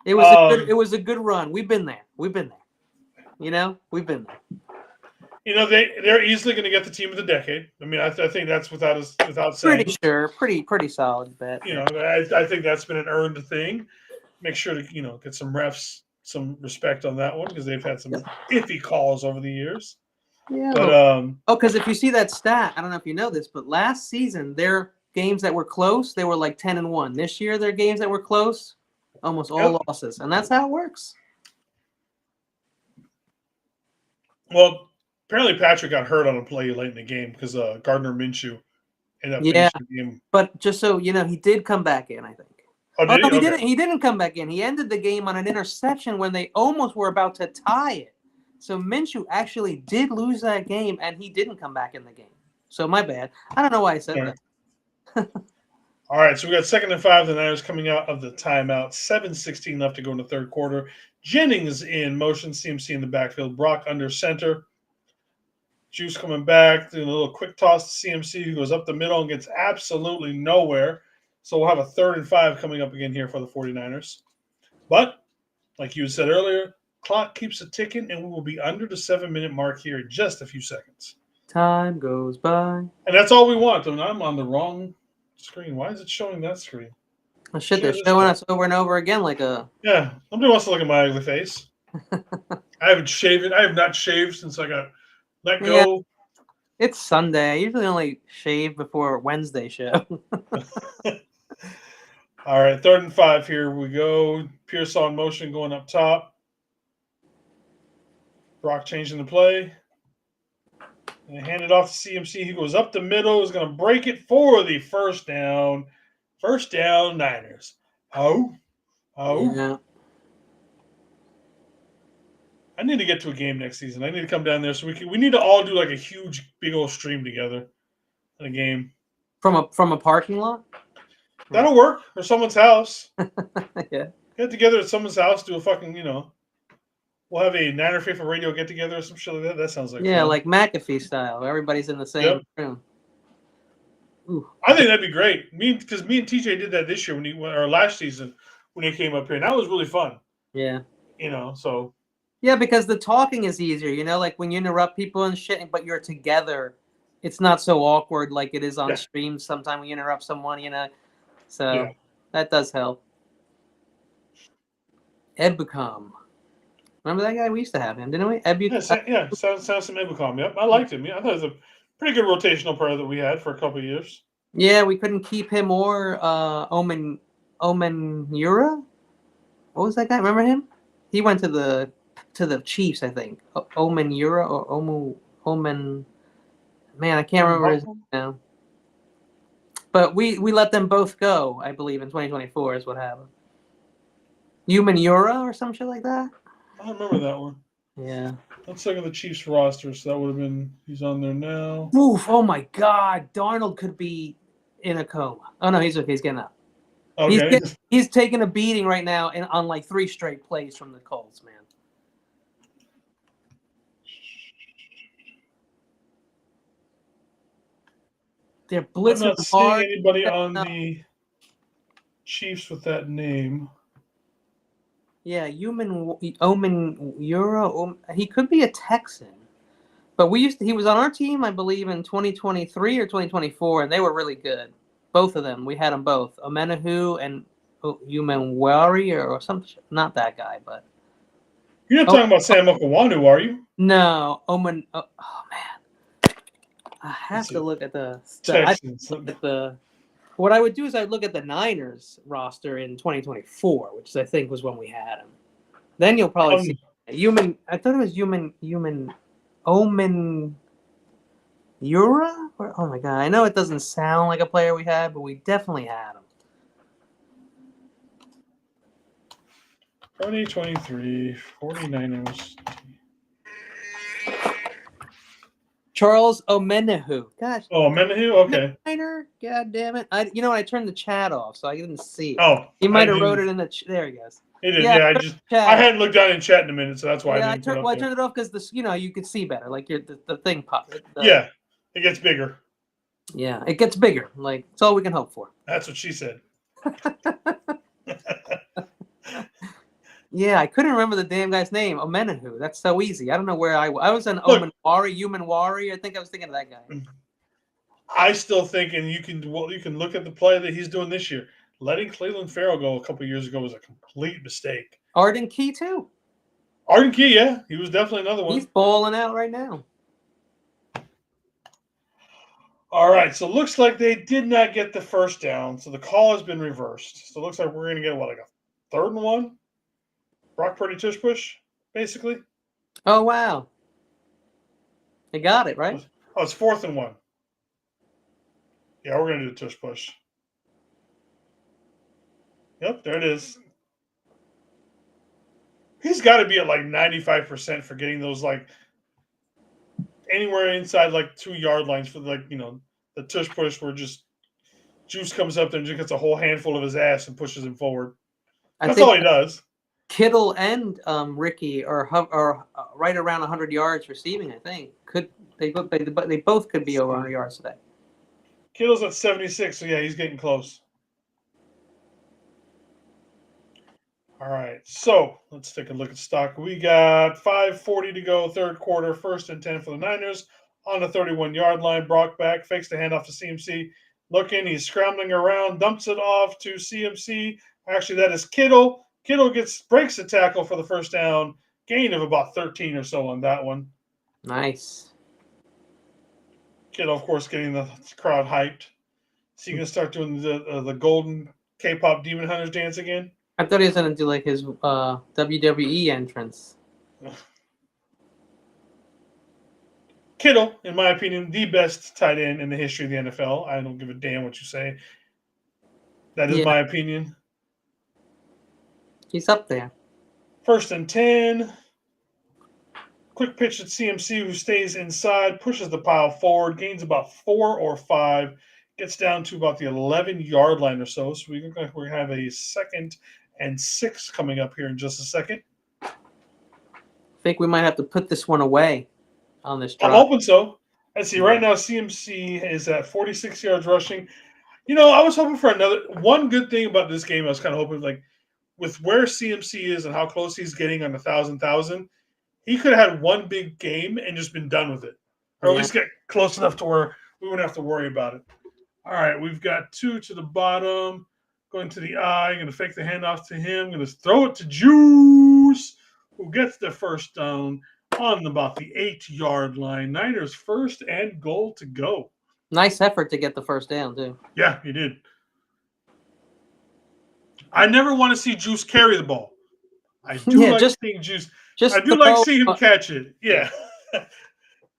It was a good run. We've been there. We've been there. We've been there. They're easily going to get the team of the decade. I mean, I think that's without saying. Pretty sure. Pretty solid bet. I think that's been an earned thing. Make sure to get some refs some respect on that one because they've had some iffy calls over the years. Yeah. But because if you see that stat, I don't know if you know this, but last season their games that were close, they were like 10-1. This year their games that were close, almost all losses, and that's how it works. Well, apparently Patrick got hurt on a play late in the game because Gardner Minshew ended up Yeah. finishing the game. But just so you know, he did come back in, I think. Oh, did no, he? he Okay. didn't. He didn't come back in. He ended the game on an interception when they almost were about to tie it. So Minshew actually did lose that game, and he didn't come back in the game. So my bad. I don't know why I said that. All right, so we got 2nd and 5. The Niners coming out of the timeout. 7:16 left to go in the third quarter. Jennings in motion. CMC in the backfield. Brock under center. Juice coming back, doing a little quick toss to CMC, who goes up the middle and gets absolutely nowhere. So we'll have a 3rd and 5 coming up again here for the 49ers. But, like you said earlier, clock keeps a ticking, and we will be under the 7-minute mark here in just a few seconds. Time goes by. And that's all we want. And I'm on the wrong screen. Why is it showing that screen? Oh, shit, they're showing us over and over again like a... Yeah, somebody wants to look at my ugly face. I haven't shaved it. I have not shaved since I got let go. Yeah. It's Sunday. I usually only shave before Wednesday show. All right, 3rd and 5. Here we go. Pierce on motion going up top. Brock changing the play. And hand it off to CMC. He goes up the middle. Is going to break it for the first down. First down, Niners. Oh. Yeah. I need to get to a game next season. I need to come down there so we need to all do like a huge, big old stream together in a game. From a parking lot? That'll work. Or someone's house. Yeah. Get together at someone's house, do a fucking, we'll have a Niner Faithful Radio get together or some shit like that. That sounds like fun. Like McAfee style. Everybody's in the same room. Ooh. I think that'd be great. Because me and TJ did that this year or last season when he came up here. And that was really fun. Yeah. So. Yeah, because the talking is easier, like when you interrupt people and shit, but you're together, it's not so awkward like it is on stream sometimes when you interrupt someone, So that does help. Ebukam. Remember that guy? We used to have him, didn't we? Samson Ebukam. Yep, I liked him. Yeah, I thought it was a pretty good rotational player that we had for a couple of years. Yeah, we couldn't keep him or Omen Yura. What was that guy? Remember him? He went to the Chiefs, I think. Omen Yura or Omen. Man, I can't remember his name now. But we let them both go, I believe, in 2024 is what happened. Human Yura or some shit like that? I remember that one. Yeah. Let's look at the Chiefs roster. So that would have been, he's on there now. Oof, oh my God. Darnold could be in a coma. Oh, no, he's okay. He's getting up. Okay. He's taking a beating right now on like 3 straight plays from the Colts, man. They're blitzing I'm not hard. seeing anybody on the Chiefs with that name. Yeah, Omen Euro. He could be a Texan, but he was on our team, I believe, in 2023 or 2024, and they were really good. Both of them, we had them both. Omenahu and Umenwari or something. Not that guy, but you're not talking about Sam Okawanu, are you? No, Omen. Oh man, I have to look at the Texans. What I would do is I'd look at the Niners roster in 2024, which I think was when we had him. Then you'll probably see Human. I thought it was Human Omen Yura. Oh my God! I know it doesn't sound like a player we had, but we definitely had him. 2023 49ers. Charles Omenahu. Gosh. Oh, Omenahu? Okay. Niner? God damn it. I turned the chat off, so I didn't see it. Oh. He might have wrote it in the there he goes. He did. Yeah, I hadn't looked down in chat in a minute, so that's why I didn't I turned it off because you could see better. Like the thing popped. Yeah. It gets bigger. Yeah, it gets bigger. Like it's all we can hope for. That's what she said. Yeah, I couldn't remember the damn guy's name. Omenahu. That's so easy. I don't know where I was on Humanwari. I think I was thinking of that guy. I still think, and you can look at the play that he's doing this year. Letting Cleveland Farrell go a couple of years ago was a complete mistake. Arden Key too. Arden Key, yeah, he was definitely another one. He's balling out right now. All right, so it looks like they did not get the first down, so the call has been reversed. So it looks like we're going to get like a 3rd and 1. Brock Purdy tush push, basically. Oh wow! They got it right. Oh, it's 4th and 1. Yeah, we're going to do the tush push. Yep, there it is. He's got to be at like 95% for getting those like anywhere inside like 2-yard lines for like, the tush push where just Juice comes up there and just gets a whole handful of his ass and pushes him forward. That's all he does. Kittle and Ricky are right around 100 yards receiving. I think they both could be over 100 yards today. Kittle's at 76, so yeah, he's getting close. All right, so let's take a look at stock. We got 5:40 to go, third quarter, 1st and 10 for the Niners on the 31-yard line. Brock back, fakes the handoff to CMC. Looking, he's scrambling around, dumps it off to CMC. Actually, that is Kittle. Kittle breaks the tackle for the first down, gain of about 13 or so on that one. Nice. Kittle, of course, getting the crowd hyped. Is he going to start doing the golden K-pop Demon Hunters dance again? I thought he was going to do like his WWE entrance. Kittle, in my opinion, the best tight end in the history of the NFL. I don't give a damn what you say. That is my opinion. He's up there. 1st and 10. Quick pitch at CMC, who stays inside, pushes the pile forward, gains about 4 or 5, gets down to about the 11-yard line or so. So we look like we have a 2nd and 6 coming up here in just a second. I think we might have to put this one away on this drive. I'm hoping so. Let's see. Right now, CMC is at 46 yards rushing. I was hoping for one good thing about this game. I was kind of hoping, like, with where CMC is and how close he's getting on the 1,000, he could have had one big game and just been done with it. Or at least get close enough to where we wouldn't have to worry about it. All right, we've got 2 to the bottom, going to the eye, going to fake the handoff to him, going to throw it to Juice, who gets the first down on about the 8-yard line. Niners 1st and goal to go. Nice effort to get the first down, too. Yeah, he did. I never want to see Juice carry the ball. I do seeing Juice. I do like seeing him catch it. Yeah.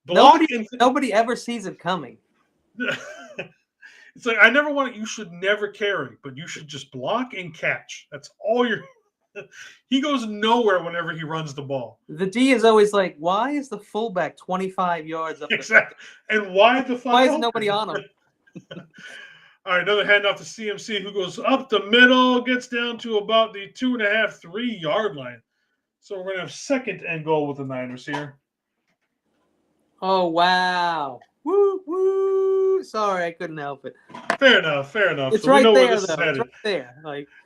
Nobody ever sees it coming. It's like you should never carry, but you should just block and catch. That's all he goes nowhere whenever he runs the ball. The D is always like, why is the fullback 25 yards up? Exactly. And why is nobody on him? All right, another handoff to CMC, who goes up the middle, gets down to about the 2.5, 3-yard line. So we're going to have 2nd and goal with the Niners here. Oh, wow. Woo, woo. Sorry, I couldn't help it. Fair enough. It's so right there, though. It's right there.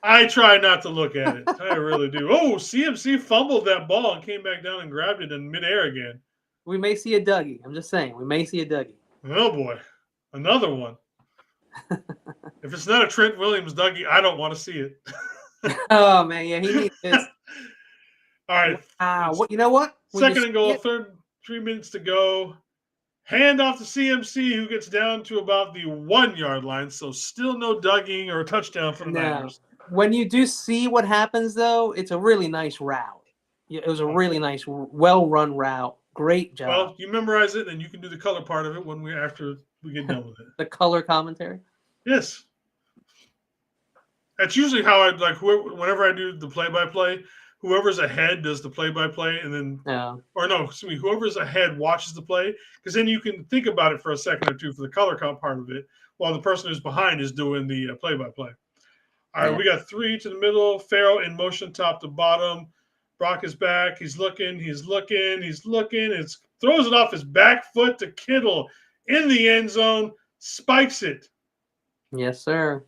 I try not to look at it. I really do. Oh, CMC fumbled that ball and came back down and grabbed it in midair again. We may see a Dougie. I'm just saying. We may see a Dougie. Oh, boy. Another one. If it's not a Trent Williams Dougie, I don't want to see it. Oh, man. Yeah, he needs this. All right. You know what? 2nd and goal, 3 minutes to go. Hand off to CMC, who gets down to about the 1-yard line. So still no Dougieing or a touchdown for the Niners. When you do see what happens, though, it's a really nice route. It was a really nice, well-run route. Great job. Well, you memorize it, and you can do the color part of it after we get done with it. The color commentary? Yes. That's usually how whenever I do the play-by-play, whoever's ahead does the play-by-play, and then whoever's ahead watches the play, because then you can think about it for a second or two for the color comp part of it, while the person who's behind is doing the play-by-play. All right, we got 3 to the middle. Farrell in motion, top to bottom. Brock is back. He's looking. It throws it off his back foot to Kittle in the end zone. Spikes it. Yes, sir.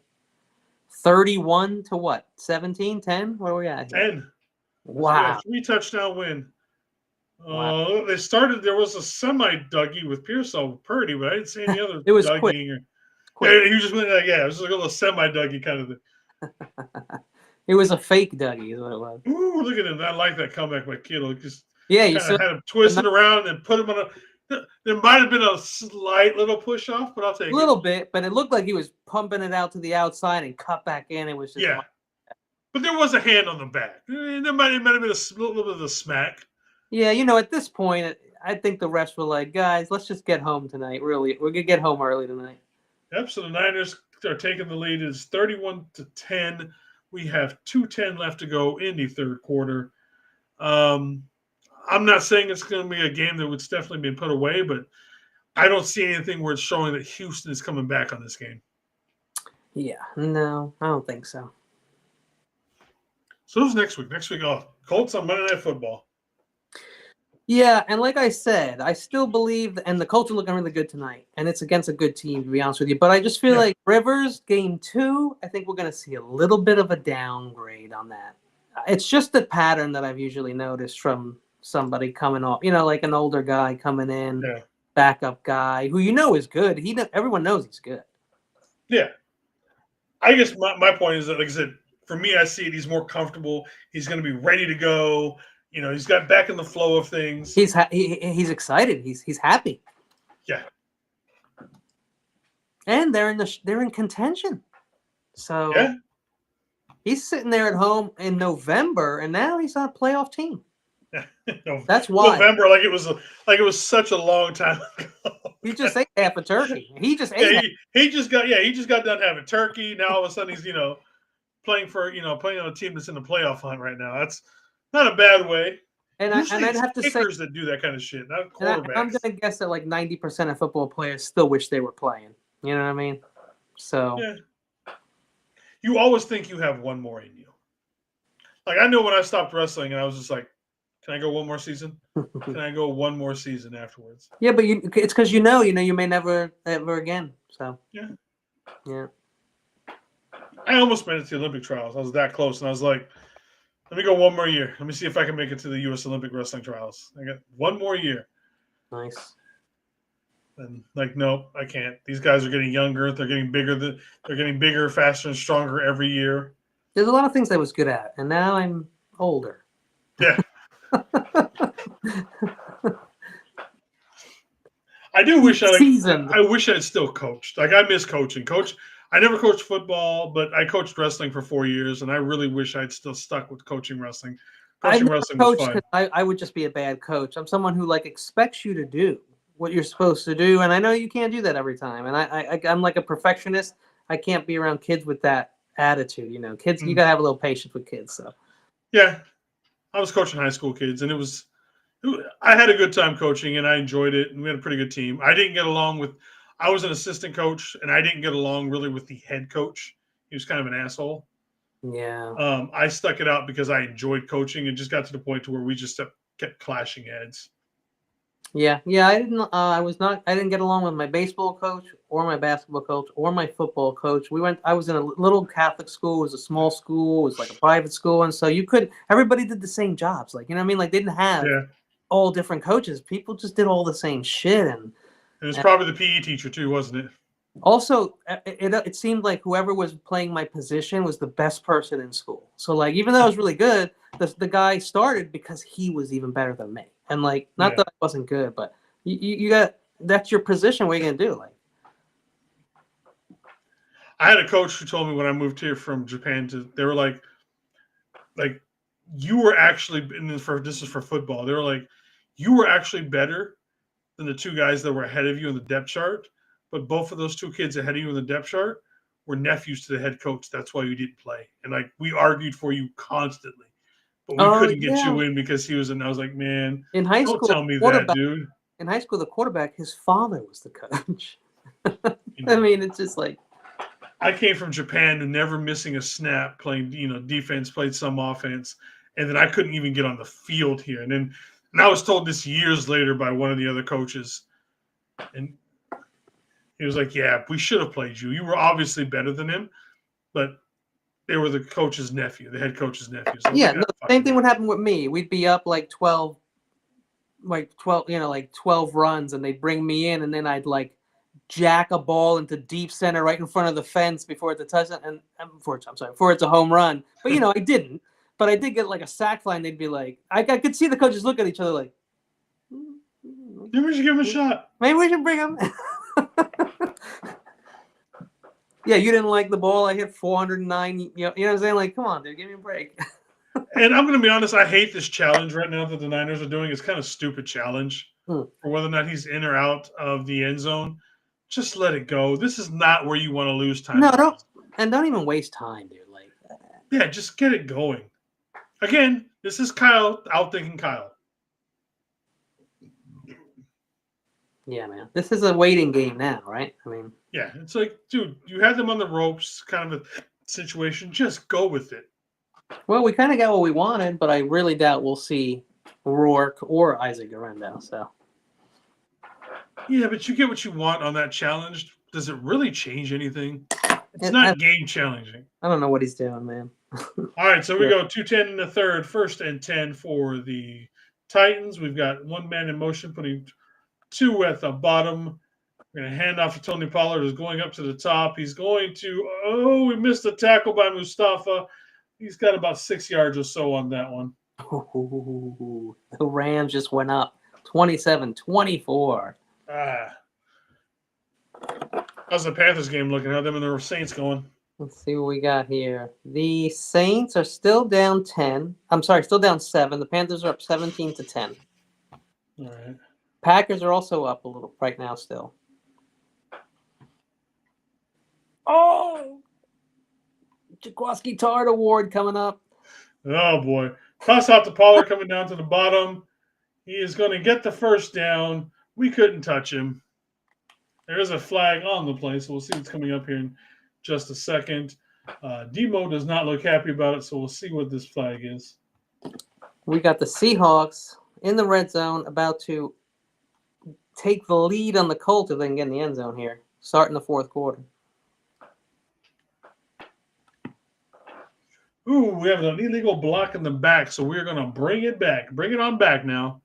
31 to what? 17, 10? What are we at here? 10. Wow. 3-touchdown win. Wow. There was a semi-Dougie with Pearsall Purdy, but I didn't see any other it was Dougieing. Quick. Yeah, he just went it was like a little semi-Dougie kind of thing. It was a fake Dougie is what it was. Ooh, look at him. I like that comeback by Kittle. Just you had him twisting around and put him on there might have been a slight little push off, but I'll take it. A little bit, but it looked like he was pumping it out to the outside and cut back in. It was just but there was a hand on the back. There might have been a little bit of a smack. Yeah, at this point, I think the refs were like, guys, let's just get home tonight. Really, we're gonna get home early tonight. Yep. So the Niners are taking the lead. It's 31-10. We have 2:10 left to go in the third quarter. I'm not saying it's going to be a game that would definitely be put away, but I don't see anything where it's showing that Houston is coming back on this game. Yeah, no, I don't think so. So who's next week? Next week, Colts on Monday Night Football. Yeah, and like I said, I still believe, and the Colts are looking really good tonight, and it's against a good team, to be honest with you. But I just feel like Rivers, game 2, I think we're going to see a little bit of a downgrade on that. It's just a pattern that I've usually noticed from somebody coming off, like an older guy coming in, backup guy, who is good. Everyone knows he's good. Yeah. I guess my point is that, like I said, for me, I see it. He's more comfortable. He's going to be ready to go. He's got back in the flow of things. He's excited. He's happy. Yeah. And they're in contention. So yeah. He's sitting there at home in November, and now he's on a playoff team. No, that's why. November, like it was such a long time ago. He just ate half a turkey. He just ate. He just got done having turkey. Now all of a sudden he's playing on a team that's in the playoff hunt right now. That's not a bad way. And I'd have to say kickers that do that kind of shit, not quarterbacks. I'm going to guess that like 90% of football players still wish they were playing. You know what I mean? So yeah. You always think you have one more in you. Like I know when I stopped wrestling, and I was just like, "Can I go one more season? Can I go one more season afterwards?" Yeah, but it's because you may never ever again. So yeah. I almost made it to the Olympic trials. I was that close, and I was like, let me go one more year. Let me see if I can make it to the U.S. Olympic wrestling trials. I got one more year. Nice. And nope, I can't. These guys are getting younger. They're getting bigger. They're getting bigger, faster, and stronger every year. There's a lot of things I was good at, and now I'm older. Yeah. I do wish I wish I'd still coached. Like I miss coaching. I never coached football, but I coached wrestling for 4 years, and I really wish I'd still stuck with coaching wrestling. Coaching wrestling was fun. I would just be a bad coach. I'm someone who expects you to do what you're supposed to do, and I know you can't do that every time. And I'm like a perfectionist. I can't be around kids with that attitude. Kids, you gotta have a little patience with kids. So yeah, I was coaching high school kids, and I had a good time coaching, and I enjoyed it, and we had a pretty good team. I was an assistant coach, and I didn't get along really with the head coach. He was kind of an asshole. Yeah. I stuck it out because I enjoyed coaching, and just got to the point to where we just kept clashing heads. Yeah. I didn't get along with my baseball coach or my basketball coach or my football coach. I was in a little Catholic school. It was a small school. It was like a private school. And so everybody did the same jobs. Like, you know what I mean? Like they didn't have all different coaches. People just did all the same shit. And it was probably the PE teacher too, wasn't it? Also, it seemed like whoever was playing my position was the best person in school. So even though I was really good, the guy started because he was even better than me. And not that I wasn't good, but you got, that's your position. What are you gonna do? I had a coach who told me when I moved here from Japan they were like you were actually, and this is for football. They were like, you were actually better than the two guys that were ahead of you in the depth chart, but both of those two kids ahead of you in the depth chart were nephews to the head coach. That's why you didn't play. And we argued for you constantly, but we couldn't get you in because he was in. I was like, man, in high school, don't tell me that, dude. In high school, the quarterback, his father was the coach. I mean, it's just I came from Japan to never missing a snap, playing, defense, played some offense, and then I couldn't even get on the field here. And I was told this years later by one of the other coaches, and he was like, "Yeah, we should have played you. You were obviously better than him, but they were the coach's nephew, the head coach's nephew." So same thing would happen with me. We'd be up 12 runs, and they'd bring me in, and then I'd jack a ball into deep center right in front of the fence before it's a touchdown, before it's a home run. But I didn't. But I did get a sack fly, and they'd be like, I could see the coaches look at each other like, maybe we should give him a shot. Maybe we should bring him. Yeah, you didn't like the ball. I hit 409. You know what I'm saying? Come on, dude, give me a break. And I'm going to be honest, I hate this challenge right now that the Niners are doing. It's kind of a stupid challenge for whether or not he's in or out of the end zone. just let it go. This is not where you want to lose time. No, don't even waste time, dude. Like, yeah, just get it going. Again, this is Kyle outthinking Kyle. yeah, man. This is a waiting game now, right? I mean, yeah, it's like, dude, you had them on the ropes, kind of a situation. Just go with it. Well, we kind of got what we wanted, but I really doubt we'll see Rourke or Isaac Garendo. So. Yeah, but you get what you want on that challenge. Does it really change anything? It's not game challenging. I don't know what he's doing, man. All right, so we go 2-10 in the third, 1st and 10 for the Titans. We've got one man in motion, putting 2 at the bottom. We're going to hand off to Tony Pollard, who's going up to the top. He's going to, we missed a tackle by Mustafa. He's got about 6 yards or so on that one. Ooh, the Rams just went up 27-24. How's the Panthers game looking? How them and the Saints going? Let's see what we got here. The Saints are still down 10. I'm sorry, still down 7. The Panthers are up 17-10. All right. Packers are also up a little right now still. Oh! Jaquaski Tart Award coming up. Oh, boy. Toss out to Pollard coming down to the bottom. He is going to get the first down. We couldn't touch him. There is a flag on the play, so we'll see what's coming up here in just a second. Demo does not look happy about it, so we'll see what this flag is. We got the Seahawks in the red zone about to take the lead on the Colts if they can get in the end zone here, starting the fourth quarter. Ooh, we have an illegal block in the back, so we're going to bring it back. Bring it on back now.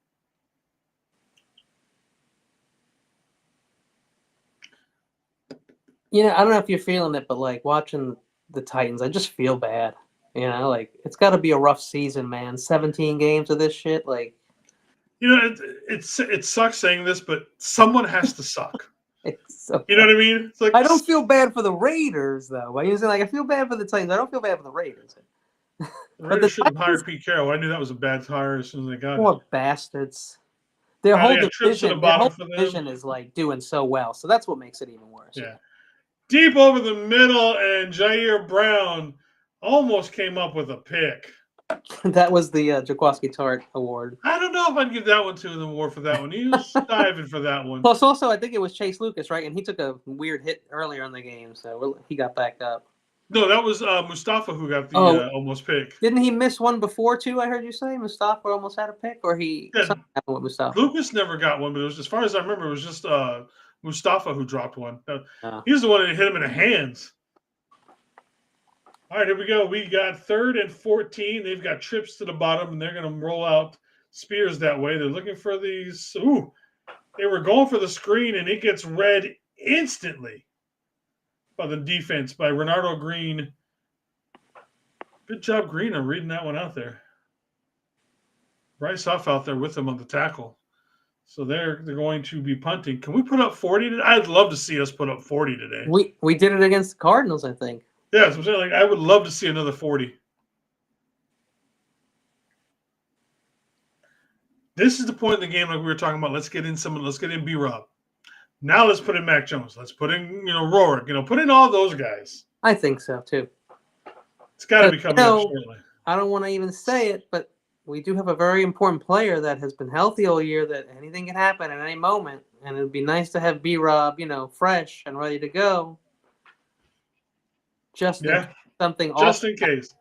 You know, I don't know if you're feeling it, but like watching the Titans, I just feel bad. You know, like it's got to be a rough season, man. 17 games of this shit, like. You know, it sucks saying this, but someone has to suck. So you know what I mean? It's like I don't feel bad for the Raiders, though. I I feel bad for the Titans. I don't feel bad for the Raiders. The Raiders should have hired Pete Carroll. I knew that was a bad hire as soon as they got it. Poor bastards. Their whole division, them. Is like doing so well, so that's what makes it even worse. Yeah. Deep over the middle, and Jair Brown almost came up with a pick. That was the Jaquaski Tart Award. I don't know if I'd give that one to the award for that one. He was diving for that one. Plus, also, I think it was Chase Lucas, right? And he took a weird hit earlier in the game, so he got back up. No, that was Mustafa who got the almost pick. Didn't he miss one before, too, I heard you say? Mustafa almost had a pick? Or something happened with Mustafa? Lucas never got one, but it was, as far as I remember, it was just Mustafa who dropped one. He was the one that hit him in the hands. All right, here we go. We got 3rd and 14. They've got trips to the bottom, and they're going to roll out Spears that way. They're looking for these. Ooh, they were going for the screen, and it gets read instantly by the defense, by Renardo Green. Good job, Green, on reading that one out there. Bryce Huff out there with them on the tackle. So they're going to be punting. Can we put up 40 today? I'd love to see us put up 40 today. We did it against the Cardinals, I think. Yeah, so I'm saying, like, I would love to see another 40. This is the point in the game, like we were talking about. Let's get in B-Rob. Now let's put in Mac Jones. Let's put in, Rourke. Put in all those guys. I think so, too. It's got to be coming up shortly. I don't want to even say it, but we do have a very important player that has been healthy all year, that anything can happen at any moment. And it would be nice to have B-Rob, fresh and ready to go. Just in case.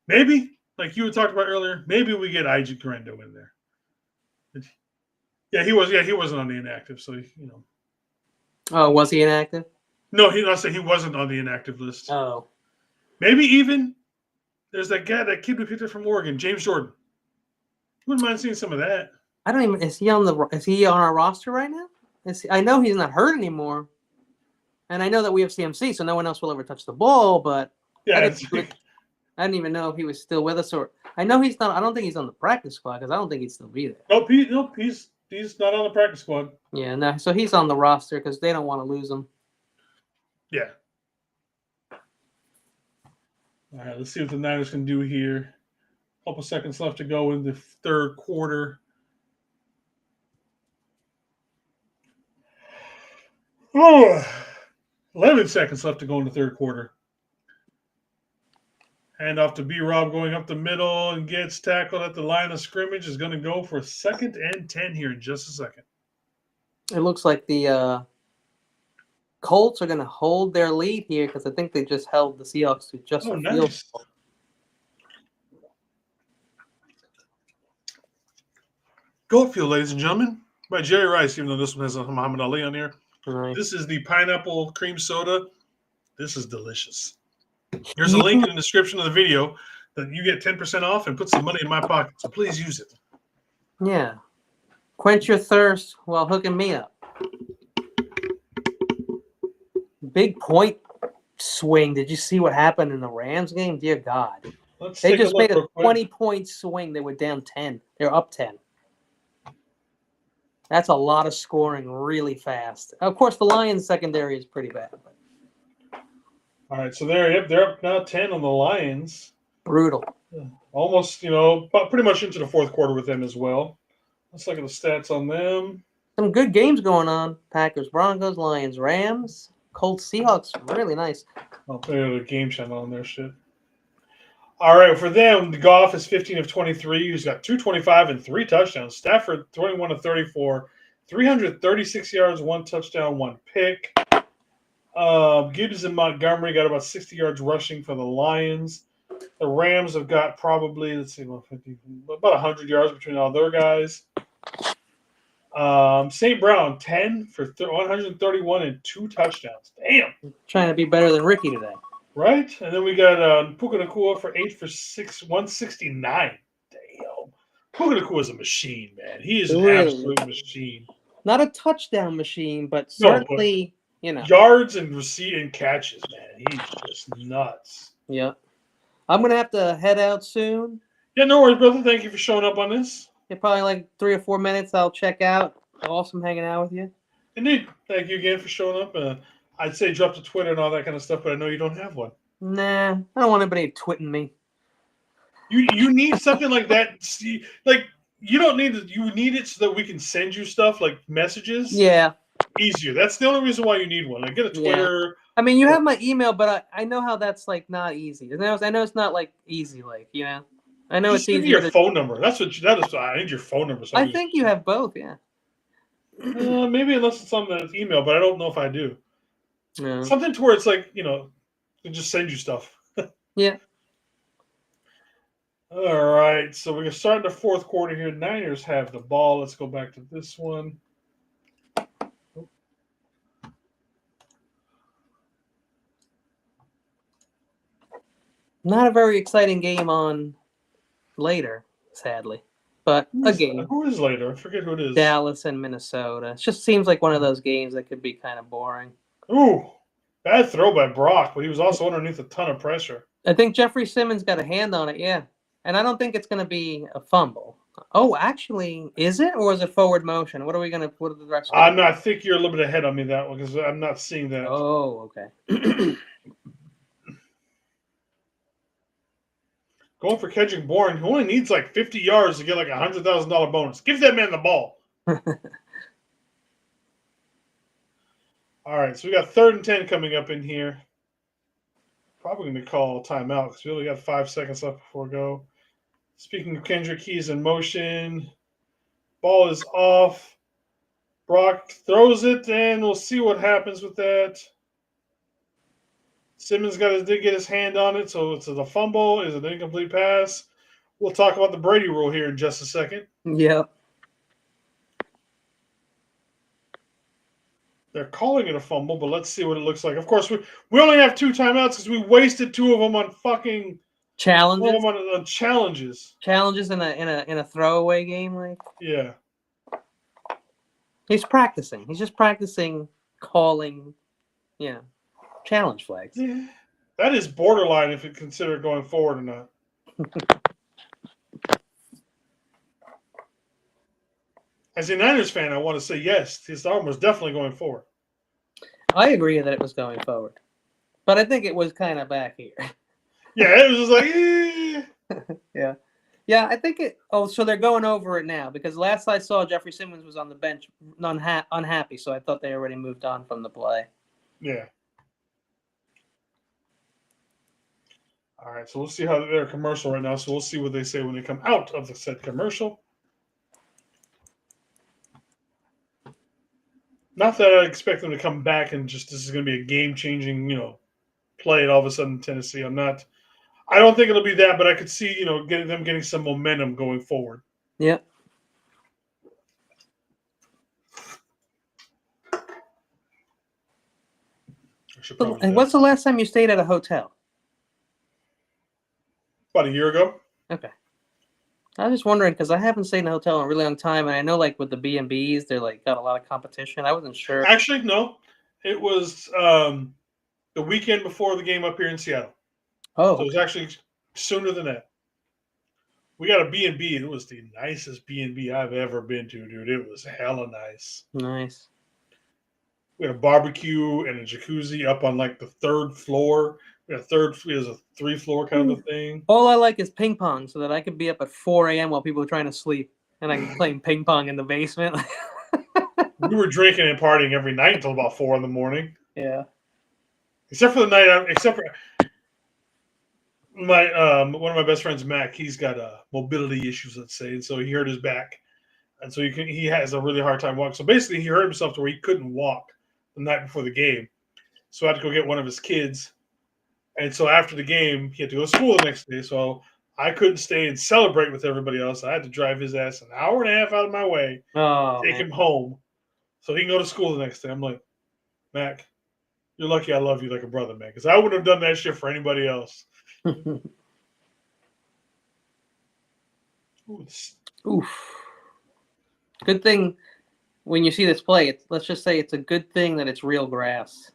Maybe, like you had talked about earlier, maybe we get Isaac Garendo in there. He wasn't on the inactive, so Oh, was he inactive? No, he wasn't on the inactive list. Oh. Maybe even there's that kid we picked up from Oregon, James Jordan. Wouldn't mind seeing some of that. I don't even. Is he on our roster right now? I know he's not hurt anymore. And I know that we have CMC, so no one else will ever touch the ball. But I didn't even know if he was still with us, or I know he's not. I don't think he's on the practice squad because I don't think he'd still be there. Nope, he's not on the practice squad. Yeah, no. So he's on the roster because they don't want to lose him. Yeah. All right, let's see what the Niners can do here. A couple seconds left to go in the third quarter. Oh, 11 seconds left to go in the third quarter. Hand off to B-Rob going up the middle and gets tackled at the line of scrimmage. Is going to go for 2nd and 10 here in just a second. It looks like the Colts are going to hold their lead here because I think they just held the Seahawks to just a field Nice. goal. Goldfield, ladies and gentlemen, by Jerry Rice, even though this one has a Muhammad Ali on here. Nice. This is the pineapple cream soda. This is delicious. There's a link in the description of the video that you get 10% off and put some money in my pocket. So please use it. Yeah. Quench your thirst while hooking me up. Big point swing. Did you see what happened in the Rams game? Dear God. Let's They take just a look made a real quick. 20-point swing. They were down 10. They're up 10. That's a lot of scoring really fast. Of course, the Lions secondary is pretty bad. But All right, so they're up now 10 on the Lions. brutal. Almost, pretty much into the fourth quarter with them as well. Let's look at the stats on them. Some good games going on. Packers, Broncos, Lions, Rams, Colts, Seahawks. Really nice. I'll put the game channel on their shit. All right, for them, the Goff is 15 of 23. He's got 225 and 3 touchdowns. Stafford, 21 of 34, 336 yards, 1 touchdown, 1 pick. Gibbs and Montgomery got about 60 yards rushing for the Lions. The Rams have got probably, about 100 yards between all their guys. St. Brown, 10 for 131 and 2 touchdowns. Damn. Trying to be better than Ricky today. Right? And then we got Puka Nacua for 8 for 169. Damn. Puka Nacua is a machine, man. He is an absolute machine. Not a touchdown machine, but certainly, yards and and catches, man. He's just nuts. Yeah. I'm going to have to head out soon. Yeah, no worries, brother. Thank you for showing up on this. In probably like 3 or 4 minutes, I'll check out. Awesome hanging out with you. Indeed. Thank you again for showing up. I'd say drop to Twitter and all that kind of stuff, but I know you don't have one. Nah, I don't want anybody twitting me. You need something like that. See, like you don't need it. You need it so that we can send you stuff like messages. Yeah. Easier. That's the only reason why you need one. Like get a Twitter. Yeah. I mean, you have my email, but I know how that's like not easy. I know it's not like easy, I know Just it's give me easy. your phone number. That is. I need your phone number. So I think you have both. Yeah. Maybe unless it's something that's email, but I don't know if I do. No. Something to where it's like they just send you stuff. Yeah. All right, so we're starting the fourth quarter here. Niners have the ball. Let's go back to this one. Not a very exciting game on later, sadly. But a game. Who is later? I forget who it is. Dallas and Minnesota. It just seems like one of those games that could be kind of boring. Ooh, bad throw by Brock, but he was also underneath a ton of pressure. I think Jeffrey Simmons got a hand on it, yeah. And I don't think it's going to be a fumble. Oh, actually, is it? Or is it forward motion? What are the rest of I think you're a little bit ahead on me that one because I'm not seeing that. Oh, okay. Going for Kendrick Bourne, who only needs like 50 yards to get like $100,000 bonus. Give that man the ball. All right, so we got 3rd and 10 coming up in here. Probably going to call a timeout because we only got 5 seconds left before go. Speaking of Kendrick, he's in motion. Ball is off. Brock throws it, and we'll see what happens with that. Simmons did get his hand on it, so it's a fumble. Is it an incomplete pass? We'll talk about the Brady rule here in just a second. Yep. They're calling it a fumble, but let's see what it looks like. Of course, we only have 2 timeouts because we wasted 2 of them on fucking challenges. On challenges. Challenges in a throwaway game, like. Yeah. He's practicing. He's just practicing calling, challenge flags. Yeah. That is borderline if you consider going forward or not. As a Niners fan, I want to say yes, his arm was definitely going forward. I agree that it was going forward. But I think it was kind of back here. Yeah, it was just like, eh. Yeah. Yeah, I think it. Oh, so they're going over it now because last I saw, Jeffrey Simmons was on the bench, unhappy. So I thought they already moved on from the play. Yeah. All right, so we'll see how they're commercial right now. So we'll see what they say when they come out of the said commercial. Not that I expect them to come back and just this is going to be a game-changing, play. And all of a sudden, Tennessee. I'm not. I don't think it'll be that, but I could see, getting some momentum going forward. Yeah. And what's the last time you stayed at a hotel? About a year ago. Okay. I was just wondering because I haven't stayed in a hotel in a really long time, and I know like with the B&Bs, they're like got a lot of competition. I wasn't sure. Actually, no. It was the weekend before the game up here in Seattle. Oh. So it was actually sooner than that. We got a B&B. It was the nicest B&B I've ever been to, dude. It was hella nice. Nice. We had a barbecue and a jacuzzi up on like the third floor. We had it was a 3-floor kind of a thing. All I like is ping pong so that I could be up at 4 a.m. while people are trying to sleep and I can play ping pong in the basement. We were drinking and partying every night until about 4 in the morning. Yeah. Except for the night, except for my one of my best friends, Mac. He's got mobility issues, let's say, and so he hurt his back, and so he has a really hard time walking. So basically, he hurt himself to where he couldn't walk the night before the game. So I had to go get one of his kids, and so after the game, he had to go to school the next day. So I couldn't stay and celebrate with everybody else. I had to drive his ass an hour and a half out of my way, take him home, so he can go to school the next day. I'm like, Mac, you're lucky I love you like a brother, man, because I wouldn't have done that shit for anybody else. Oof. Good thing when you see this play, let's just say it's a good thing that it's real grass.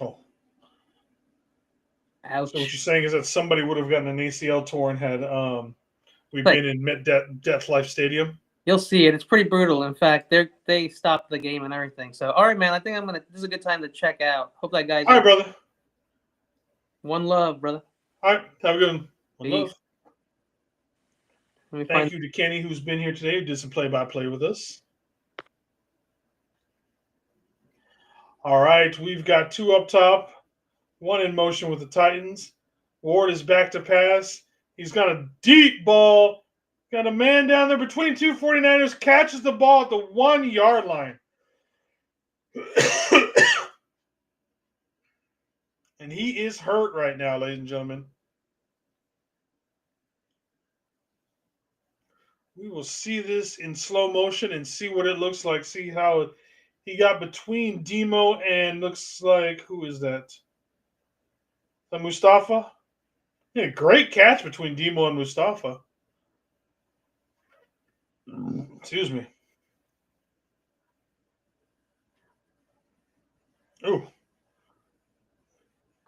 Oh. Ouch. So what you're saying is that somebody would have gotten an ACL torn had we Right. been in Death Life Stadium? You'll see it. It's pretty brutal. In fact, they stopped the game and everything. So, all right, man. I think this is a good time to check out. Hope that guy's All right, brother. One love, brother. All right, have a good one. One Peace. love. Thank you to Kenny, who's been here today, who did some play-by-play with us. All right, we've got 2 up top, 1 in motion with the Titans. Ward is back to pass. He's got a deep ball. Got a man down there between 2 49ers, catches the ball at the 1-yard line. And he is hurt right now, ladies and gentlemen. We will see this in slow motion and see what it looks like. See how he got between Demo and looks like, who is that? Mustafa? Yeah, great catch between Demo and Mustafa. Excuse me. Ooh.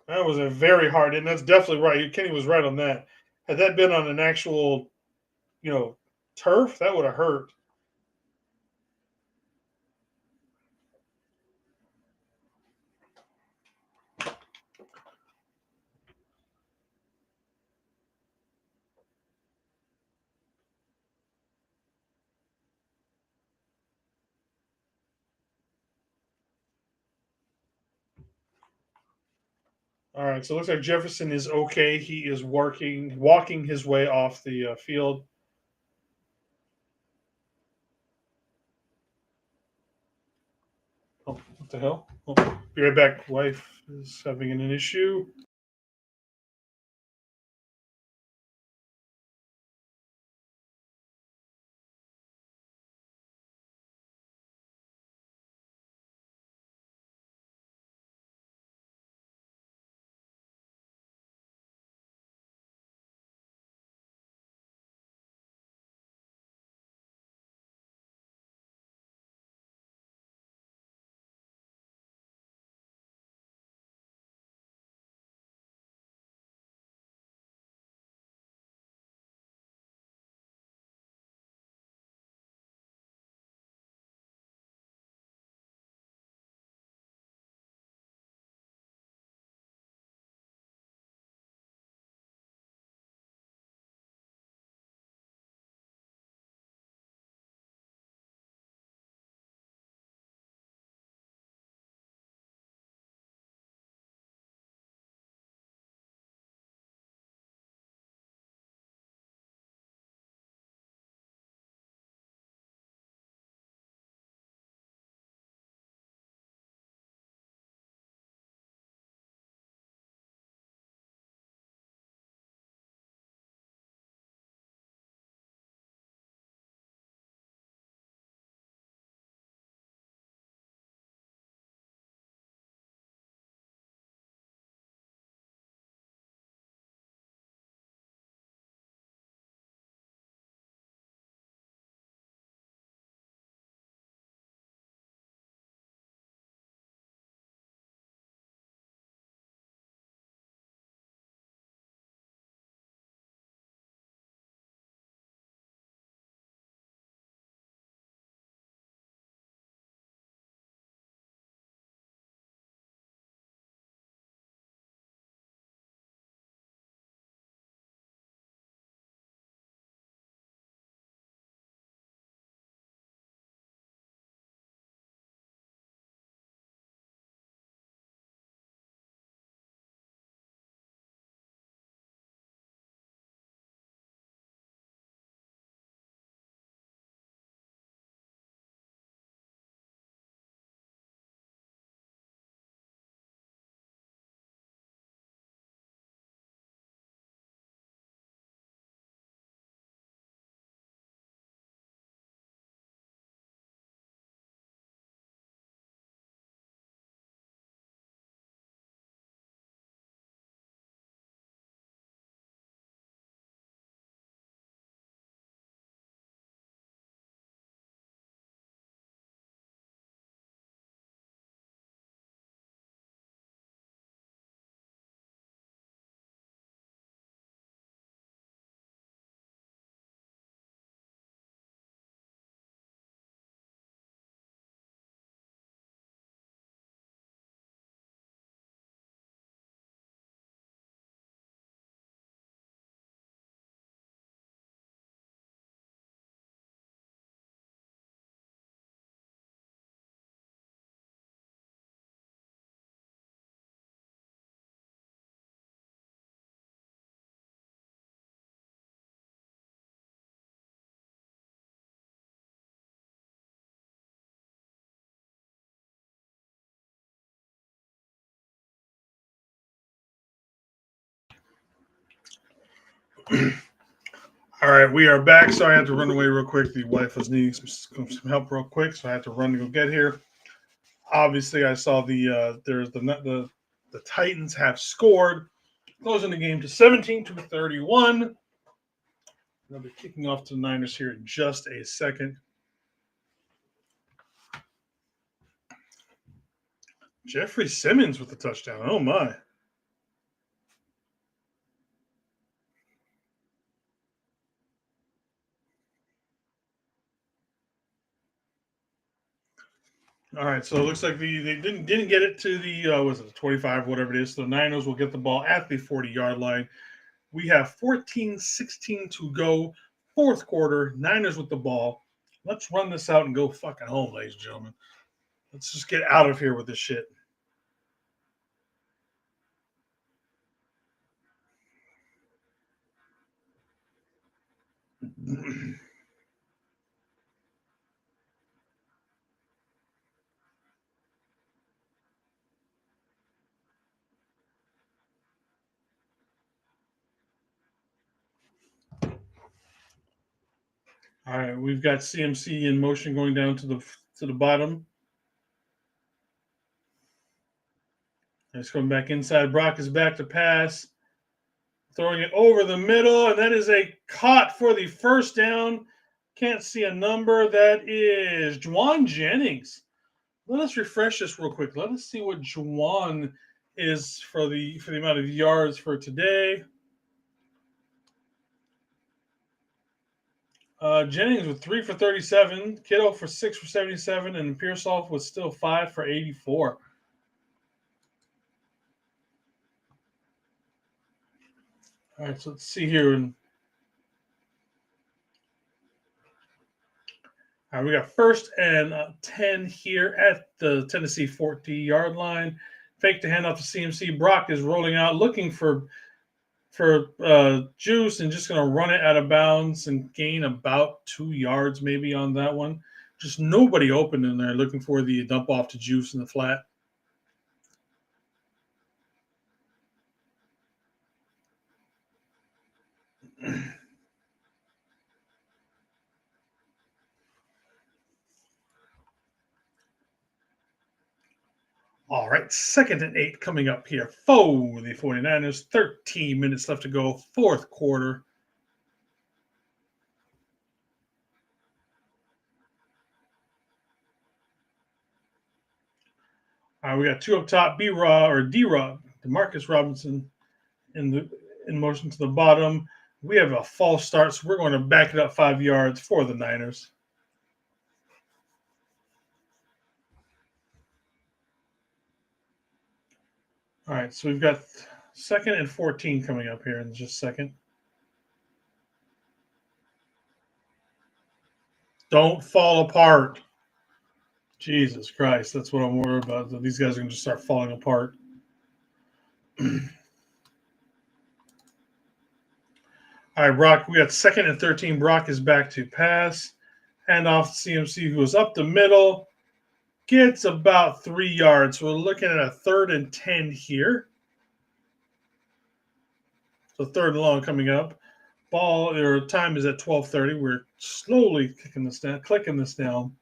That was a very hard, and that's definitely right. Kenny was right on that. Had that been on an actual, turf, that would have hurt. All right, so it looks like Jefferson is okay. He is walking his way off the field. Oh, what the hell? Oh, be right back. Wife is having an issue. All right, we are back. So I had to run away real quick. The wife was needing some help real quick, so I had to run to go get here. Obviously, I saw the Titans have scored, closing the game to 17-31. They'll be kicking off to the Niners here in just a second. Jeffrey Simmons with the touchdown. Oh my. All right, so it looks like they didn't get it to the was it 25, whatever it is. So the Niners will get the ball at the 40-yard line. We have 14-16 to go, fourth quarter. Niners with the ball. Let's run this out and go fucking home, ladies and gentlemen. Let's just get out of here with this shit. All right, we've got CMC in motion going down to the bottom. It's coming back inside. Brock is back to pass. Throwing it over the middle, and that is a caught for the first down. Can't see a number. That is Juwan Jennings. Let us refresh this real quick. Let us see what Juwan is for the amount of yards for today. Jennings with 3 for 37, Kittle for 6 for 77, and Pearsall was still 5 for 84. All right, so let's see here. All right, we got first and 10 here at the Tennessee 40-yard line. Fake the handoff to CMC. Brock is rolling out, looking for Juice, and just going to run it out of bounds and gain about 2 yards maybe on that one. Just nobody open in there, looking for the dump off to Juice in the flat. All right, 2nd and 8 coming up here for the 49ers. 13 minutes left to go, fourth quarter. All right, we got 2 up top, D-Rob, Demarcus Robinson in motion to the bottom. We have a false start, so we're going to back it up 5 yards for the Niners. All right, so we've got 2nd and 14 coming up here in just a second. Don't fall apart. Jesus Christ, that's what I'm worried about. That these guys are going to just start falling apart. All right, Brock, we got 2nd and 13. Brock is back to pass. Hand off to CMC, who is up the middle. Gets about 3 yards. So we're looking at a 3rd and 10 here. So 3rd and long coming up. Time is at 12:30. We're slowly clicking this down.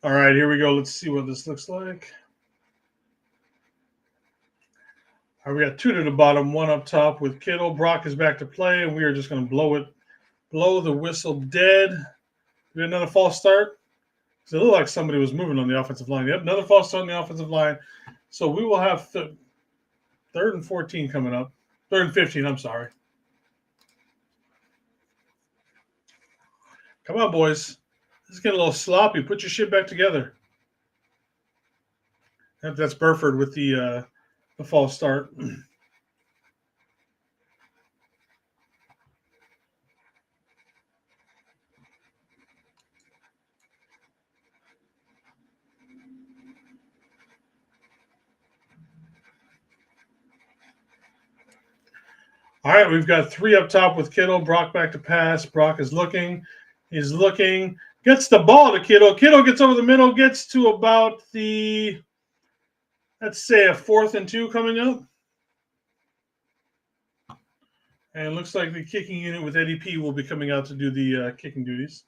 All right, here we go. Let's see what this looks like. All right, we got 2 to the bottom, 1 up top with Kittle. Brock is back to play, and we are just going to blow the whistle dead. We got another false start. So it looked like somebody was moving on the offensive line. Yep, another false start on the offensive line. So we will have 3rd and 14 coming up. 3rd and 15, I'm sorry. Come on, boys. This is getting a little sloppy. Put your shit back together. That's Burford with the false start. All right, we've got 3 up top with Kittle. Brock back to pass. Brock is looking. He's looking. Gets the ball to Kittle. Kittle gets over the middle. Gets to about the, let's say, a 4th and 2 coming up. And it looks like the kicking unit with Eddie P will be coming out to do the kicking duties.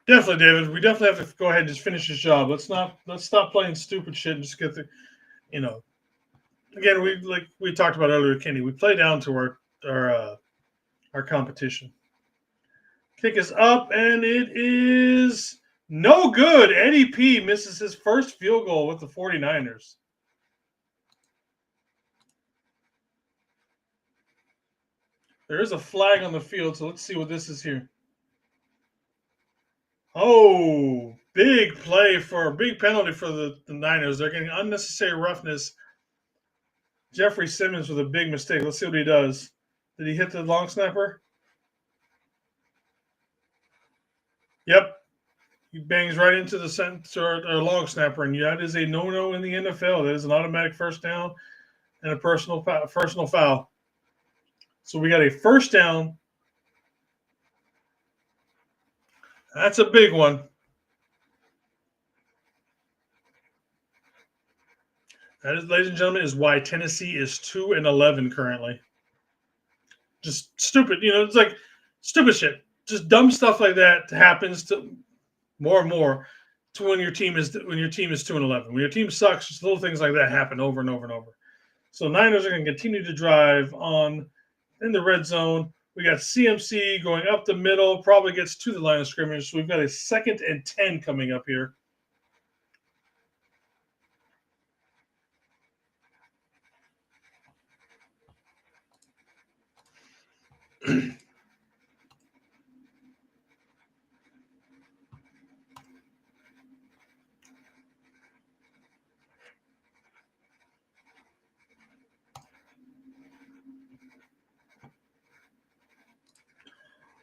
Definitely, David. We definitely have to go ahead and just finish this job. Let's stop playing stupid shit and just get the, you know. Again, we talked about earlier, Kenny. We play down to our competition. Kick is up, and it is no good. Eddie P misses his first field goal with the 49ers. There is a flag on the field, so let's see what this is here. Oh, big penalty for the Niners. They're getting unnecessary roughness. Jeffrey Simmons with a big mistake. Let's see what he does. Did he hit the long snapper? Yep. He bangs right into the center or long snapper, and that is a no-no in the NFL. That is an automatic first down and a personal foul. So we got a first down. That's a big one. That is, ladies and gentlemen, is why Tennessee is 2-11 currently. Just stupid, it's like stupid shit. Just dumb stuff like that happens to more and more to when your team is 2-11. When your team sucks, just little things like that happen over and over and over. So Niners are going to continue to drive on in the red zone. We got CMC going up the middle, probably gets to the line of scrimmage. So we've got a 2nd and 10 coming up here.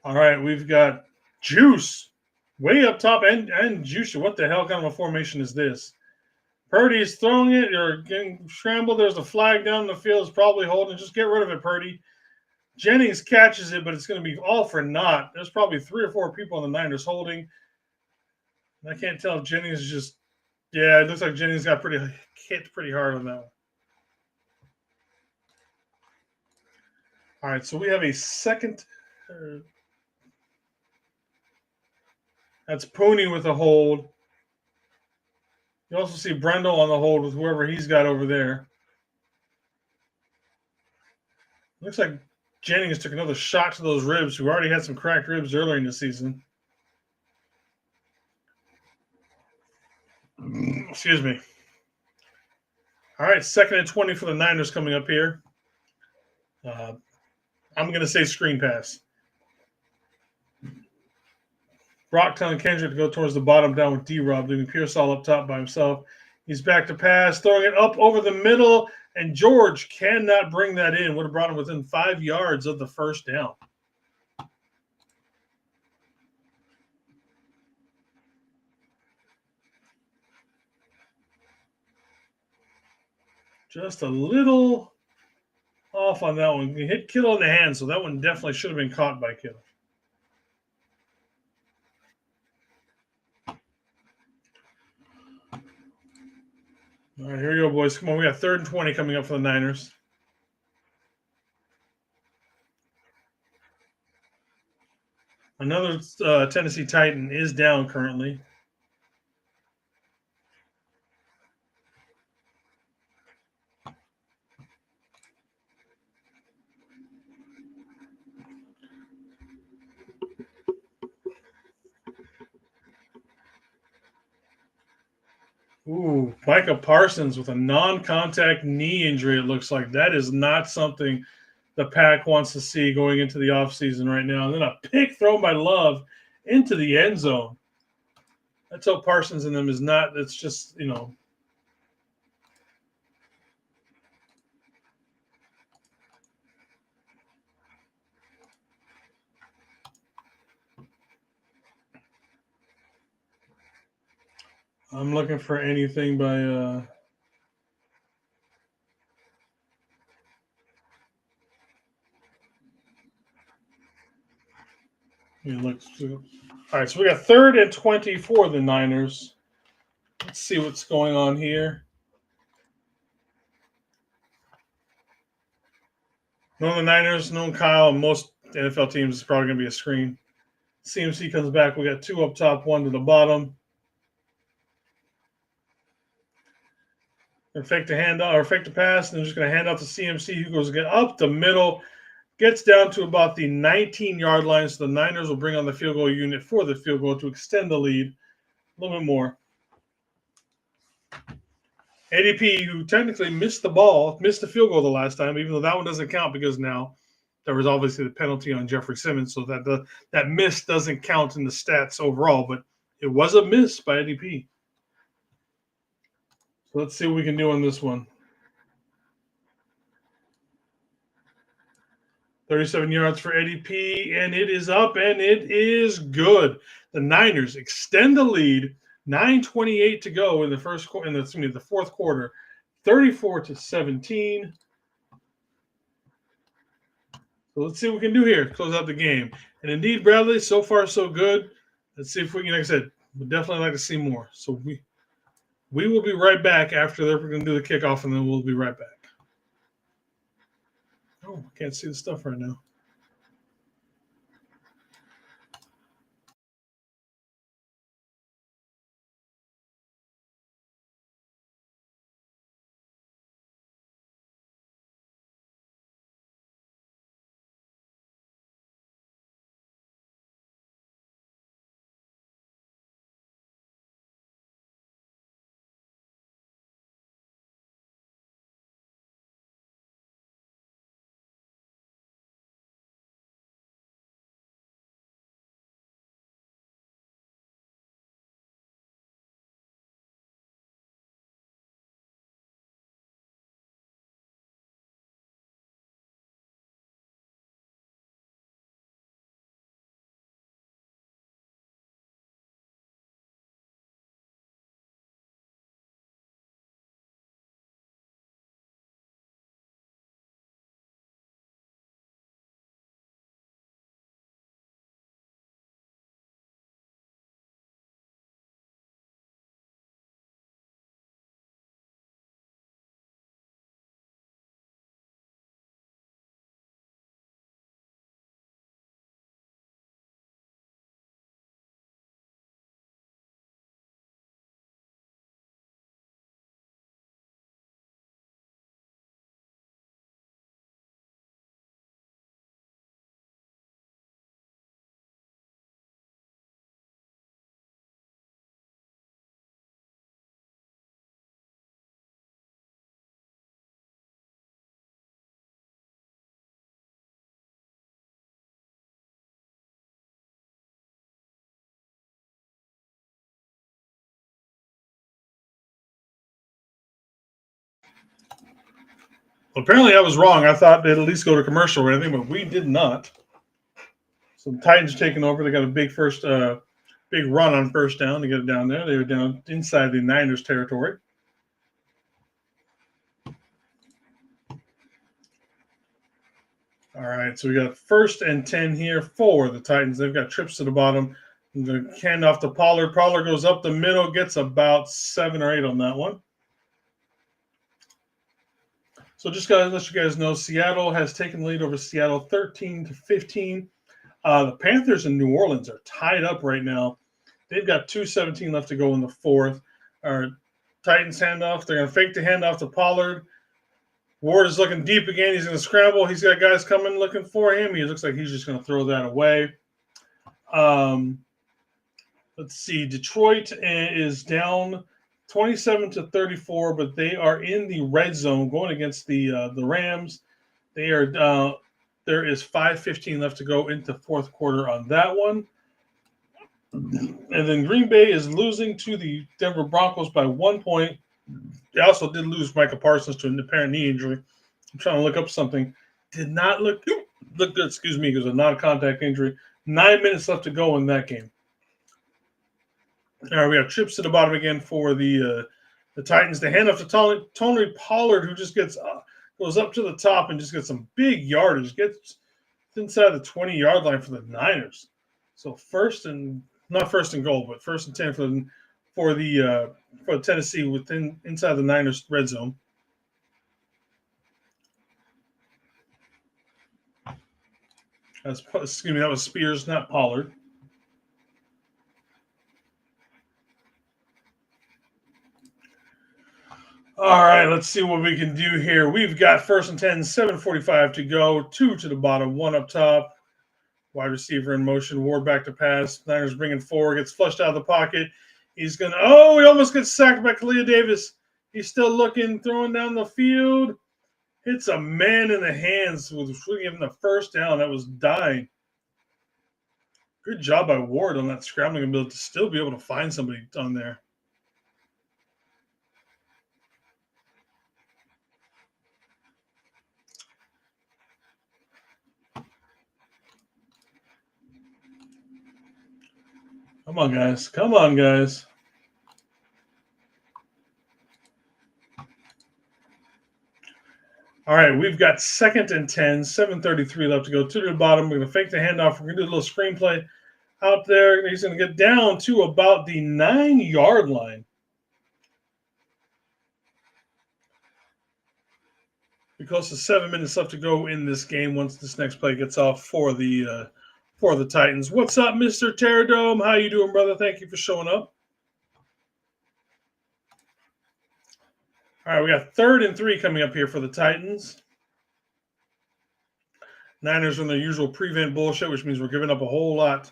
All right, we've got Juice way up top and Juice. What the hell kind of a formation is this? Purdy's throwing it or getting scrambled. There's a flag down the field. It's probably holding. Just get rid of it, Purdy. Jennings catches it, but it's going to be all for naught. There's probably 3 or 4 people on the Niners holding. I can't tell if Jennings is just, yeah, it looks like Jennings got hit pretty hard on that one. All right, so we have a second. That's Pooney with a hold. You also see Brendel on the hold with whoever he's got over there. Looks like Jennings took another shot to those ribs, who already had some cracked ribs earlier in the season. Excuse me. All right, 2nd and 20 for the Niners coming up here. I'm going to say screen pass. Brock telling Kendrick to go towards the bottom down with D-Rob, leaving Pearsall up top by himself. He's back to pass, throwing it up over the middle, and George cannot bring that in. Would have brought him within 5 yards of the first down. Just a little off on that one. He hit Kittle in the hand, so that one definitely should have been caught by Kittle. All right, here we go, boys. Come on, we got 3rd and 20 coming up for the Niners. Another Tennessee Titan is down currently. Ooh, Micah Parsons with a non-contact knee injury, it looks like. That is not something the Pack wants to see going into the offseason right now. And then a pick thrown by Love into the end zone. That's how Parsons in them is not. It's just, I'm looking for anything by all right, so we got 3rd and 20 for the Niners. Let's see what's going on here. Knowing the Niners, knowing Kyle, and most NFL teams is probably going to be a screen. CMC comes back. We got 2 up top, 1 to the bottom. And fake the handoff or fake the pass, and they're just going to hand off to CMC, who goes up the middle, gets down to about the 19-yard line. So the Niners will bring on the field goal unit for the field goal to extend the lead a little bit more. ADP, who technically missed the field goal the last time, even though that one doesn't count because now there was obviously the penalty on Jeffrey Simmons, so that miss doesn't count in the stats overall, but it was a miss by ADP. So let's see what we can do on this one. 37 yards for ADP, and it is up, and it is good. The Niners extend the lead. 9:28 to go in the the fourth quarter. 34-17. So let's see what we can do here. Close out the game. And indeed, Bradley, so far so good. Let's see if we can, like I said, we'd definitely like to see more. So we will be right back after they're going to do the kickoff, and then we'll be right back. Oh, I can't see the stuff right now. Well, apparently I was wrong. I thought they'd at least go to commercial or anything, but we did not. So the Titans are taking over. They got a big run on first down to get it down there. They were down inside the Niners territory. All right, so we got 1st and 10 here for the Titans. They've got trips to the bottom. I'm going to hand off to Pollard. Pollard goes up the middle, gets about 7 or 8 on that one. So just to let you guys know, Seattle has taken the lead over Seattle 13-15. The Panthers in New Orleans are tied up right now. They've got 2:17 left to go in the fourth. Our Titans handoff. They're going to fake the handoff to Pollard. Ward is looking deep again. He's going to scramble. He's got guys coming looking for him. He looks like he's just going to throw that away. Let's see. Detroit is down 27-34, but they are in the red zone going against the Rams. They are there is 5:15 left to go into fourth quarter on that one. And then Green Bay is losing to the Denver Broncos by 1 point. They also did lose Michael Parsons to an apparent knee injury. I'm trying to look up something. Did not look good, because it was a non-contact injury. 9 minutes left to go in that game. All right, we have trips to the bottom again for the Titans. They hand off to Tony Pollard, who just goes up to the top and just gets some big yardage. Gets inside the 20-yard line for the Niners. So not first and goal, but first and 10 for the Tennessee inside the Niners red zone. That was Spears, not Pollard. All right, let's see what we can do here. We've got first and 10, 7:45 to go. 2 to the bottom, 1 up top. Wide receiver in motion. Ward back to pass. Niners bringing 4. Gets flushed out of the pocket. He's going to... Oh, he almost gets sacked by Khalil Davis. He's still looking, throwing down the field. Hits a man in the hands with giving the first down. That was dying. Good job by Ward on that scrambling ability to still be able to find somebody on there. Come on, guys. Come on, guys. All right, we've got second and 10, 7:33 left to go. 2 to the bottom. We're going to fake the handoff. We're going to do a little screenplay out there. He's going to get down to about the 9-yard line. Because of 7 minutes left to go in this game once this next play gets off for the Titans. What's up, Mr. Terradome? How you doing, brother? Thank you for showing up. All right, we got 3rd and 3 coming up here for the Titans. Niners on their usual prevent bullshit, which means we're giving up a whole lot.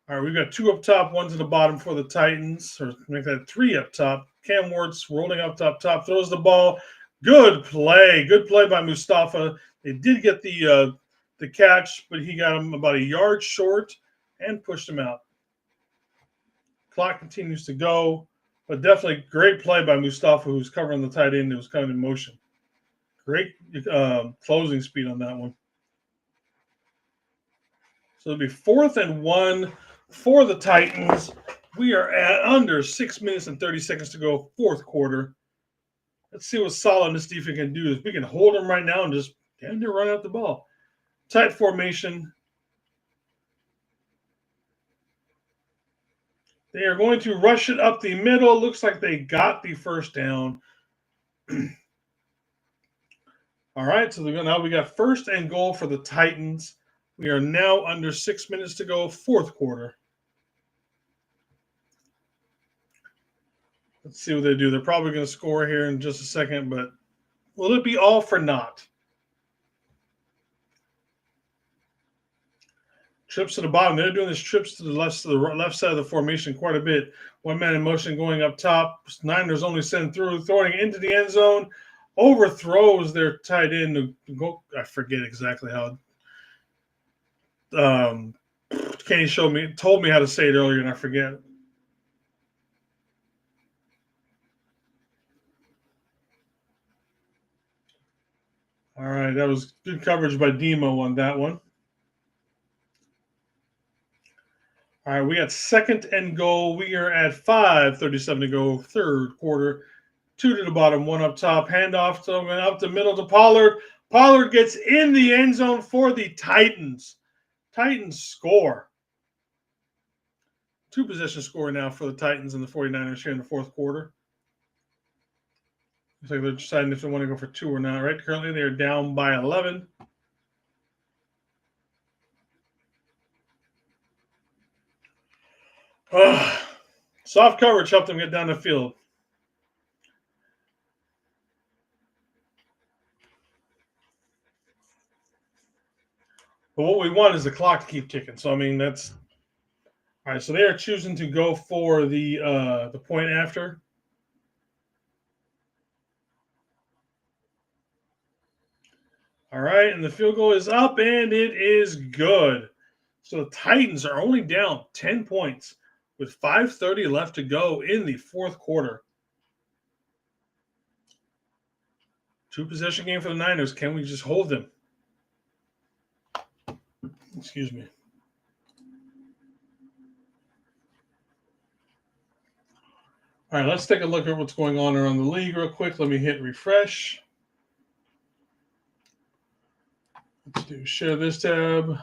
All right, we've got 2 up top, 1 to the bottom for the Titans. Or make that 3 up top. Cam Ward's rolling up top, throws the ball. Good play by Mustafa. They did get the catch, but he got him about a yard short and pushed him out. Clock continues to go. But definitely great play by Mustafa, who's covering the tight end. It was kind of in motion. Great closing speed on that one. So it'll be 4th and 1 for the Titans. We are at under 6 minutes and 30 seconds to go, 4th quarter. Let's see what solid this defense can do. If we can hold them right now and just damn near run out the ball. Tight formation. They are going to rush it up the middle. Looks like they got the first down. All right, so now we got 1st and goal for the Titans. We are now under 6 minutes to go, 4th quarter. Let's see what they do. They're probably going to score here in just a second, but will it be all for naught? Trips to the bottom. They're doing this trips to the left side of the formation quite a bit. 1 man in motion going up top. Niners only send through, throwing it into the end zone. Overthrows their tight end. I forget exactly how. Kenny told me how to say it earlier, and I forget. All right, that was good coverage by Demo on that one. All right, we got 2nd and goal. We are at 5:37 to go, 3rd quarter. 2 to the bottom, 1 up top. Handoff up the middle to Pollard. Pollard gets in the end zone for the Titans. Titans score. 2-possession score now for the Titans and the 49ers here in the 4th quarter. Looks like they're deciding if they want to go for 2 or not, right? Currently, they're down by 11. Soft coverage helped them get down the field. But what we want is the clock to keep ticking. So, I mean, that's... All right, so they are choosing to go for the point after. All right, and the field goal is up, and it is good. So the Titans are only down 10 points with 5:30 left to go in the 4th quarter. 2-possession game for the Niners. Can we just hold them? Excuse me. All right, let's take a look at what's going on around the league real quick. Let me hit refresh. Let's do share this tab.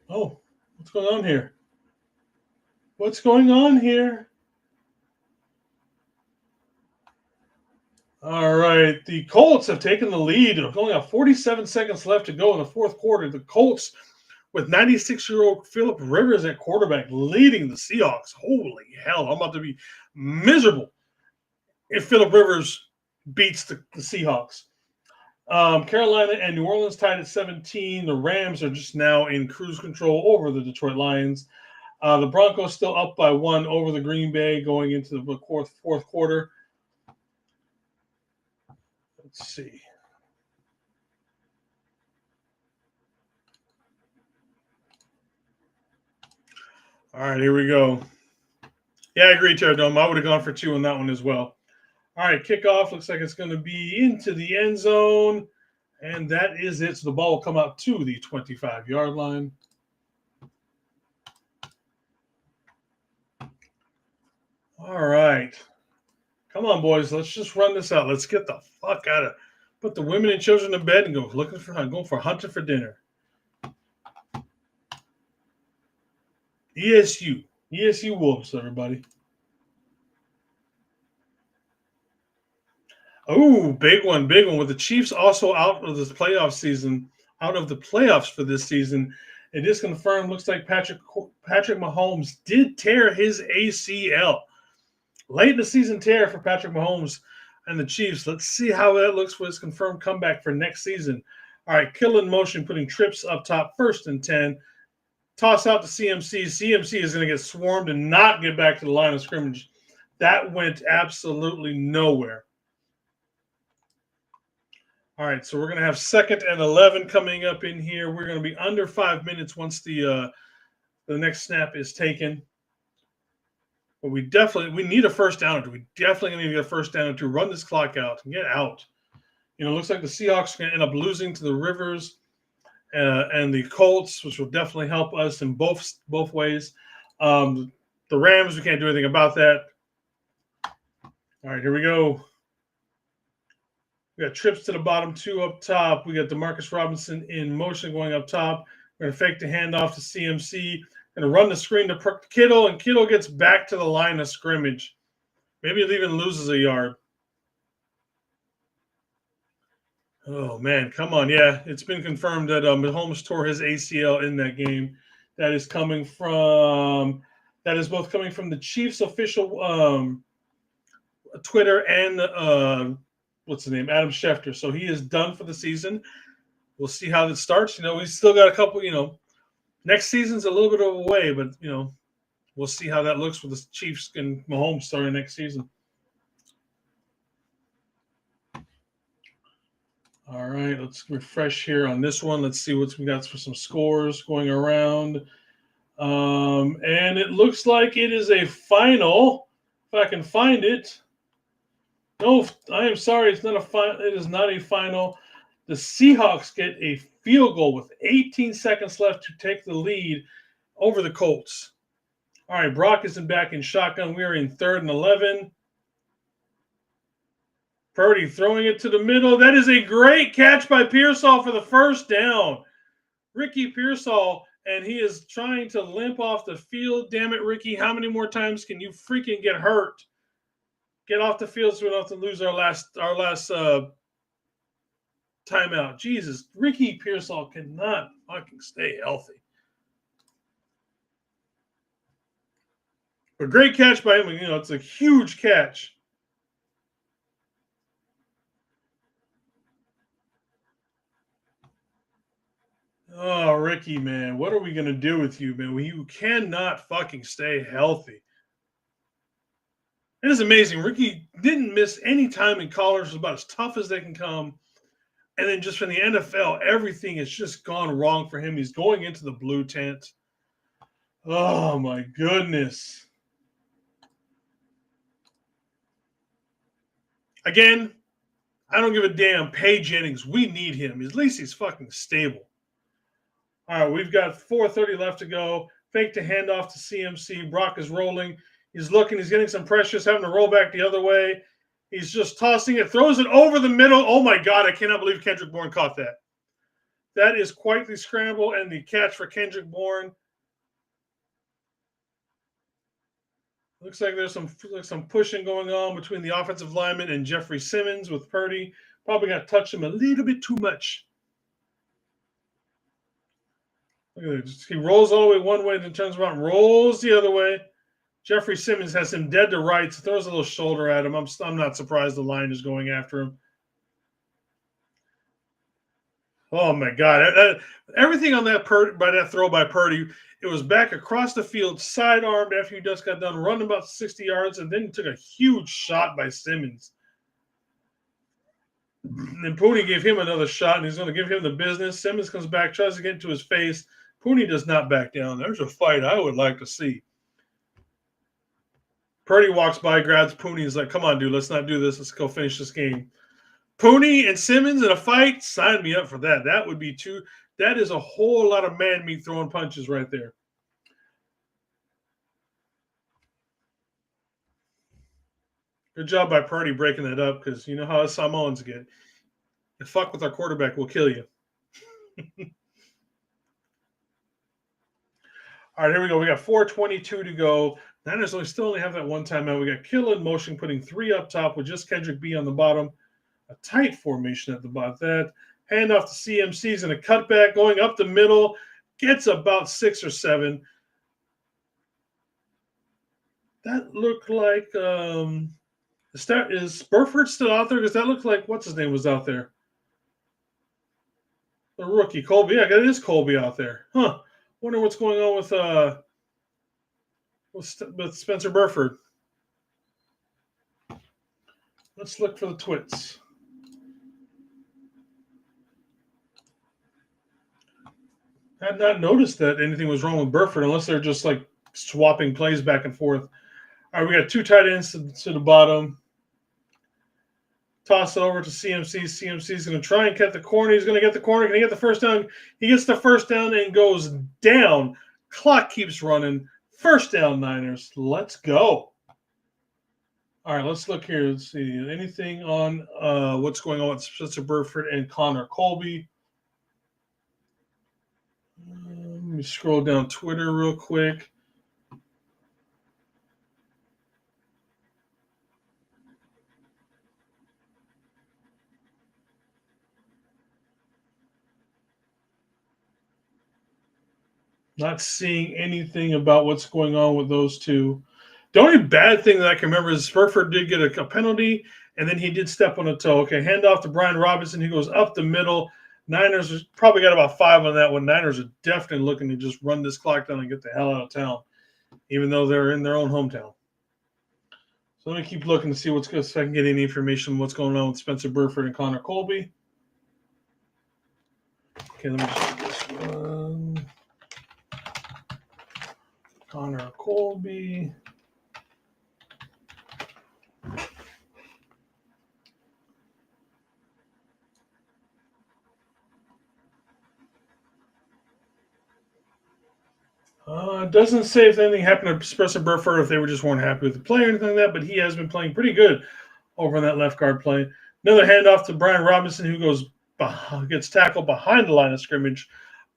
Oh, what's going on here? What's going on here? All right, the Colts have taken the lead. There's only 47 seconds left to go in the fourth quarter. The Colts, with 96-year-old Phillip Rivers at quarterback, leading the Seahawks. Holy hell, I'm about to be miserable if Phillip Rivers beats the Seahawks. Carolina and New Orleans tied at 17. The Rams are just now in cruise control over the Detroit Lions. The Broncos still up by 1 over the Green Bay going into the fourth quarter. Let's see. All right, here we go. Yeah, I agree, Terradome. I would have gone for 2 on that one as well. All right, kickoff. Looks like it's going to be into the end zone. And that is it. So the ball will come out to the 25-yard line. All right. Come on, boys. Let's just run this out. Let's get the fuck out of it. Put the women and children to bed and go going for hunting for dinner. ESU Wolves, everybody. Oh, big one. With the Chiefs also out of the playoffs for this season. It is confirmed. Looks like Patrick Mahomes did tear his ACL. Late in the season tear for Patrick Mahomes and the Chiefs. Let's see how that looks for his confirmed comeback for next season. All right, kill in motion, putting trips up top, 1st and 10. Toss out to CMC. CMC is going to get swarmed and not get back to the line of scrimmage. That went absolutely nowhere. All right, so we're going to have 2nd and 11 coming up in here. We're going to be under 5 minutes once the next snap is taken. But we need a first down. We definitely need to get a first down to run this clock out and get out. It looks like the Seahawks are going to end up losing to the Rivers and the Colts, which will definitely help us in both ways. The Rams, we can't do anything about that. All right, here we go. We got trips to the bottom, 2 up top. We got DeMarcus Robinson in motion going up top. We're going to fake the handoff to CMC. Going to run the screen to Kittle, and Kittle gets back to the line of scrimmage. Maybe it even loses a yard. Oh, man, come on. Yeah, it's been confirmed that Mahomes tore his ACL in that game. That is both coming from the Chiefs official Twitter and what's his name? Adam Schefter. So he is done for the season. We'll see how it starts. He's still got a couple, next season's a little bit of a way, but, we'll see how that looks with the Chiefs and Mahomes starting next season. All right, let's refresh here on this one. Let's see what we got for some scores going around. And it looks like it is a final, if I can find it. No, I am sorry. It's not a final. It is not a final. The Seahawks get a field goal with 18 seconds left to take the lead over the Colts. All right, Brock isn't back in shotgun. We are in 3rd and 11. Purdy throwing it to the middle. That is a great catch by Pearsall for the first down. Ricky Pearsall, and he is trying to limp off the field. Damn it, Ricky. How many more times can you freaking get hurt? Get off the field so we don't have to lose our last timeout. Jesus, Ricky Pearsall cannot fucking stay healthy. A great catch by him. It's a huge catch. Oh, Ricky, man, what are we going to do with you, man? You cannot fucking stay healthy. It is amazing. Ricky didn't miss any time in college. It was about as tough as they can come. And then just from the NFL, everything has just gone wrong for him. He's going into the blue tent. Oh, my goodness. Again, I don't give a damn. Pay Jennings. We need him. At least he's fucking stable. All right, we've got 4:30 left to go. Fake to handoff to CMC. Brock is rolling. He's looking. He's getting some pressure. He's having to roll back the other way. He's just tossing it. Throws it over the middle. Oh, my God. I cannot believe Kendrick Bourne caught that. That is quite the scramble and the catch for Kendrick Bourne. Looks like there's some pushing going on between the offensive lineman and Jeffrey Simmons with Purdy. Probably got to touch him a little bit too much. Look at that. He rolls all the way one way, then turns around and rolls the other way. Jeffrey Simmons has him dead to rights, throws a little shoulder at him. I'm not surprised the line is going after him. Oh, my God. Everything on that throw by Purdy, it was back across the field, sidearmed after he just got done running about 60 yards, and then he took a huge shot by Simmons. And then Pooney gave him another shot, and he's going to give him the business. Simmons comes back, tries to get into his face. Pooney does not back down. There's a fight I would like to see. Purdy walks by, grabs Pooney. He's like, come on, dude, let's not do this. Let's go finish this game. Pooney and Simmons in a fight? Sign me up for that. That would be that is a whole lot of man meat throwing punches right there. Good job by Purdy breaking that up, because you know how us Samoans get. You fuck with our quarterback, we'll kill you. All right, here we go. We got 4:22 to go. Niners still only have that one timeout. We got Kittle in motion, putting 3 up top with just Kendrick B on the bottom. A tight formation at the bottom. That handoff to CMC's and a cutback going up the middle. Gets about 6 or 7. That looked like is Burford still out there? Because that looked like what's his name was out there. The rookie Colby. Yeah, it is Colby out there. Huh. Wonder what's going on with Spencer Burford. Let's look for the twits. I had not noticed that anything was wrong with Burford unless they're just like swapping plays back and forth. All right, we got 2 tight ends to the bottom. Toss it over to CMC. CMC's going to try and get the corner. He's going to get the corner. Can he get the first down? He gets the first down and goes down. Clock keeps running. First down, Niners. Let's go. All right, let's look here. Let's see. Anything on what's going on with Spencer Burford and Connor Colby? Let me scroll down Twitter real quick. Not seeing anything about what's going on with those two. The only bad thing that I can remember is Burford did get a penalty, and then he did step on a toe. Okay, handoff to Brian Robinson. He goes up the middle. Niners probably got about 5 on that one. Niners are definitely looking to just run this clock down and get the hell out of town, even though they're in their own hometown. So let me keep looking to see what's good, so I can get any information on what's going on with Spencer Burford and Connor Colby. Okay, let me just do this one. Connor Colby. It doesn't say if anything happened to Spencer Burford, if they were just weren't happy with the play or anything like that, but he has been playing pretty good over on that left guard play. Another handoff to Brian Robinson, who gets tackled behind the line of scrimmage.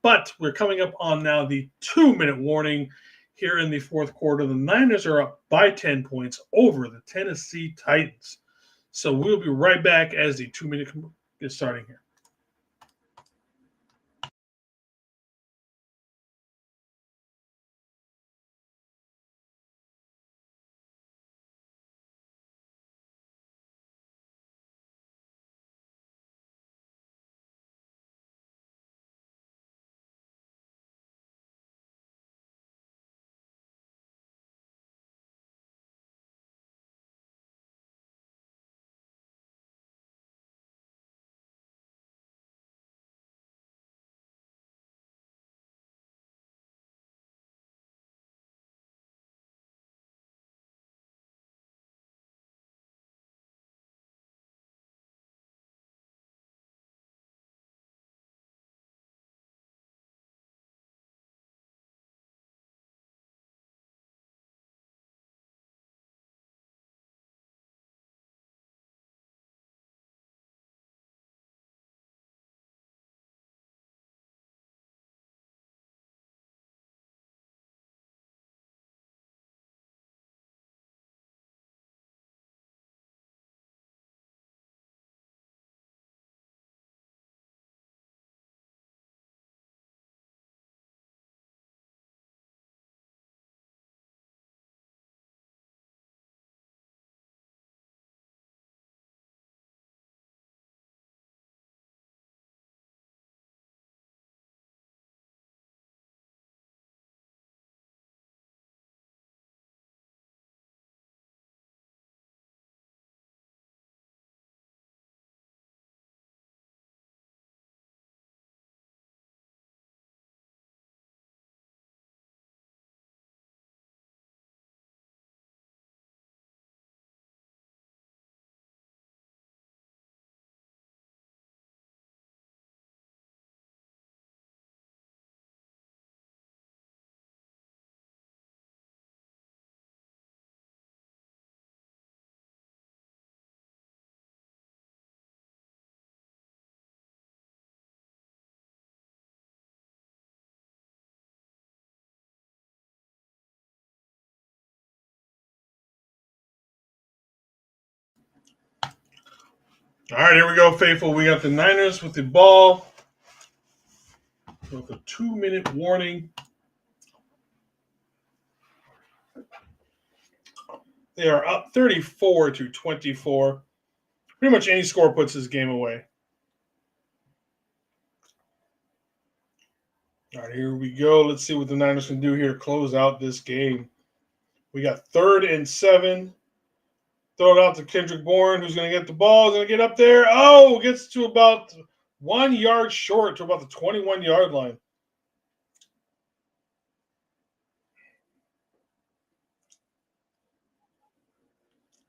But we're coming up on now the 2-minute warning here in the fourth quarter. The Niners are up by 10 points over the Tennessee Titans. So we'll be right back as the 2-minute is starting here. All right, here we go, faithful. We got the Niners with the ball with a 2-minute warning. They are up 34-24. Pretty much any score puts this game away. All right, here we go. Let's see what the Niners can do here to close out this game. We got 3rd and 7. Throw it out to Kendrick Bourne, who's going to get the ball. Going to get up there. Oh, gets to about 1 yard short, to about the 21-yard line.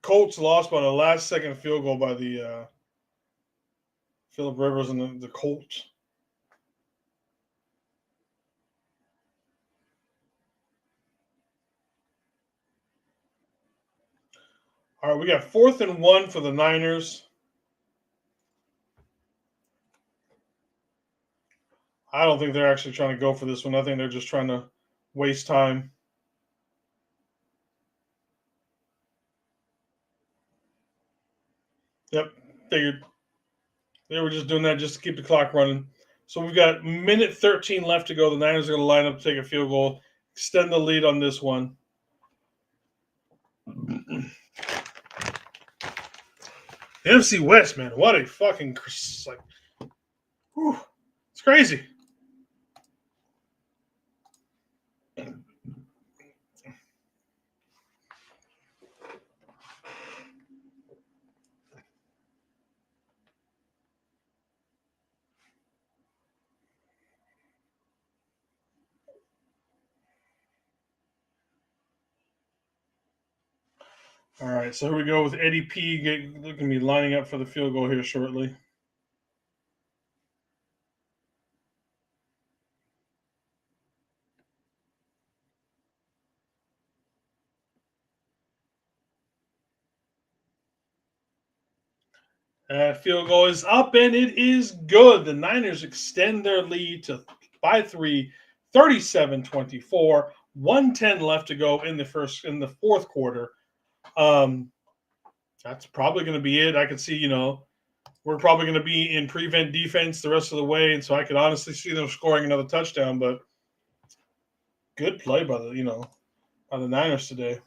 Colts lost by the last-second field goal by the Phillip Rivers and the Colts. All right, we got 4th and 1 for the Niners. I don't think they're actually trying to go for this one. I think they're just trying to waste time. Yep, figured. They were just doing that just to keep the clock running. So we've got minute 13 left to go. The Niners are going to line up to take a field goal, extend the lead on this one. The NFC West, man, what a fucking whew, it's crazy. All right, so here we go with Eddie P. Looking to be lining up for the field goal here shortly. Field goal is up, and it is good. The Niners extend their lead by 3, 37-24. 1:10 left to go in the fourth quarter. That's probably going to be it. I could see, we're probably going to be in prevent defense the rest of the way, and so I could honestly see them scoring another touchdown. But good play by the Niners today.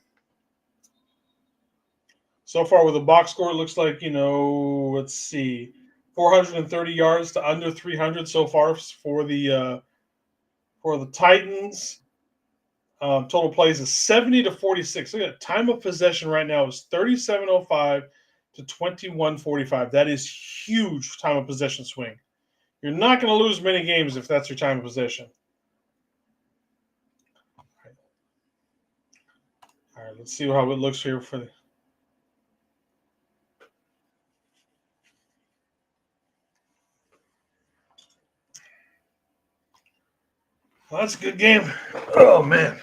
So far with the box score, it looks like, let's see, 430 yards to under 300 so far for the Titans. Total plays is 70-46. Look at that. Time of possession right now is 37:05 to 21:45. That is huge time of possession swing. You're not going to lose many games if that's your time of possession. All right, let's see how it looks here for the. Well, that's a good game. Oh, man.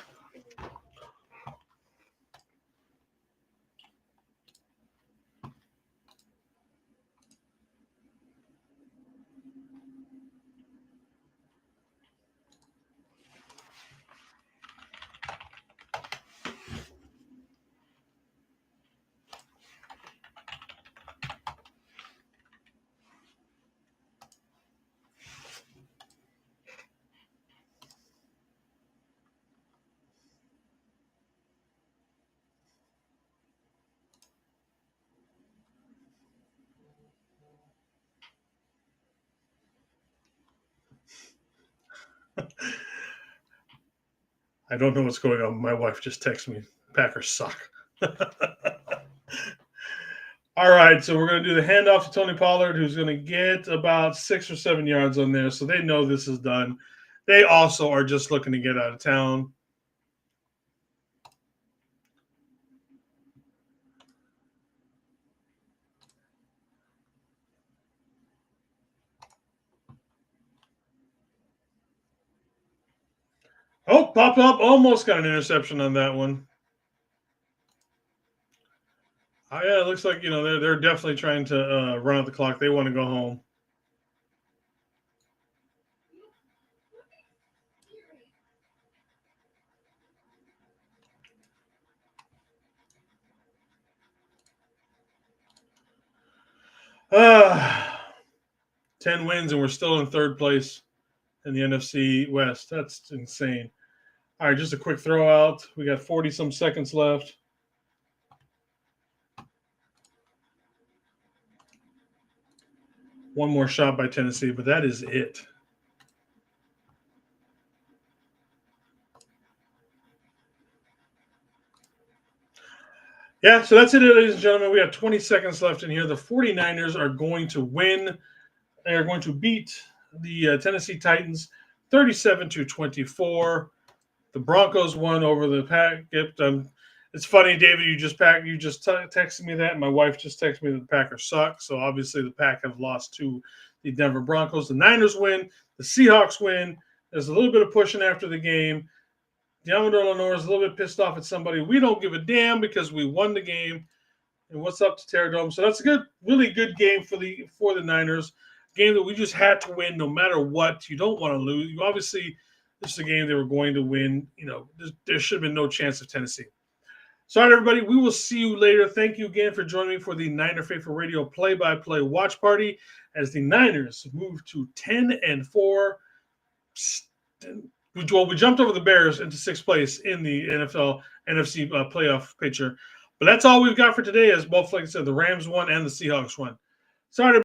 I don't know what's going on. My wife just texted me, Packers suck. All right, so we're going to do the handoff to Tony Pollard, who's going to get about 6 or 7 yards on there. So they know this is done. They also are just looking to get out of town. Oh, pop up. Almost got an interception on that one. Oh, yeah, it looks like, they're definitely trying to run out the clock. They want to go home. 10 wins, and we're still in third place in the NFC West. That's insane. All right, just a quick throw out. We got 40-some seconds left. One more shot by Tennessee, but that is it. Yeah, so that's it, ladies and gentlemen. We have 20 seconds left in here. The 49ers are going to win. They are going to beat the Tennessee Titans 37-24. The Broncos won over the Pack. It's funny, David, you just texted me that. My wife just texted me that the Packers suck. So obviously the Pack have lost to the Denver Broncos. The Niners win. The Seahawks win. There's a little bit of pushing after the game. Diamondor Lenore is a little bit pissed off at somebody. We don't give a damn because we won the game. And what's up to Terradome? So that's a good, really good game for the Niners. Game that we just had to win no matter what. You don't want to lose. You obviously, this is a game they were going to win. You know, there should have been no chance of Tennessee. So, all right, everybody, we will see you later. Thank you again for joining me for the Niner Faithful Radio play-by-play watch party as the Niners move to 10-4. We jumped over the Bears into sixth place in the NFC playoff picture. But that's all we've got for today, as both, like I said, the Rams won and the Seahawks won. Sorry to